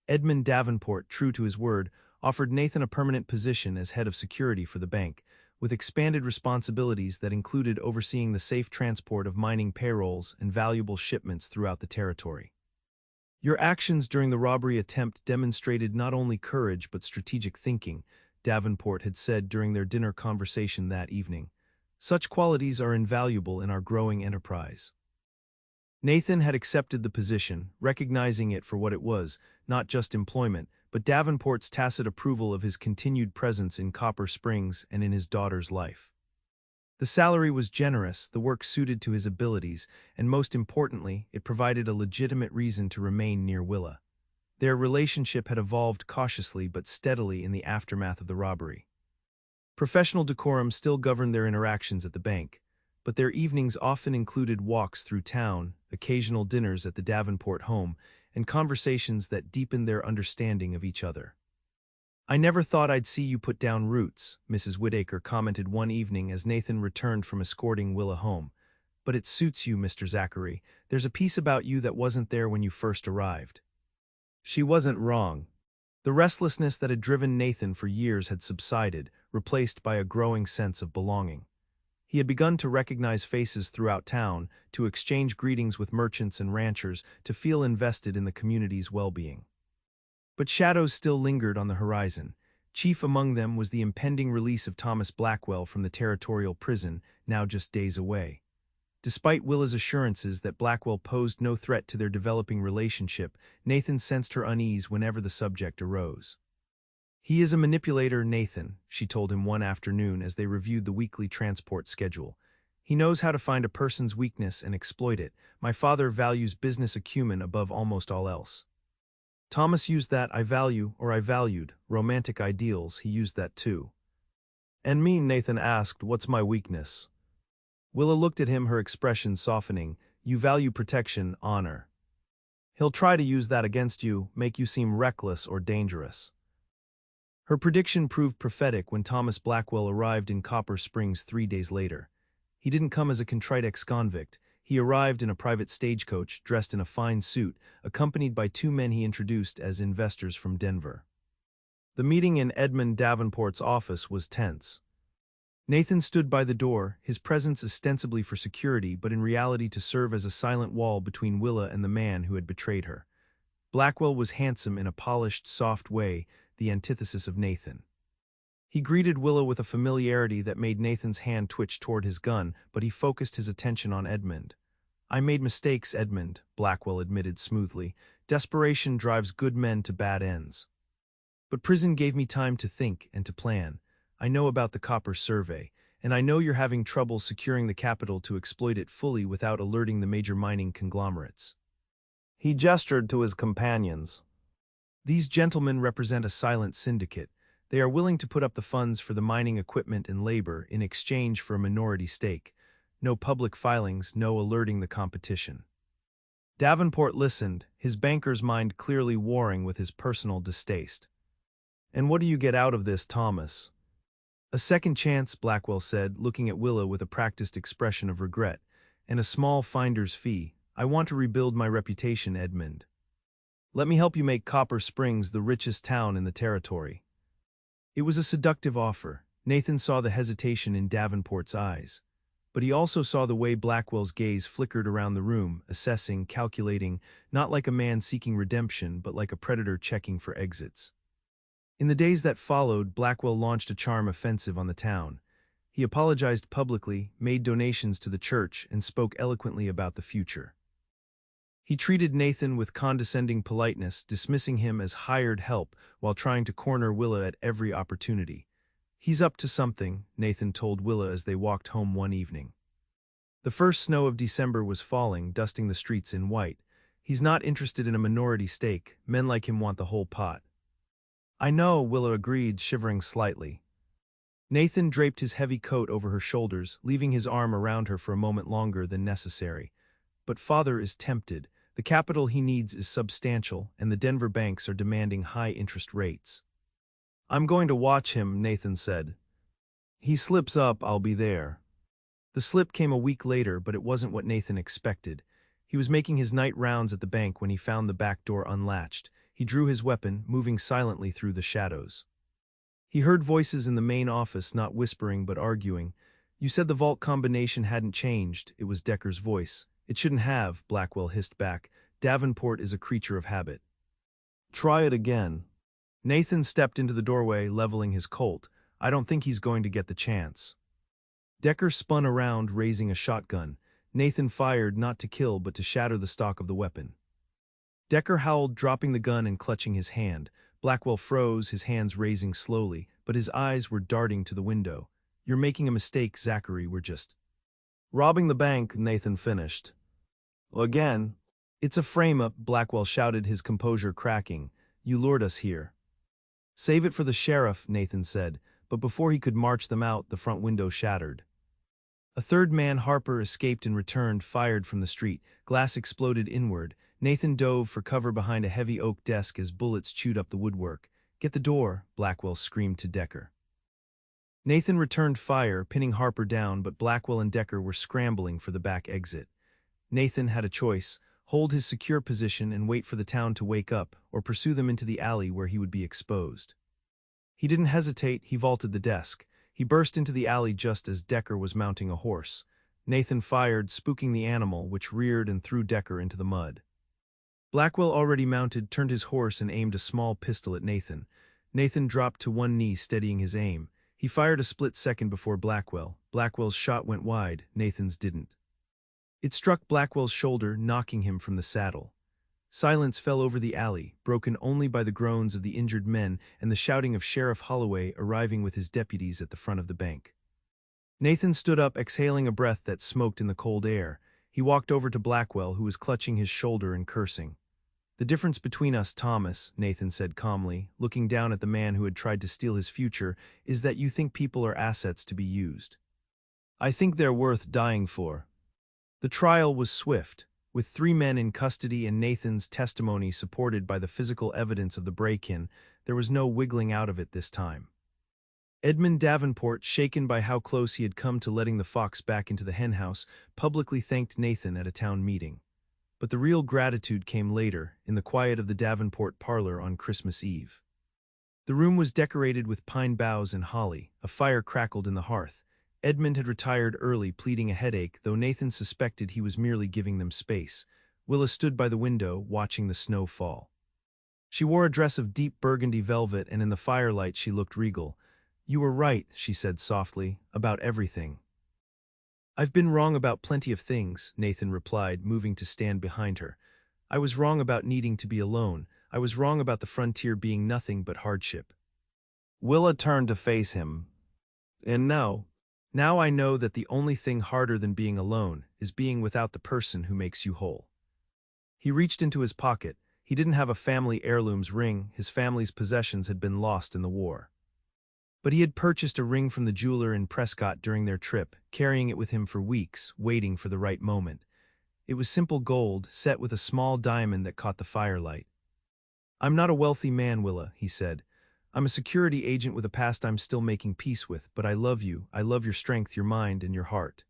Edmund Davenport, true to his word, offered Nathan a permanent position as head of security for the bank, with expanded responsibilities that included overseeing the safe transport of mining payrolls and valuable shipments throughout the territory. "Your actions during the robbery attempt demonstrated not only courage but strategic thinking," Davenport had said during their dinner conversation that evening. "Such qualities are invaluable in our growing enterprise." Nathan had accepted the position, recognizing it for what it was, not just employment, but Davenport's tacit approval of his continued presence in Copper Springs and in his daughter's life. The salary was generous, the work suited to his abilities, and most importantly, it provided a legitimate reason to remain near Willa. Their relationship had evolved cautiously but steadily in the aftermath of the robbery. Professional decorum still governed their interactions at the bank, but their evenings often included walks through town, occasional dinners at the Davenport home, and conversations that deepened their understanding of each other. "I never thought I'd see you put down roots," Mrs. Whittaker commented one evening as Nathan returned from escorting Willa home. "But it suits you, Mr. Zachary. There's a piece about you that wasn't there when you first arrived." She wasn't wrong. The restlessness that had driven Nathan for years had subsided, replaced by a growing sense of belonging. He had begun to recognize faces throughout town, to exchange greetings with merchants and ranchers, to feel invested in the community's well-being. But shadows still lingered on the horizon. Chief among them was the impending release of Thomas Blackwell from the territorial prison, now just days away. Despite Willa's assurances that Blackwell posed no threat to their developing relationship, Nathan sensed her unease whenever the subject arose. "He is a manipulator, Nathan," she told him one afternoon as they reviewed the weekly transport schedule. "He knows how to find a person's weakness and exploit it. My father values business acumen above almost all else. Thomas used that. I valued romantic ideals. He used that too." "And me?" Nathan asked. "What's my weakness?" Willa looked at him, her expression softening. "You value protection, honor. He'll try to use that against you, make you seem reckless or dangerous." Her prediction proved prophetic when Thomas Blackwell arrived in Copper Springs 3 days later. He didn't come as a contrite ex-convict. He arrived in a private stagecoach, dressed in a fine suit, accompanied by two men he introduced as investors from Denver. The meeting in Edmund Davenport's office was tense. Nathan stood by the door, his presence ostensibly for security but in reality to serve as a silent wall between Willa and the man who had betrayed her. Blackwell was handsome in a polished, soft way, the antithesis of Nathan. He greeted Willa with a familiarity that made Nathan's hand twitch toward his gun, but he focused his attention on Edmund. "I made mistakes, Edmund," Blackwell admitted smoothly. "Desperation drives good men to bad ends. But prison gave me time to think and to plan. I know about the copper survey, and I know you're having trouble securing the capital to exploit it fully without alerting the major mining conglomerates." He gestured to his companions. "These gentlemen represent a silent syndicate. They are willing to put up the funds for the mining equipment and labor in exchange for a minority stake. No public filings, no alerting the competition." Davenport listened, his banker's mind clearly warring with his personal distaste. "And what do you get out of this, Thomas?" "A second chance," Blackwell said, looking at Willa with a practiced expression of regret, "and a small finder's fee. I want to rebuild my reputation, Edmund. Let me help you make Copper Springs the richest town in the territory." It was a seductive offer. Nathan saw the hesitation in Davenport's eyes. But he also saw the way Blackwell's gaze flickered around the room, assessing, calculating, not like a man seeking redemption but like a predator checking for exits. In the days that followed, Blackwell launched a charm offensive on the town. He apologized publicly, made donations to the church, and spoke eloquently about the future. He treated Nathan with condescending politeness, dismissing him as hired help while trying to corner Willa at every opportunity. "He's up to something," Nathan told Willa as they walked home one evening. The first snow of December was falling, dusting the streets in white. "He's not interested in a minority stake. Men like him want the whole pot." "I know," Willa agreed, shivering slightly. Nathan draped his heavy coat over her shoulders, leaving his arm around her for a moment longer than necessary. "But father is tempted. The capital he needs is substantial, and the Denver banks are demanding high interest rates." "I'm going to watch him," Nathan said. "He slips up, I'll be there." The slip came a week later, but it wasn't what Nathan expected. He was making his night rounds at the bank when he found the back door unlatched. He drew his weapon, moving silently through the shadows. He heard voices in the main office, not whispering but arguing. "You said the vault combination hadn't changed." It was Decker's voice. "It shouldn't have," Blackwell hissed back. "Davenport is a creature of habit." "Try it again." Nathan stepped into the doorway, leveling his Colt. "I don't think he's going to get the chance." Decker spun around, raising a shotgun. Nathan fired, not to kill but to shatter the stock of the weapon. Decker howled, dropping the gun and clutching his hand. Blackwell froze, his hands raising slowly, but his eyes were darting to the window. "You're making a mistake, Zachary. We're just robbing the bank," Nathan finished. "Again?" "It's a frame-up," Blackwell shouted, his composure cracking. "You lured us here." "Save it for the sheriff," Nathan said, but before he could march them out, the front window shattered. A third man, Harper, escaped and returned, fired from the street. Glass exploded inward. Nathan dove for cover behind a heavy oak desk as bullets chewed up the woodwork. "Get the door," Blackwell screamed to Decker. Nathan returned fire, pinning Harper down, but Blackwell and Decker were scrambling for the back exit. Nathan had a choice: hold his secure position and wait for the town to wake up, or pursue them into the alley where he would be exposed. He didn't hesitate, he vaulted the desk. He burst into the alley just as Decker was mounting a horse. Nathan fired, spooking the animal, which reared and threw Decker into the mud. Blackwell, already mounted, turned his horse and aimed a small pistol at Nathan. Nathan dropped to one knee, steadying his aim. He fired a split second before Blackwell. Blackwell's shot went wide, Nathan's didn't. It struck Blackwell's shoulder, knocking him from the saddle. Silence fell over the alley, broken only by the groans of the injured men and the shouting of Sheriff Holloway arriving with his deputies at the front of the bank. Nathan stood up, exhaling a breath that smoked in the cold air. He walked over to Blackwell, who was clutching his shoulder and cursing. "The difference between us, Thomas," Nathan said calmly, looking down at the man who had tried to steal his future, "is that you think people are assets to be used. I think they're worth dying for." The trial was swift. With 3 men in custody and Nathan's testimony supported by the physical evidence of the break-in, there was no wiggling out of it this time. Edmund Davenport, shaken by how close he had come to letting the fox back into the henhouse, publicly thanked Nathan at a town meeting. But the real gratitude came later, in the quiet of the Davenport parlor on Christmas Eve. The room was decorated with pine boughs and holly. A fire crackled in the hearth. Edmund had retired early, pleading a headache, though Nathan suspected he was merely giving them space. Willa stood by the window, watching the snow fall. She wore a dress of deep burgundy velvet, and in the firelight she looked regal. "You were right," she said softly, "about everything." "I've been wrong about plenty of things," Nathan replied, moving to stand behind her. "I was wrong about needing to be alone. I was wrong about the frontier being nothing but hardship." Willa turned to face him. "And now I know that the only thing harder than being alone is being without the person who makes you whole." He reached into his pocket. He didn't have a family heirloom's ring. His family's possessions had been lost in the war. But he had purchased a ring from the jeweler in Prescott during their trip, carrying it with him for weeks, waiting for the right moment. It was simple gold, set with a small diamond that caught the firelight. "I'm not a wealthy man, Willa," he said. "I'm a security agent with a past I'm still making peace with, but I love you. I love your strength, your mind, and your heart.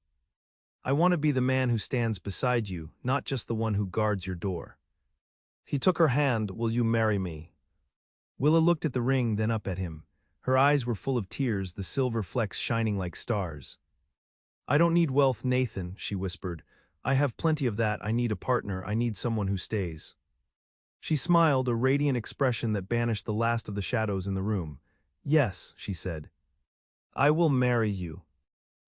I want to be the man who stands beside you, not just the one who guards your door." He took her hand. "Will you marry me?" Willa looked at the ring, then up at him. Her eyes were full of tears, the silver flecks shining like stars. "I don't need wealth, Nathan," she whispered. "I have plenty of that. I need a partner. I need someone who stays." She smiled, a radiant expression that banished the last of the shadows in the room. "Yes," she said. "I will marry you."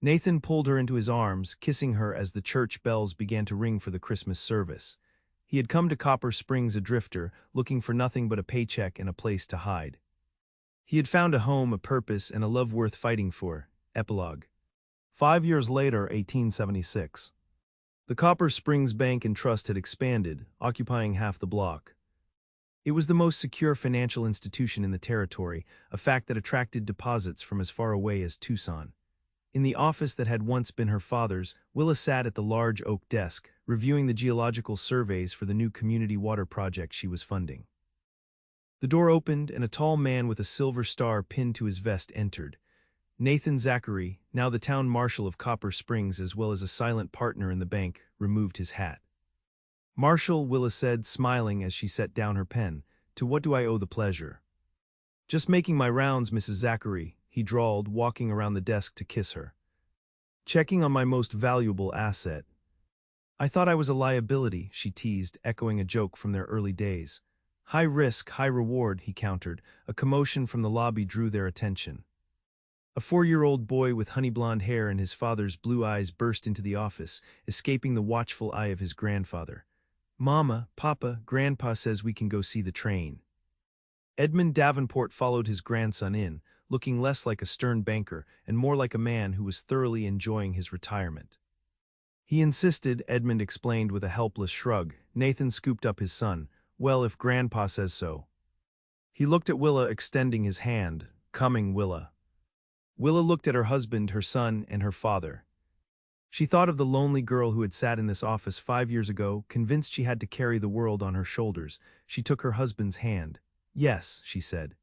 Nathan pulled her into his arms, kissing her as the church bells began to ring for the Christmas service. He had come to Copper Springs a drifter, looking for nothing but a paycheck and a place to hide. He had found a home, a purpose, and a love worth fighting for. Epilogue. 5 years later, 1876. The Copper Springs Bank and Trust had expanded, occupying half the block. It was the most secure financial institution in the territory, a fact that attracted deposits from as far away as Tucson. In the office that had once been her father's, Willa sat at the large oak desk, reviewing the geological surveys for the new community water project she was funding. The door opened, and a tall man with a silver star pinned to his vest entered. Nathan Zachary, now the town marshal of Copper Springs as well as a silent partner in the bank, removed his hat. "Marshal," Willa said, smiling as she set down her pen, "to what do I owe the pleasure?" "Just making my rounds, Mrs. Zachary," he drawled, walking around the desk to kiss her. "Checking on my most valuable asset." "I thought I was a liability," she teased, echoing a joke from their early days. "High risk, high reward," he countered. A commotion from the lobby drew their attention. A 4-year-old boy with honey-blonde hair and his father's blue eyes burst into the office, escaping the watchful eye of his grandfather. "Mama, Papa, Grandpa says we can go see the train." Edmund Davenport followed his grandson in, looking less like a stern banker and more like a man who was thoroughly enjoying his retirement. "He insisted," Edmund explained with a helpless shrug. Nathan scooped up his son. "Well, if Grandpa says so." He looked at Willa, extending his hand. "Coming, Willa." Willa looked at her husband, her son, and her father. She thought of the lonely girl who had sat in this office 5 years ago, convinced she had to carry the world on her shoulders. She took her husband's hand. "Yes," she said.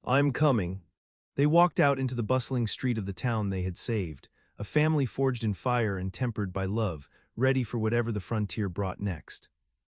"I'm coming." They walked out into the bustling street of the town they had saved, a family forged in fire and tempered by love, ready for whatever the frontier brought next.